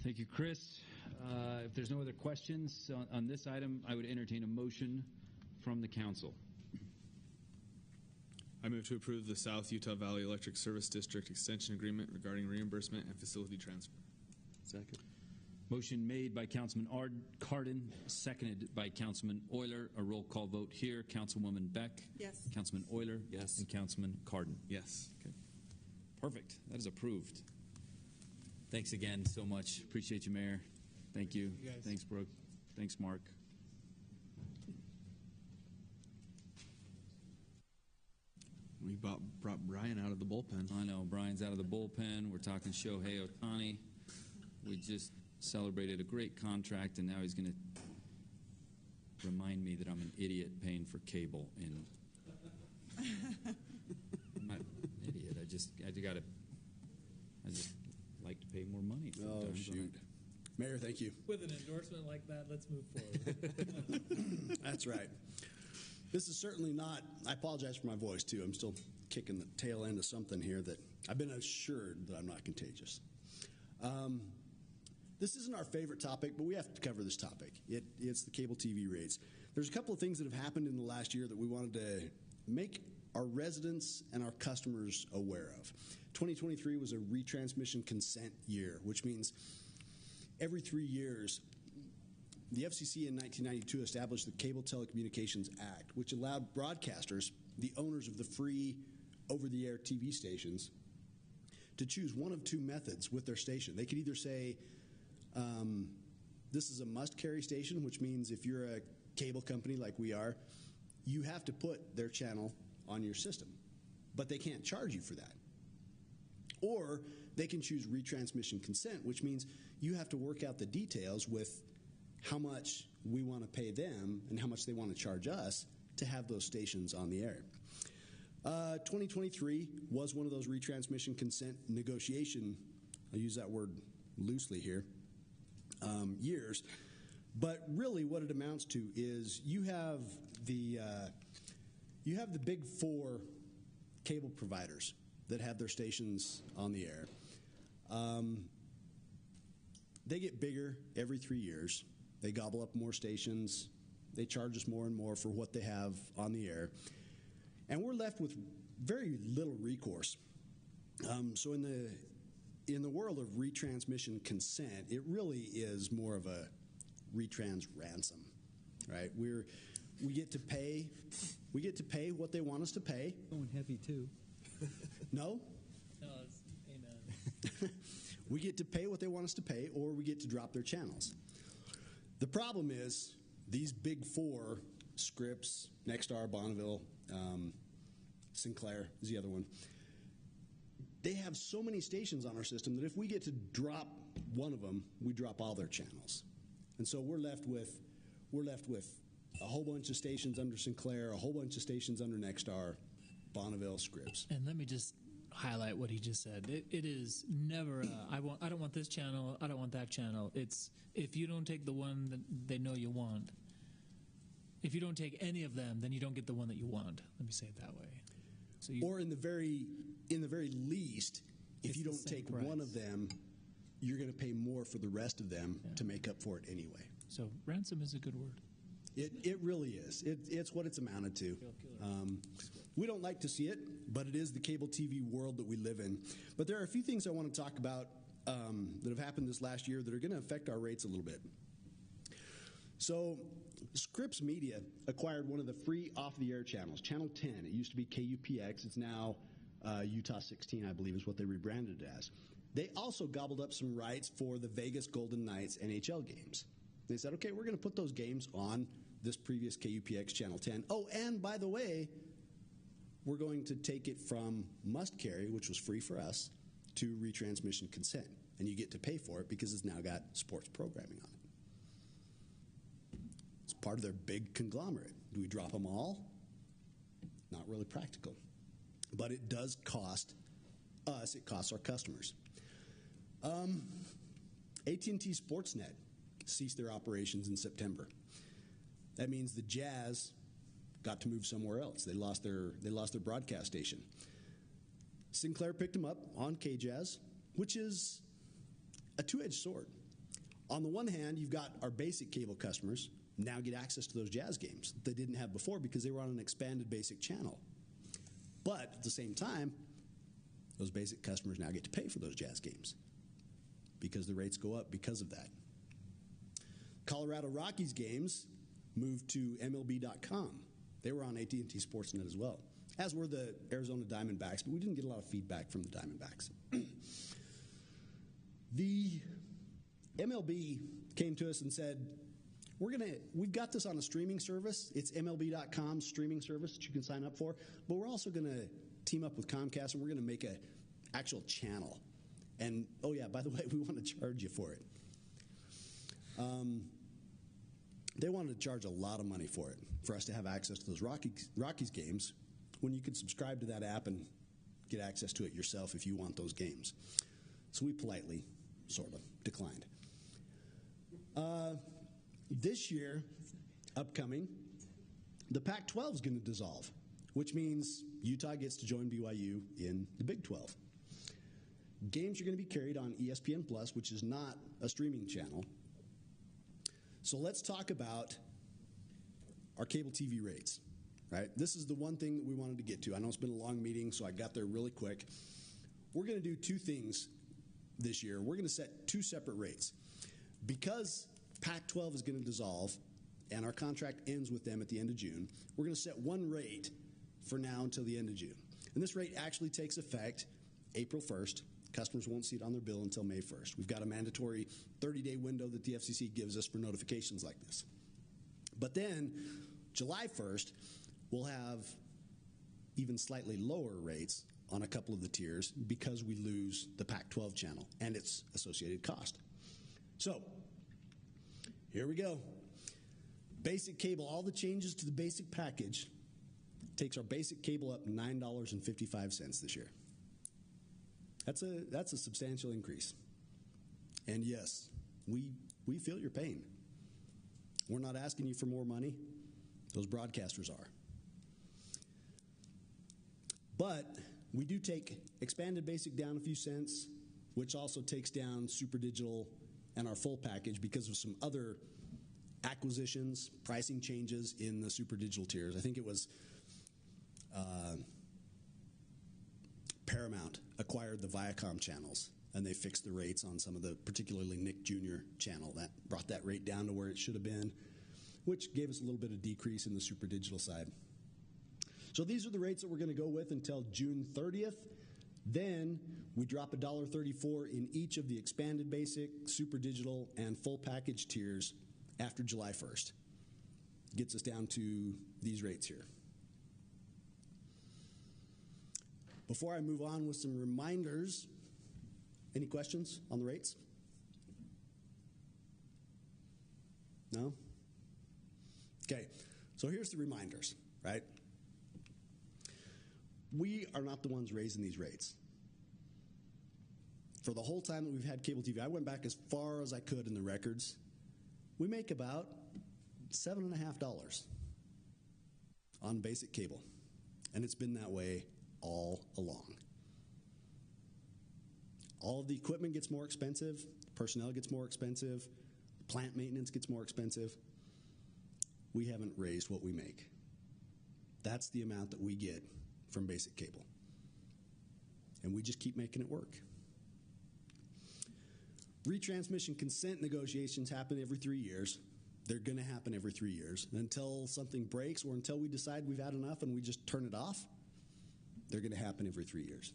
Thank you, Chris. If there's no other questions on this item, I would entertain a motion from the council. I move to approve the South Utah Valley Electric Service District Extension Agreement regarding reimbursement and facility transfer. Second. Motion made by Councilman Cardon, seconded by Councilman Oyler. A roll call vote here. Councilwoman Beck. Yes. Councilman Oyler. Yes. And Councilman Cardon. Yes. Okay. Perfect. That is approved. Thanks again so much. Appreciate you, Mayor. Thank you. Thanks, Brooke. Thanks, Mark. We brought Brian out of the bullpen. I know. Brian's out of the bullpen. We're talking Shohei Ohtani. We just celebrated a great contract, and now he's going to remind me that I'm an idiot paying for cable. And I'm not an idiot. I just like to pay more money. Oh, shoot. Mayor, thank you. With an endorsement like that, let's move forward. That's right. This is certainly not, I apologize for my voice, too. I'm still kicking the tail end of something here that I've been assured that I'm not contagious. This isn't our favorite topic, but we have to cover this topic. It's the cable TV rates. There's a couple of things that have happened in the last year that we wanted to make our residents and our customers aware of. 2023 was a retransmission consent year, which means every 3 years, the FCC in 1992 established the Cable Telecommunications Act, which allowed broadcasters, the owners of the free over-the-air TV stations, to choose one of two methods with their station. They could either say, this is a must-carry station, which means if you're a cable company like we are, you have to put their channel on your system, but they can't charge you for that. Or they can choose retransmission consent, which means you have to work out the details with how much we want to pay them and how much they want to charge us to have those stations on the air. 2023 was one of those retransmission consent negotiation, I'll use that word loosely here, years. But really what it amounts to is you have the big four cable providers that have their stations on the air. They get bigger every 3 years. They gobble up more stations. They charge us more and more for what they have on the air. And we're left with very little recourse. So in the world of retransmission consent, it really is more of a retrans ransom, right? We get to pay what they want us to pay. Going heavy too. No? No, it's amen. We get to pay what they want us to pay, or we get to drop their channels. The problem is these big four, Scripps, Nexstar, Bonneville, Sinclair is the other one. They have so many stations on our system that if we get to drop one of them, we drop all their channels. And so we're left with a whole bunch of stations under Sinclair, a whole bunch of stations under Nexstar, Bonneville, Scripps. And let me just highlight what he just said. It is never I don't want this channel, I don't want that channel. It's if you don't take the one that they know you want, if you don't take any of them, then you don't get the one that you want. Let me say it that way. So or in the very least, if you don't take one of them, you're going to pay more for the rest of them to make up for it anyway. So ransom is a good word. It really is. It's what it's amounted to. We don't like to see it, but it is the cable TV world that we live in. But there are a few things I want to talk about that have happened this last year that are going to affect our rates a little bit. So Scripps Media acquired one of the free off-the-air channels, Channel 10. It used to be KUPX. It's now Utah 16, I believe, is what they rebranded it as. They also gobbled up some rights for the Vegas Golden Knights NHL games. They said, okay, we're going to put those games on this previous KUPX Channel 10. Oh, and by the way, we're going to take it from must carry, which was free for us, to retransmission consent. And you get to pay for it because it's now got sports programming on it. It's part of their big conglomerate. Do we drop them all? Not really practical. But it does cost us, it costs our customers. AT&T Sportsnet ceased their operations in September. That means the Jazz got to move somewhere else. They lost their broadcast station. Sinclair picked them up on KJazz, which is a two-edged sword. On the one hand, you've got our basic cable customers now get access to those Jazz games they didn't have before because they were on an expanded basic channel. But at the same time, those basic customers now get to pay for those Jazz games because the rates go up because of that. Colorado Rockies games moved to MLB.com. They were on AT&T Sportsnet as well, as were the Arizona Diamondbacks, but we didn't get a lot of feedback from the Diamondbacks. The MLB came to us and said, we've got this on a streaming service. It's MLB.com streaming service that you can sign up for, but we're also going to team up with Comcast and we're going to make an actual channel. And, oh yeah, by the way, we want to charge you for it. They wanted to charge a lot of money for it, for us to have access to those Rockies games when you could subscribe to that app and get access to it yourself if you want those games. So we politely, sort of, declined. This year, upcoming, the Pac-12 is going to dissolve, which means Utah gets to join BYU in the Big 12. Games are going to be carried on ESPN Plus, which is not a streaming channel. So let's talk about our cable TV rates, right? This is the one thing that we wanted to get to. I know it's been a long meeting, so I got there really quick. We're going to do two things this year. We're going to set two separate rates. Because Pac-12 is going to dissolve and our contract ends with them at the end of June, we're going to set one rate for now until the end of June. And this rate actually takes effect April 1st. Customers won't see it on their bill until May 1st. We've got a mandatory 30-day window that the FCC gives us for notifications like this. But then, July 1st, we'll have even slightly lower rates on a couple of the tiers because we lose the Pac-12 channel and its associated cost. So, here we go. Basic cable, all the changes to the basic package takes our basic cable up $9.55 this year. That's a substantial increase. And yes, we feel your pain. We're not asking you for more money. Those broadcasters are. But we do take expanded basic down a few cents, which also takes down Super Digital and our full package because of some other acquisitions, pricing changes in the Super Digital tiers. I think it was Paramount acquired the Viacom channels, and they fixed the rates on some of the, particularly Nick Jr. channel. That brought that rate down to where it should have been, which gave us a little bit of decrease in the Super Digital side. So these are the rates that we're going to go with until June 30th. Then we drop $1.34 in each of the expanded basic, Super Digital, and full package tiers after July 1st. Gets us down to these rates here. Before I move on with some reminders, any questions on the rates? No? Okay, so here's the reminders, right? We are not the ones raising these rates. For the whole time that we've had cable TV, I went back as far as I could in the records. We make about $7.50 on basic cable, and it's been that way all along. All of the equipment gets more expensive, personnel gets more expensive, plant maintenance gets more expensive. We haven't raised what we make. That's the amount that we get from basic cable. And we just keep making it work. Retransmission consent negotiations happen every 3 years. They're going to happen every 3 years. And until something breaks or until we decide we've had enough and we just turn it off, they're going to happen every 3 years.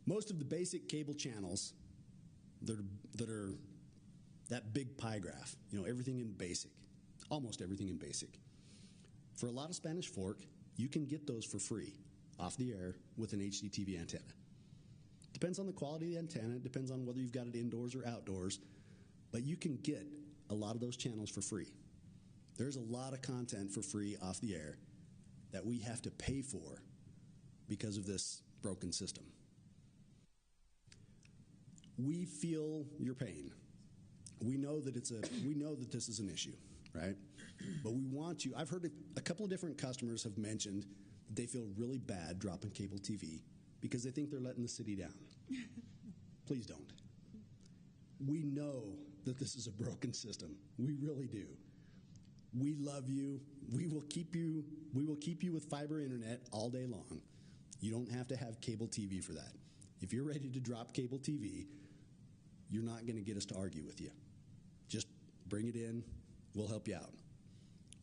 Most of the basic cable channels that are that big pie graph, everything in basic, almost everything in basic. For a lot of Spanish Fork, you can get those for free off the air with an HDTV antenna. Depends on the quality of the antenna, it depends on whether you've got it indoors or outdoors, but you can get a lot of those channels for free. There's a lot of content for free off the air that we have to pay for because of this broken system. We feel your pain. We know that this is an issue, right? But we want you. I've heard a couple of different customers have mentioned that they feel really bad dropping cable TV because they think they're letting the city down. Please don't. We know that this is a broken system. We really do. We love you. We will keep you with fiber internet all day long. You don't have to have cable TV for that. If you're ready to drop cable TV, you're not going to get us to argue with you. Just bring it in. We'll help you out.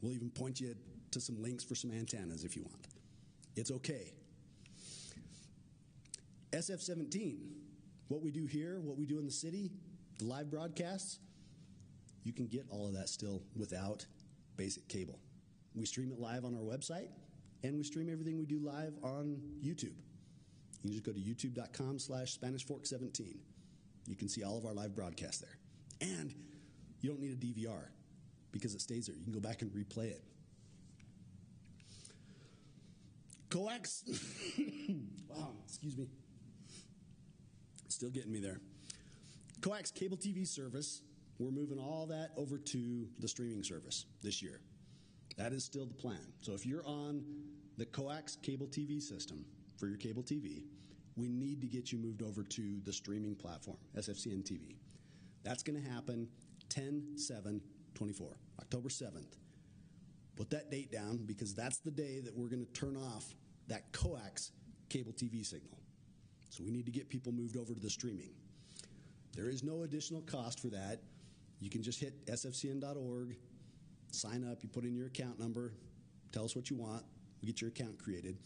We'll even point you to some links for some antennas if you want. It's okay. SF17, what we do here, what we do in the city, the live broadcasts, you can get all of that still without basic cable. We stream it live on our website, and we stream everything we do live on YouTube. You can just go to youtube.com/SpanishFork17. You can see all of our live broadcasts there. And you don't need a DVR because it stays there. You can go back and replay it. Coax, wow, excuse me. Still getting me there. Coax cable TV service, we're moving all that over to the streaming service this year. That is still the plan. So if you're on the Coax cable TV system for your cable TV, we need to get you moved over to the streaming platform, SFCN TV. That's going to happen 10/7/24, October 7th. Put that date down because that's the day that we're going to turn off that Coax cable TV signal. So we need to get people moved over to the streaming. There is no additional cost for that. You can just hit sfcn.org, sign up, you put in your account number, tell us what you want, we get your account created.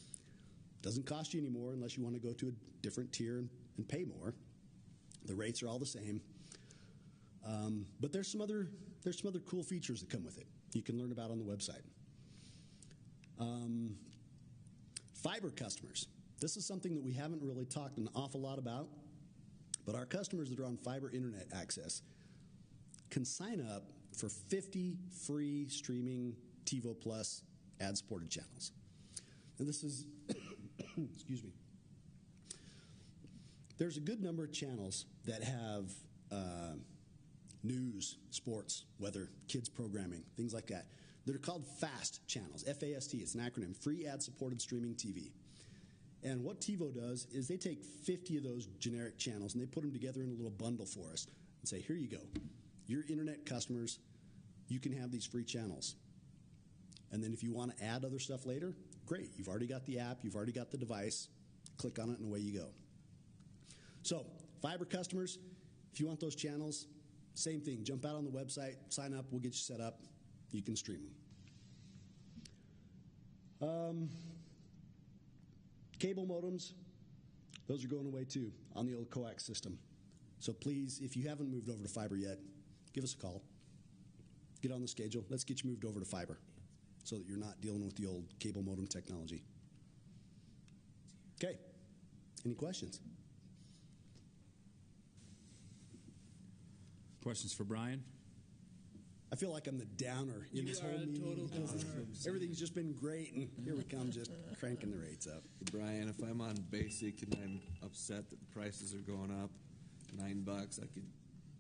Doesn't cost you any more unless you want to go to a different tier and pay more. The rates are all the same. But there's some other cool features that come with it you can learn about on the website. Fiber customers. This is something that we haven't really talked an awful lot about, but our customers that are on fiber internet access can sign up for 50 free streaming TiVo Plus ad-supported channels. And this is, excuse me, there's a good number of channels that have news, sports, weather, kids programming, things like that. They're called FAST channels, F-A-S-T, it's an acronym, free ad-supported streaming TV. And what TiVo does is they take 50 of those generic channels and they put them together in a little bundle for us and say, here you go. Your internet customers, you can have these free channels. And then if you want to add other stuff later, great. You've already got the app, you've already got the device. Click on it and away you go. So, fiber customers, if you want those channels, same thing. Jump out on the website, sign up, we'll get you set up. You can stream them. Cable modems, those are going away too on the old coax system. So please, if you haven't moved over to fiber yet, give us a call. Get on the schedule. Let's get you moved over to fiber so that you're not dealing with the old cable modem technology. Okay. Any questions? Questions for Brian? I feel like I'm the downer in this whole meeting. Everything's just been great, and here we come just cranking the rates up. Brian, if I'm on basic and I'm upset that the prices are going up $9, I could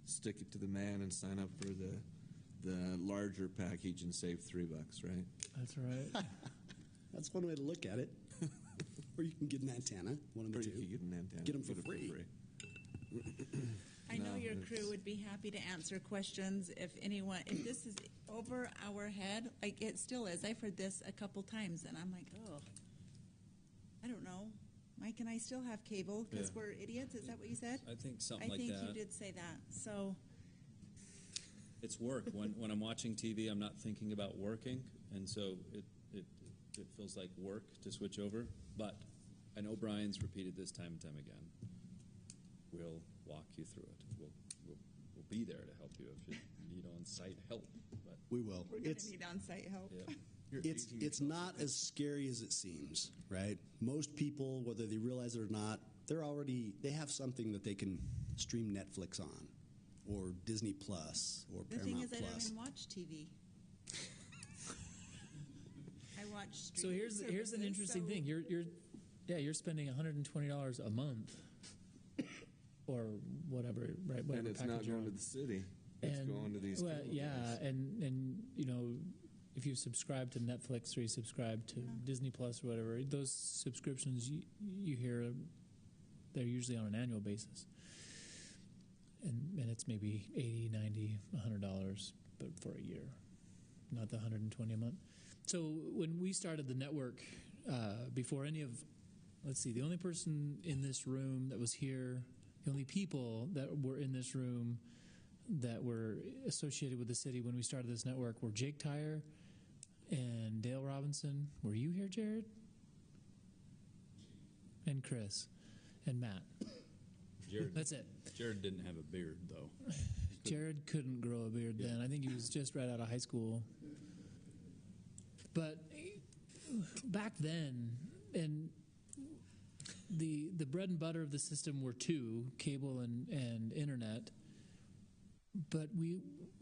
stick it to the man and sign up for the larger package and save $3, right? That's right. That's one way to look at it. Or you can get an antenna, one of the two. You can get an antenna. Get them for free. I know your crew would be happy to answer questions if this is over our head, like it still is. I've heard this a couple times, and I'm like, oh, I don't know. Mike and I still have cable because we're idiots. Is that what you said? I think something like that. I think you did say that. So it's work. When I'm watching TV, I'm not thinking about working, and so it feels like work to switch over. But I know Brian's repeated this time and time again. We'll walk you through it. We'll be there to help you if you need on-site help. But we will. We're going to need on-site help. Yeah. It's not as scary as it seems, right? Most people, whether they realize it or not, they have something that they can stream Netflix on, or Disney Plus, or Paramount Plus. The thing is, I don't even watch TV. I watch So here's an interesting thing. You're spending $120 a month. Or whatever, right? Whatever and it's not going to the city. It's going to these. Well, yeah, and you know, if you subscribe to Netflix or you subscribe to Disney Plus or whatever, those subscriptions you hear, they're usually on an annual basis. and it's maybe $80, $90, $100, but for a year, not the $120 a month. So when we started the network, before any of, the only person in this room that was here, the only people that were in this room that were associated with the city when we started this network were Jake Tyre and Dale Robinson. Were you here, Jared? And Chris and Matt. Jared, that's it. Jared didn't have a beard, though. Jared couldn't grow a beard then. I think he was just right out of high school. But back then, and the bread and butter of the system were two, cable and internet. But we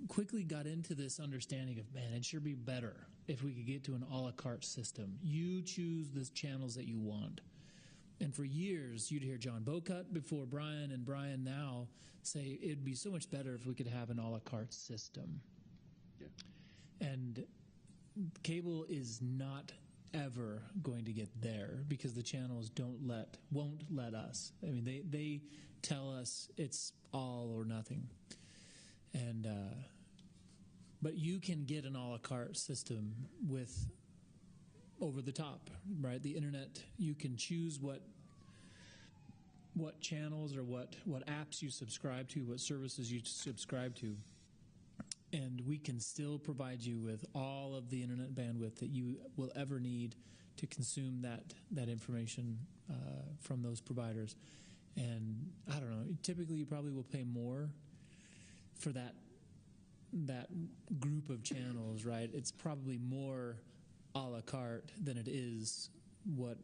quickly got into this understanding of, man, it'd sure be better if we could get to an a la carte system. You choose the channels that you want. And for years, you'd hear John Bocut before Brian, and Brian now say it'd be so much better if we could have an a la carte system. Yeah. And cable is not ever going to get there because the channels won't let us. I mean, they tell us it's all or nothing. And but you can get an a la carte system with over the top, right? The internet, you can choose what channels or what apps you subscribe to, what services you subscribe to, and we can still provide you with all of the internet bandwidth that you will ever need to consume that information from those providers. And I don't know, typically you probably will pay more for that group of channels, right? It's probably more a la carte than it is what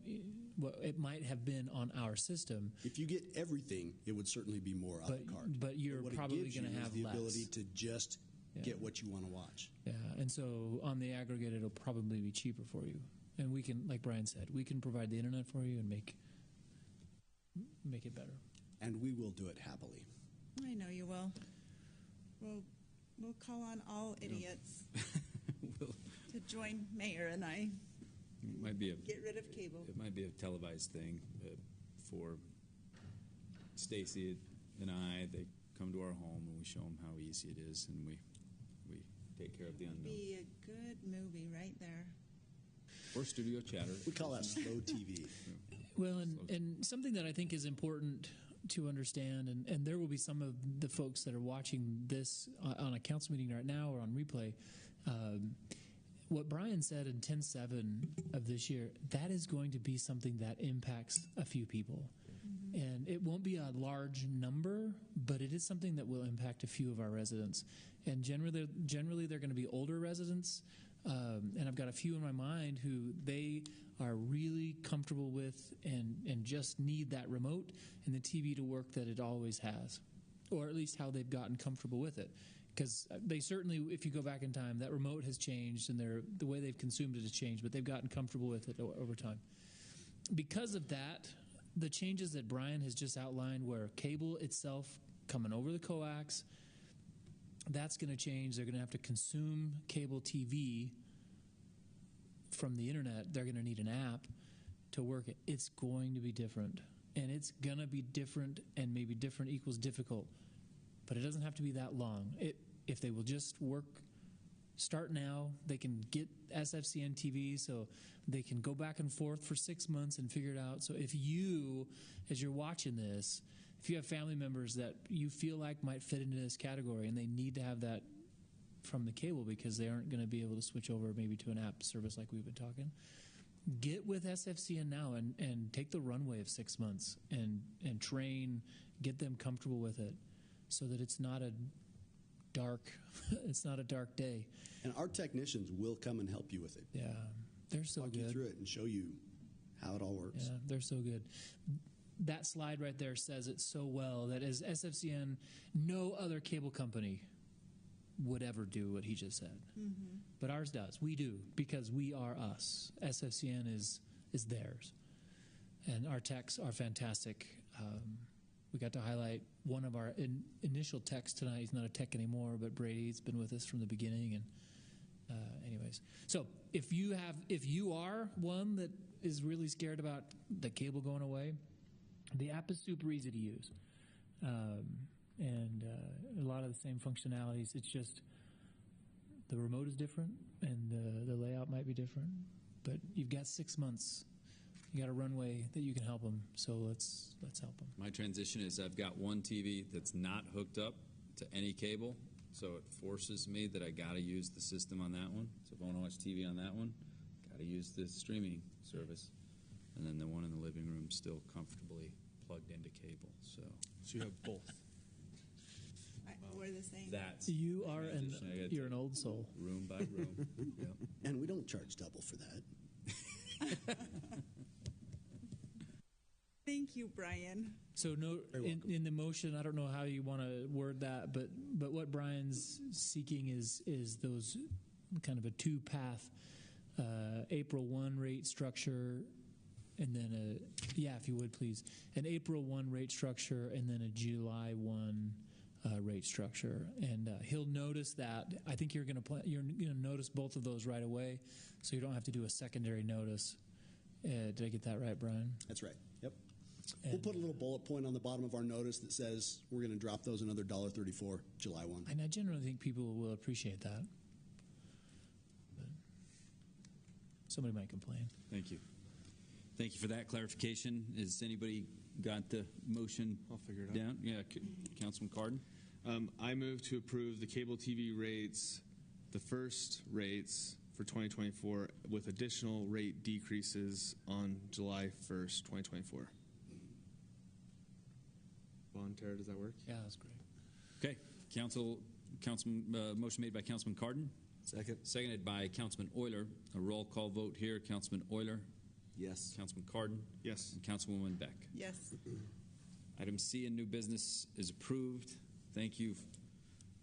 it might have been on our system. If you get everything, it would certainly be more a la carte. But you're probably going to have the less. ability to just get what you want to watch. Yeah, and so on the aggregate, it'll probably be cheaper for you. And we can, like Brian said, we can provide the internet for you and make it better. And we will do it happily. I know you will. We'll call on all idiots to join Mayor and I. It might be get rid of cable. It might be a televised thing for Stacy and I. They come to our home and we show them how easy it is, and we take care of the unknown. Be a good movie right there. Or studio chatter. We call that slow TV. Well, and something that I think is important to understand, and there will be some of the folks that are watching this on a council meeting right now or on replay, what Brian said in 10-7 of this year, that is going to be something that impacts a few people. Mm-hmm. And it won't be a large number, but it is something that will impact a few of our residents. And generally they're going to be older residents, and I've got a few in my mind who they are really comfortable with and just need that remote and the TV to work that it always has, or at least how they've gotten comfortable with it. Because they certainly, if you go back in time, that remote has changed and the way they've consumed it has changed, but they've gotten comfortable with it over time. Because of that, the changes that Brian has just outlined, where cable itself coming over the coax, that's going to change. They're going to have to consume cable TV from the internet. They're going to need an app to work it. It's going to be different. And it's going to be different, and maybe different equals difficult. But it doesn't have to be that long. If they will just start now, they can get SFCN TV so they can go back and forth for 6 months and figure it out. So if you, as you're watching this, if you have family members that you feel like might fit into this category and they need to have that from the cable because they aren't going to be able to switch over maybe to an app service like we've been talking, get with SFCN now and take the runway of 6 months and train, get them comfortable with it so that it's not a dark day. And our technicians will come and help you with it. Yeah, they're so good. Walk you through it and show you how it all works. Yeah, they're so good. That slide right there says it so well that as SFCN, no other cable company would ever do what he just said. Mm-hmm. But ours does. We do, because we are us. SFCN is theirs. And our techs are fantastic. We got to highlight one of our initial techs tonight. He's not a tech anymore, but Brady's been with us from the beginning. And anyways, so if you are one that is really scared about the cable going away, the app is super easy to use. and a lot of the same functionalities. It's just the remote is different, and the layout might be different. But you've got 6 months. You got a runway that you can help them. So let's help them. My transition is I've got one TV that's not hooked up to any cable, so it forces me that I got to use the system on that one. So if I want to watch TV on that one, got to use the streaming service, and then the one in the living room still comfortably plugged into cable. So you have both. We're the same. That's you are you're an old soul. Room by room. Yep. And we don't charge double for that. Thank you, Brian. So in the motion, I don't know how you want to word that, but what Brian's seeking is those kind of a two-path April 1 rate structure, and then if you would please, an April 1 rate structure, and then a July 1 rate structure. And he'll notice that. I think you're going to notice both of those right away, so you don't have to do a secondary notice. Did I get that right, Brian? That's right. Yep. We'll put a little bullet point on the bottom of our notice that says we're going to drop those another $1.34 July 1. And I generally think people will appreciate that. But somebody might complain. Thank you. Thank you for that clarification. Has anybody got the motion I'll figure it out. down? Yeah, Councilman Cardon. I move to approve the cable TV rates, the first rates for 2024, with additional rate decreases on July 1st, 2024. Tara, does that work? Yeah, that's great. Okay, motion made by Councilman Cardon. Second. Seconded by Councilman Oyler. A roll call vote here. Councilman Oyler. Yes. Councilman Cardon. Yes. And Councilwoman Beck. Yes. Item C in new business is approved. Thank you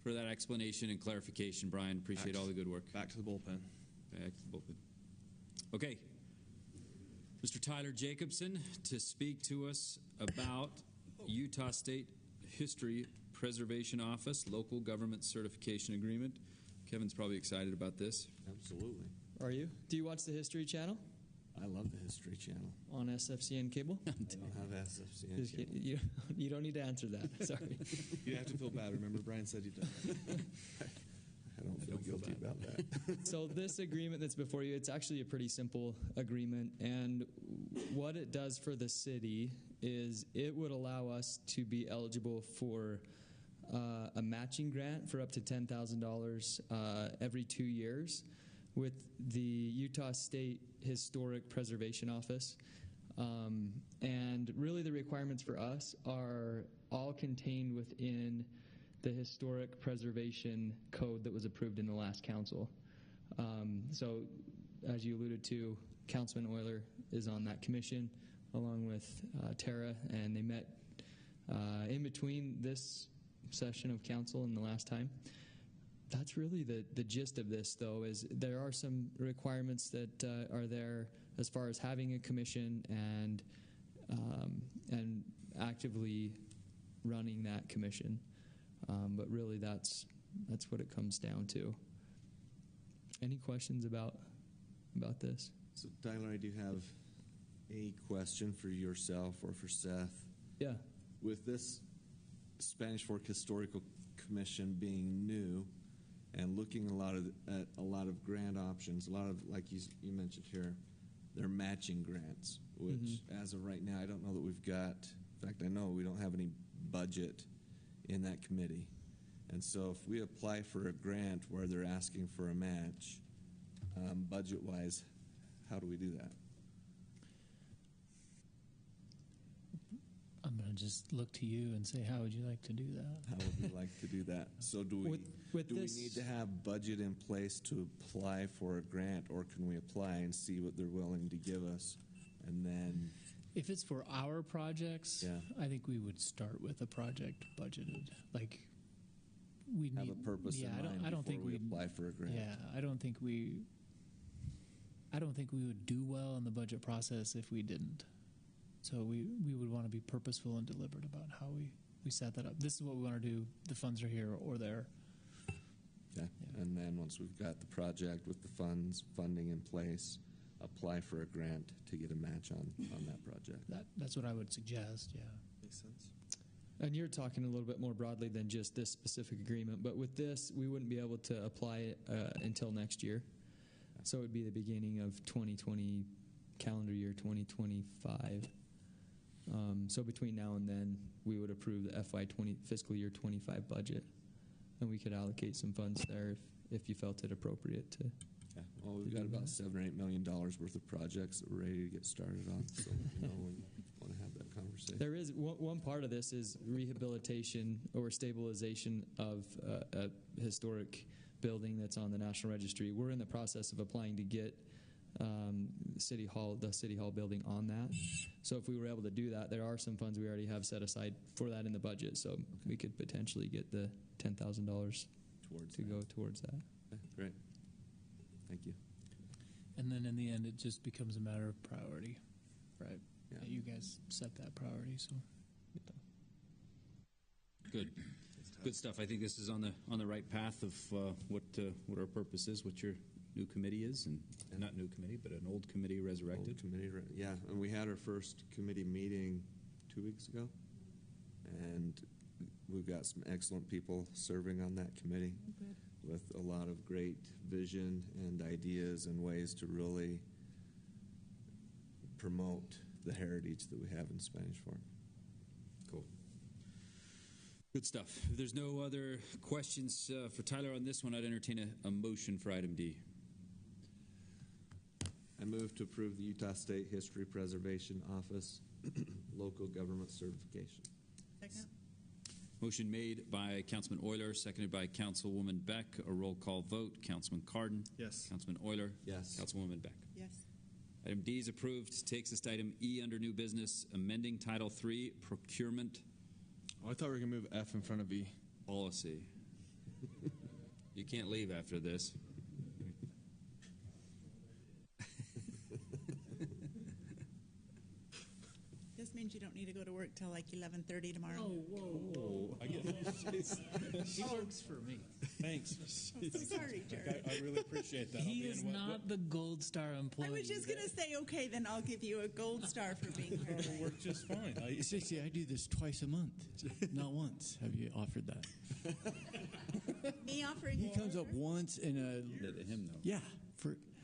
for that explanation and clarification, Brian. Appreciate all the good work. Back to the bullpen. Back to the bullpen. Okay. Mr. Tyler Jacobson to speak to us about Utah State History Preservation Office Local Government Certification Agreement. Kevin's probably excited about this. Absolutely. Are you? Do you watch the History Channel? I love the History Channel. On SFCN cable? I don't have SFCN cable. You don't need to answer that. Sorry. You have to feel bad. Remember, Brian said you don't. I don't feel guilty about that. So this agreement that's before you, it's actually a pretty simple agreement. And what it does for the city is it would allow us to be eligible for a matching grant for up to $10,000 every 2 years with the Utah State Historic Preservation Office. And really the requirements for us are all contained within the Historic Preservation Code that was approved in the last council. So as you alluded to, Councilman Oyler is on that commission along with Tara, and they met in between this session of council and the last time. That's really the gist of this, though, is there are some requirements that are there as far as having a commission and actively running that commission. But really, that's what it comes down to. Any questions about this? So, Tyler, I do have a question for yourself or for Seth. Yeah. With this Spanish Fork Historical Commission being new and looking at a lot of grant options, a lot of, like you mentioned here, they're matching grants, which as of right now, I don't know that we've got. In fact, I know we don't have any budget in that committee. And so if we apply for a grant where they're asking for a match, budget-wise, how do we do that? I'm going to just look to you and say, how would you like to do that? How would we like to do that? So do we we need to have budget in place to apply for a grant, or can we apply and see what they're willing to give us, and then... If it's for our projects, I think we would start with a project budgeted. Like, we have a purpose in mind I don't think we apply for a grant. Yeah, I don't think we would do well in the budget process if we didn't. So we would want to be purposeful and deliberate about how we set that up. This is what we want to do. The funds are here or there. Okay. Yeah. And then once we've got the project with the funding in place, apply for a grant to get a match on that project. That's what I would suggest, yeah. Makes sense. And you're talking a little bit more broadly than just this specific agreement, but with this, we wouldn't be able to apply it until next year. So it would be the beginning of 2020, calendar year 2025. So between now and then, we would approve the fiscal year 25 budget, and we could allocate some funds there if you felt it appropriate to. Yeah. Well, we've got about $7 or $8 million worth of projects that we're ready to get started on. So when you want to have that conversation. There is one part of this is rehabilitation or stabilization of a historic building that's on the National Registry. We're in the process of applying to get the City Hall building on that. So if we were able to do that, there are some funds we already have set aside for that in the budget. So we could potentially get the $10,000 go towards that. Okay, great. Thank you. And then in the end, it just becomes a matter of priority, right? Yeah. You guys set that priority, so. Good stuff. I think this is on the right path of what our purpose is, what your new committee is, and not new committee, but an old committee resurrected. Old committee, yeah. And we had our first committee meeting 2 weeks ago, and we've got some excellent people serving on that committee with a lot of great vision and ideas and ways to really promote the heritage that we have in Spanish Fork. Cool. Good stuff. If there's no other questions for Tyler on this one, I'd entertain a motion for item D. I move to approve the Utah State History Preservation Office local government certification. Second. Motion made by Councilman Oyler, seconded by Councilwoman Beck. A roll call vote. Councilman Cardon. Yes. Councilman Oyler. Yes. Councilwoman Beck. Yes. Item D is approved. Takes us to item E under new business, amending Title III, Procurement. Oh, I thought we were going to move F in front of E. Policy. You can't leave after this. This means you don't need to go to work till like 11:30 tomorrow. Oh, whoa. I get He works for me. Thanks. I'm so sorry, Jared. I really appreciate that. He is not the Gold Star employee. I was just going to say, okay, then I'll give you a gold star for being here. It worked just fine. Stacy, I do this twice a month, not once. Have you offered that? Me offering He comes up once in him though. Yeah.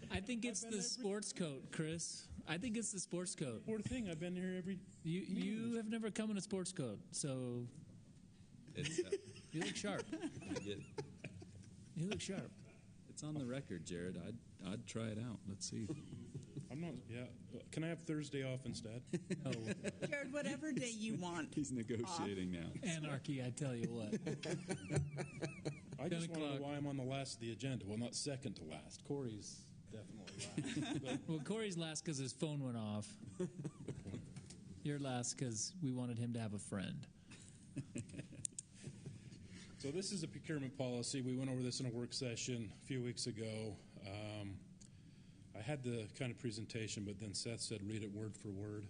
I think it's the sports coat, Chris. I think it's the sports coat. Poor thing. I've been here every. You have never come in a sports coat, so you look sharp. You look sharp. It's on the record, Jared. I'd try it out. Let's see. I'm not. Yeah. Can I have Thursday off instead? No. Jared, whatever day you want. He's negotiating now. Anarchy, I tell you what. I just want to know why I'm on the last of the agenda. Well, not second to last. Corey's definitely last. Well, Corey's last because his phone went off. You're last because we wanted him to have a friend. So this is a procurement policy. We went over this in a work session a few weeks ago. I had the kind of presentation, but then Seth said read it word for word.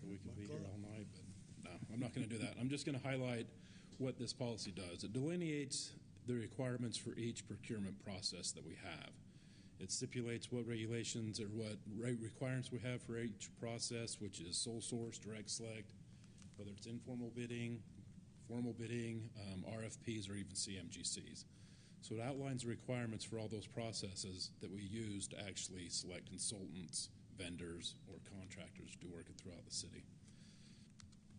We could be here all night, but no, I'm not going to do that. I'm just going to highlight what this policy does. It delineates the requirements for each procurement process that we have. It stipulates what regulations or what requirements we have for each process, which is sole source, direct select, whether it's informal bidding, formal bidding, RFPs, or even CMGCs. So it outlines the requirements for all those processes that we use to actually select consultants, vendors, or contractors to do work throughout the city.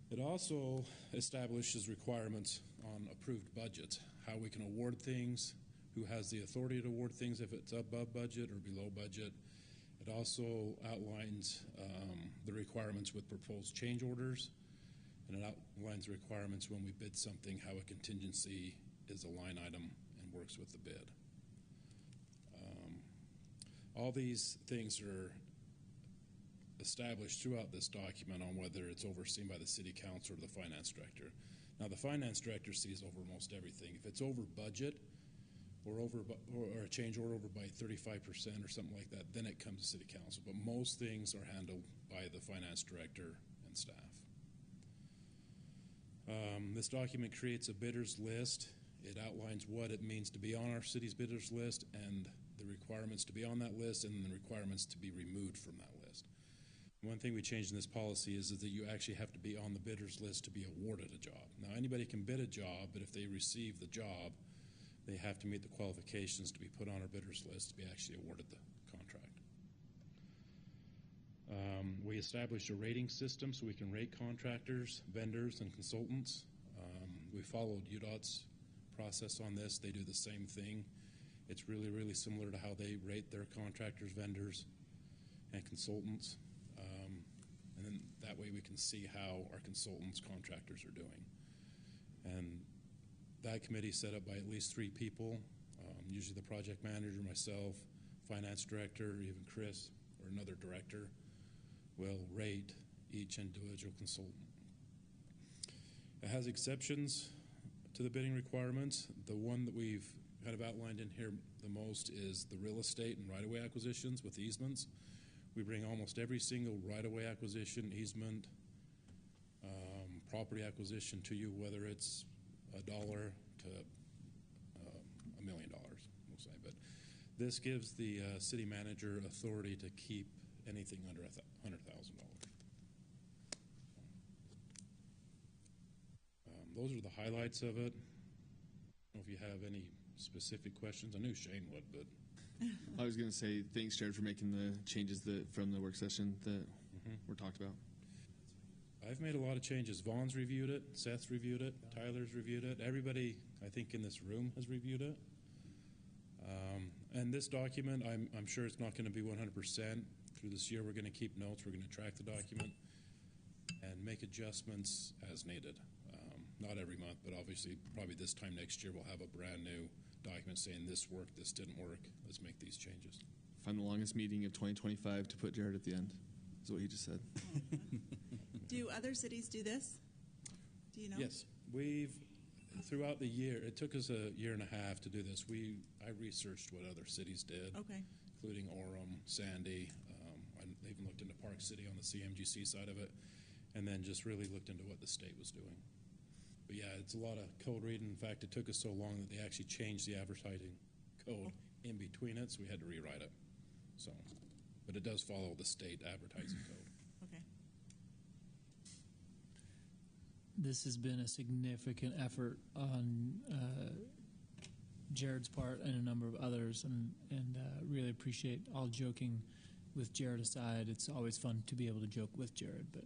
It also establishes requirements on approved budgets, how we can award things, who has the authority to award things if it's above budget or below budget. It also outlines the requirements with proposed change orders, and it outlines the requirements when we bid something, how a contingency is a line item and works with the bid. All these things are established throughout this document on whether it's overseen by the city council or the finance director. Now, the finance director sees over most everything. If it's over budget or a change order over by 35% or something like that, then it comes to city council. But most things are handled by the finance director and staff. This document creates a bidders list. It outlines what it means to be on our city's bidders list and the requirements to be on that list and the requirements to be removed from that list. One thing we changed in this policy is that you actually have to be on the bidder's list to be awarded a job. Now, anybody can bid a job, but if they receive the job, they have to meet the qualifications to be put on our bidder's list to be actually awarded the contract. We established a rating system so we can rate contractors, vendors, and consultants. We followed UDOT's process on this. They do the same thing. It's really, really similar to how they rate their contractors, vendors, and consultants. And then that way we can see how our consultants, contractors are doing. And that committee is set up by at least 3 people, usually the project manager, myself, finance director, even Chris, or another director, will rate each individual consultant. It has exceptions to the bidding requirements. The one that we've kind of outlined in here the most is the real estate and right-of-way acquisitions with easements. We bring almost every single right-of-way acquisition, easement, property acquisition to you, whether it's $1 to $1 million, we'll say. But this gives the city manager authority to keep anything under $100,000. Those are the highlights of it. I don't know if you have any specific questions. I knew Shane would, but I was going to say thanks, Jared, for making the changes from the work session that were talked about. I've made a lot of changes. Vaughn's reviewed it, Seth's reviewed it, Tyler's reviewed it. Everybody, I think, in this room has reviewed it. And this document, I'm sure it's not going to be 100%. Through this year, we're going to keep notes. We're going to track the document and make adjustments as needed. Not every month, but obviously probably this time next year we'll have a brand new document saying this worked, this didn't work. Let's make these changes. Find the longest meeting of 2025 to put Jared at the end, is what he just said. Do other cities do this? Do you know? Yes. We've, throughout the year, it took us a year and a half to do this. I researched what other cities did, including Orem, Sandy. I even looked into Park City on the CMGC side of it, and then just really looked into what the state was doing. But yeah, it's a lot of code reading. In fact, it took us so long that they actually changed the advertising code in between it, so we had to rewrite it. So, but it does follow the state advertising code. Okay. This has been a significant effort on Jared's part and a number of others, and really appreciate all joking with Jared aside. It's always fun to be able to joke with Jared, but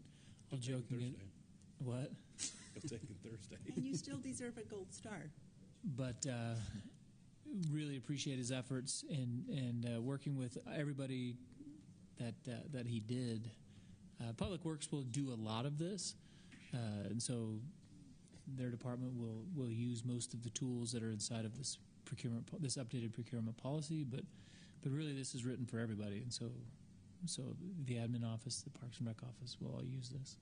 all joking. What? Taken Thursday. And you still deserve a gold star. But really appreciate his efforts and working with everybody that he did. Public Works will do a lot of this, and so their department will use most of the tools that are inside of this updated procurement policy. But really, this is written for everybody, and so the admin office, the Parks and Rec office, will all use this.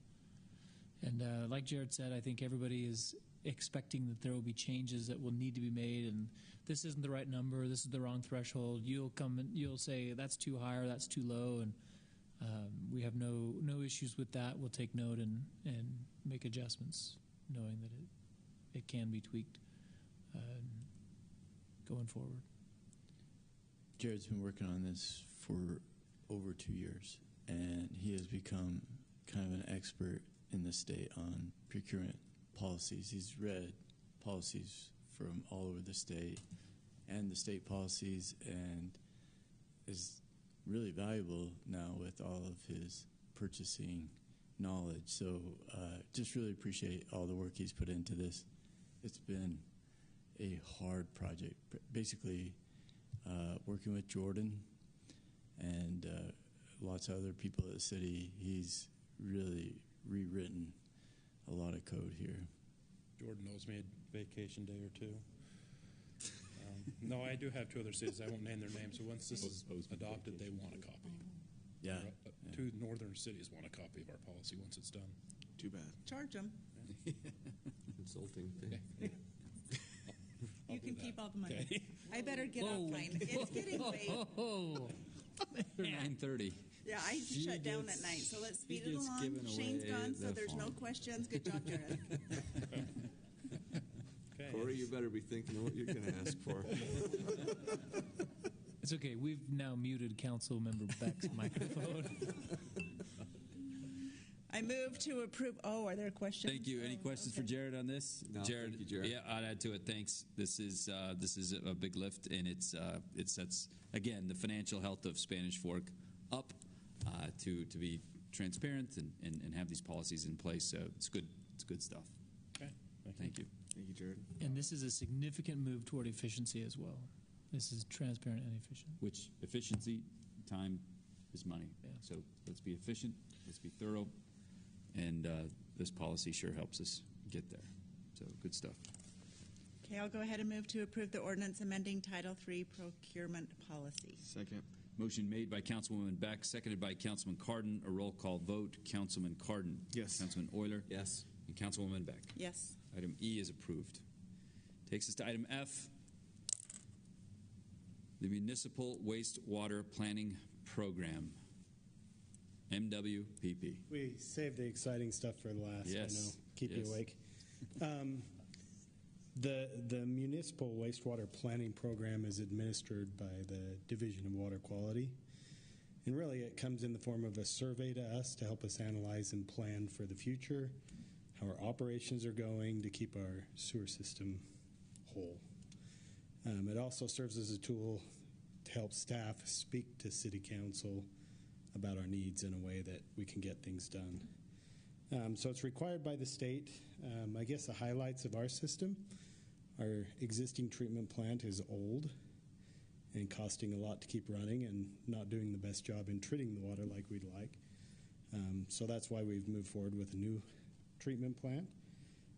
And like Jared said, I think everybody is expecting that there will be changes that will need to be made, and this isn't the right number, this is the wrong threshold. You'll come and you'll say that's too high or that's too low, and we have no issues with that. We'll take note and make adjustments, knowing that it can be tweaked going forward. Jared's been working on this for over 2 years, and he has become kind of an expert in the state on procurement policies. He's read policies from all over the state and the state policies, and is really valuable now with all of his purchasing knowledge. So just really appreciate all the work he's put into this. It's been a hard project. Basically, working with Jordan and lots of other people at the city, he's really rewritten a lot of code here. Jordan owes me a vacation day or two. No, I do have 2 other cities. I won't name their names. So once this is adopted, they want a copy. Yeah. 2 northern cities want a copy of our policy once it's done. Too bad. Charge them. Consulting thing. You can keep all the money. Okay. I better get off mine. It's getting late. 9:30. Yeah, I shut down at night, so let's speed it along. Shane's gone, so there's no questions. Good job, Jared. Okay. Corey, you better be thinking of what you're going to ask for. It's okay. We've now muted Council Member Beck's microphone. I move to approve. Oh, are there questions? Thank you. Any questions for Jared on this? No, Jared, thank you, Jared. Yeah, I'd add to it. Thanks. This is a big lift, and it sets again the financial health of Spanish Fork up to be transparent and have these policies in place. So it's good. It's good stuff. Okay. Thank you. Thank you, Jared. And this is a significant move toward efficiency as well. This is transparent and efficient. Which efficiency, time is money. Yeah. So let's be efficient. Let's be thorough. And this policy sure helps us get there. So good stuff. Okay, I'll go ahead and move to approve the ordinance amending Title III procurement policy. Second. Motion made by Councilwoman Beck, seconded by Councilman Cardon. A roll call vote. Councilman Cardon. Yes. Councilman Oyler. Yes. And Councilwoman Beck. Yes. Item E is approved. Takes us to item F, the Municipal Wastewater Planning Program, MWPP. We saved the exciting stuff for last. Yes. I know. Keep Yes. you awake. The Municipal Wastewater Planning Program is administered by the Division of Water Quality. And really, it comes in the form of a survey to us to help us analyze and plan for the future, how our operations are going to keep our sewer system whole. It also serves as a tool to help staff speak to City Council about our needs in a way that we can get things done. So it's required by the state. I guess the highlights of our system, our existing treatment plant is old and costing a lot to keep running and not doing the best job in treating the water like we'd like. So that's why we've moved forward with a new treatment plant.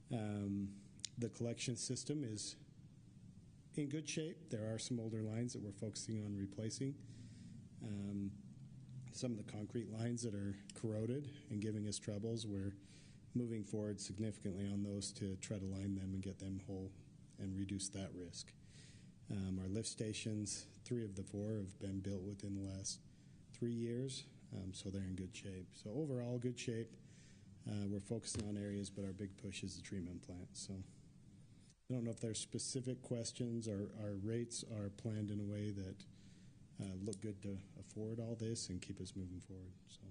The collection system is in good shape. There are some older lines that we're focusing on replacing. Some of the concrete lines that are corroded and giving us troubles, we're moving forward significantly on those to try to line them and get them whole and reduce that risk. Our lift stations, 3 of the 4 have been built within the last 3 years, so they're in good shape. So overall, good shape. We're focusing on areas, but our big push is the treatment plant. So I don't know if there's specific questions. Our rates are planned in a way that look good to afford all this and keep us moving forward. So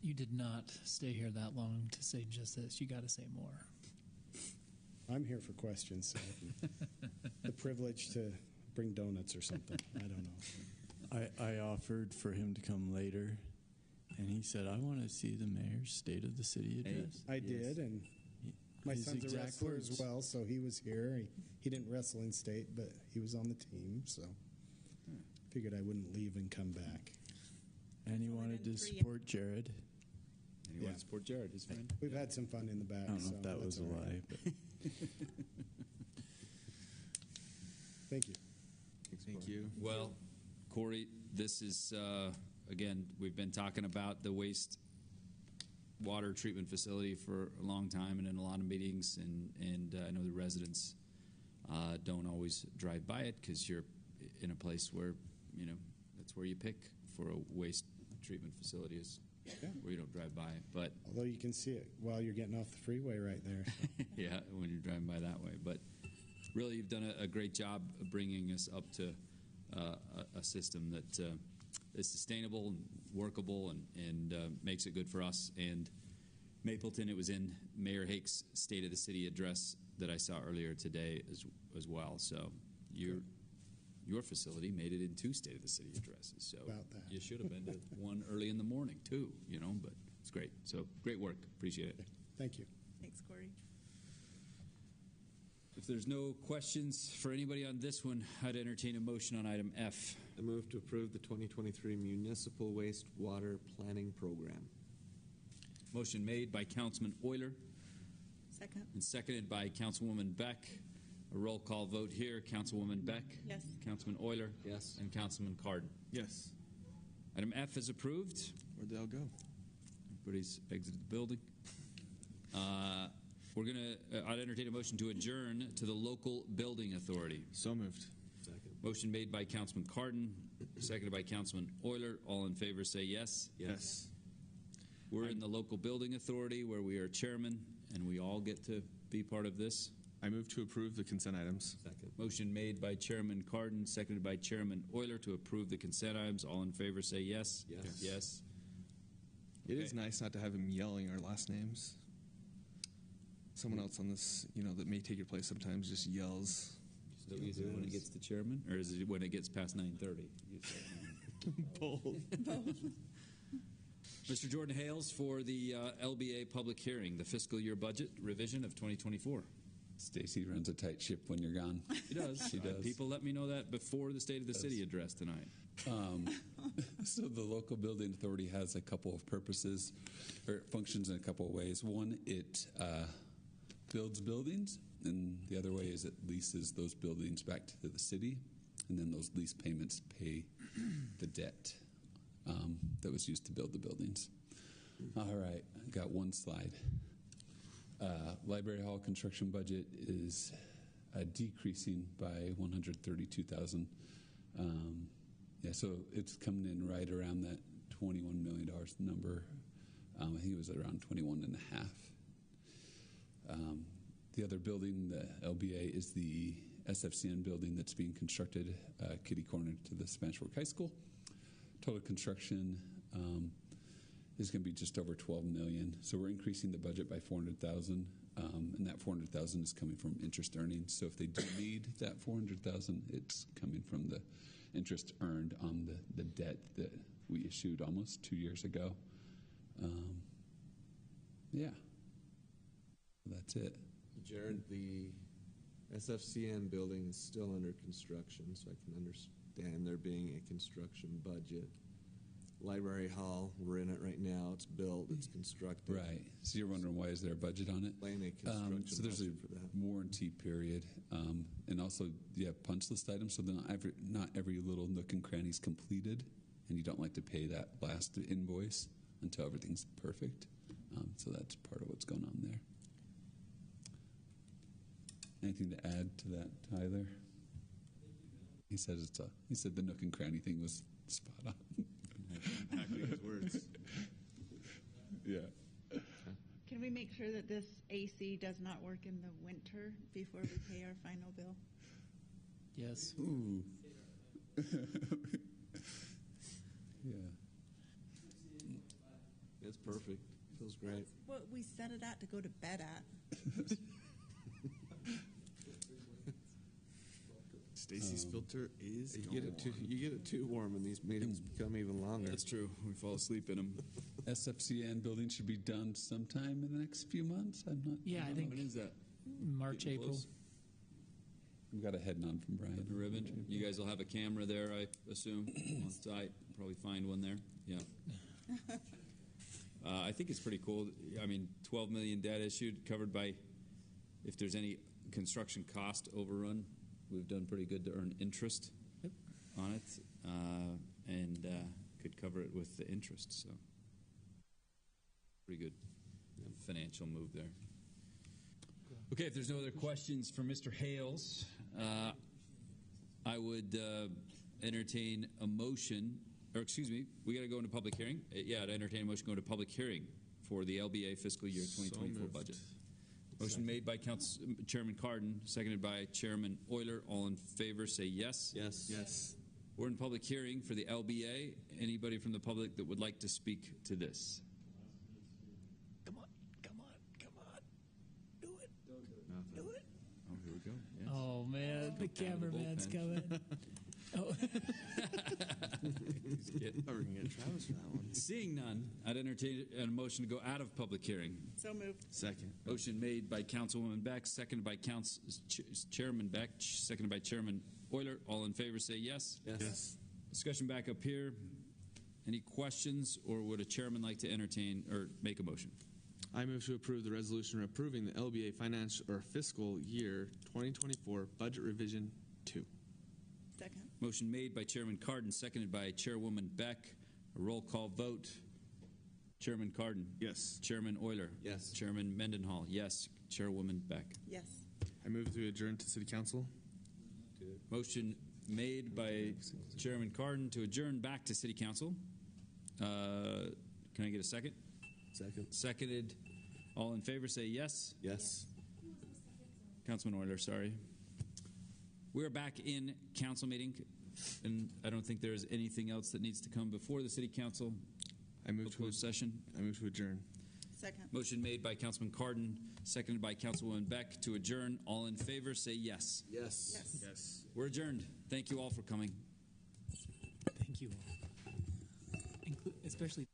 You did not stay here that long to say just this. You got to say more. I'm here for questions. So the privilege to bring donuts or something. I don't know. I offered for him to come later, and he said, I want to see the mayor's State of the City address. I did, and my His son's a exact wrestler words. as well, so he was here. He didn't wrestle in state, but he was on the team, so figured I wouldn't leave and come back. And he wanted to support Jared. And he wanted to support Jared, his friend. We've had some fun in the back. I don't know so if that was that's a all right. lie. But Thank you. Thank you. Well, Corey, this is, again, we've been talking about the waste water treatment facility for a long time and in a lot of meetings, and I know the residents don't always drive by it because you're in a place where, you know, that's where you pick for a waste treatment facility is where you don't drive by it. But Although you can see it while you're getting off the freeway right there. So. yeah, when you're driving by that way. But really, you've done a great job of bringing us up to a system that is sustainable and workable and makes it good for us. And Mapleton, it was in Mayor Hake's State of the City address that I saw earlier today as well. So your facility made it in 2 State of the City addresses. So you should have been to one early in the morning too, you know, but it's great. So great work. Appreciate it. Thank you. Thanks, Corey. If there's no questions for anybody on this one, I'd entertain a motion on item F. I move to approve the 2023 Municipal Wastewater Planning Program. Motion made by Councilman Oyler. Second. And seconded by Councilwoman Beck. A roll call vote here. Councilwoman Beck. Yes. Councilman Oyler. Yes. And Councilman Cardon. Yes. Item F is approved. Where'd they all go? Everybody's exited the building. I'd entertain a motion to adjourn to the Local Building Authority. So moved. Second. Motion made by Councilman Cardon, seconded by Councilman Oyler. All in favor say yes. Yes. We're in the Local Building Authority where we are chairman, and we all get to be part of this. I move to approve the consent items. Second. Motion made by Chairman Cardon, seconded by Chairman Oyler to approve the consent items. All in favor say yes. Yes. Yes. It is nice not to have him yelling our last names. Someone else on this, that may take your place sometimes just yells. So is it when it gets to chairman, or is it when it gets past 9:30? Both. Mr. Jordan Hales for the LBA public hearing, the fiscal year budget revision of 2024. Stacy runs a tight ship when you're gone. She does. She does. People let me know that before the State of the City address tonight. So the local building authority has a couple of purposes, or functions in a couple of ways. One, it builds buildings, and the other way is it leases those buildings back to the city, and then those lease payments pay the debt that was used to build the buildings. All right, I got one slide. Library Hall construction budget is decreasing by $132,000. So it's coming in right around that $21 million number. I think it was around 21 and a half. The other building, the LBA, is the SFCN building that's being constructed kitty corner to the Spanish Fork High School. Total construction is going to be just over $12 million. So we're increasing the budget by $400,000, and that $400,000 is coming from interest earnings. So if they do need that $400,000, it's coming from the interest earned on the debt that we issued almost 2 years ago. That's it. Jared, the SFCN building is still under construction, so I can understand there being a construction budget. Library Hall, we're in it right now. It's built, it's constructed. Right. So you're wondering why is there a budget on it? So there's a warranty period, and also you have punch list items. So then not every little nook and cranny is completed, and you don't like to pay that last invoice until everything's perfect. So that's part of what's going on there. Anything to add to that, Tyler? He said the nook and cranny thing was spot on. Exactly his words. Yeah. Can we make sure that this AC does not work in the winter before we pay our final bill? Yes. Ooh. Yeah. It's perfect. Feels great. That's what we set it at to go to bed at. Stacy's filter is you get it too warm, and these meetings become even longer. That's true. We fall asleep in them. SFCN building should be done sometime in the next few months. I think. When is that? March, April. Close? We've got a head nod from Brian. The ribbon. You guys will have a camera there, I assume, on site. Probably find one there. Yeah. I think it's pretty cool. I mean, $12 million debt issued, covered by, if there's any construction cost overrun, we've done pretty good to earn interest on it, and could cover it with the interest. So, pretty good financial move there. Okay, if there's no other questions for Mr. Hales, I would entertain a motion. Or excuse me, we got to go into public hearing. I'd entertain a motion to go into public hearing for the LBA fiscal year 2024 budget. Motion made by Chairman Cardon, seconded by Chairman Oyler. All in favor say yes. Yes. Yes. We're in public hearing for the LBA. Anybody from the public that would like to speak to this? Come on. Do it. Do it. Oh, here we go. Yes. Oh, man. The cameraman's coming. Oh. Travis for that one. Seeing none, I'd entertain a motion to go out of public hearing. So moved. Second. Motion made by Councilwoman Beck, seconded by Chairman Beck, seconded by Chairman Oyler. All in favor say yes. Yes. Discussion back up here. Any questions, or would a chairman like to entertain or make a motion? I move to approve the resolution approving the LBA financial or fiscal year 2024 budget revision 2. Second. Motion made by Chairman Cardon, seconded by Chairwoman Beck. A roll call vote. Chairman Cardon. Yes. Chairman Oyler. Yes. Chairman Mendenhall. Yes. Chairwoman Beck. Yes. I move to adjourn to City Council. Motion made by Chairman Cardon to adjourn back to City Council. Can I get a second? Second. Seconded. All in favor say yes. Yes. Councilman Oyler, sorry. We're back in council meeting, and I don't think there's anything else that needs to come before the City Council. I move to closed session. I move to adjourn. Second. Motion made by Councilman Cardon, seconded by Councilwoman Beck to adjourn. All in favor, say yes. Yes. Yes. We're adjourned. Thank you all for coming. Thank you all. Especially.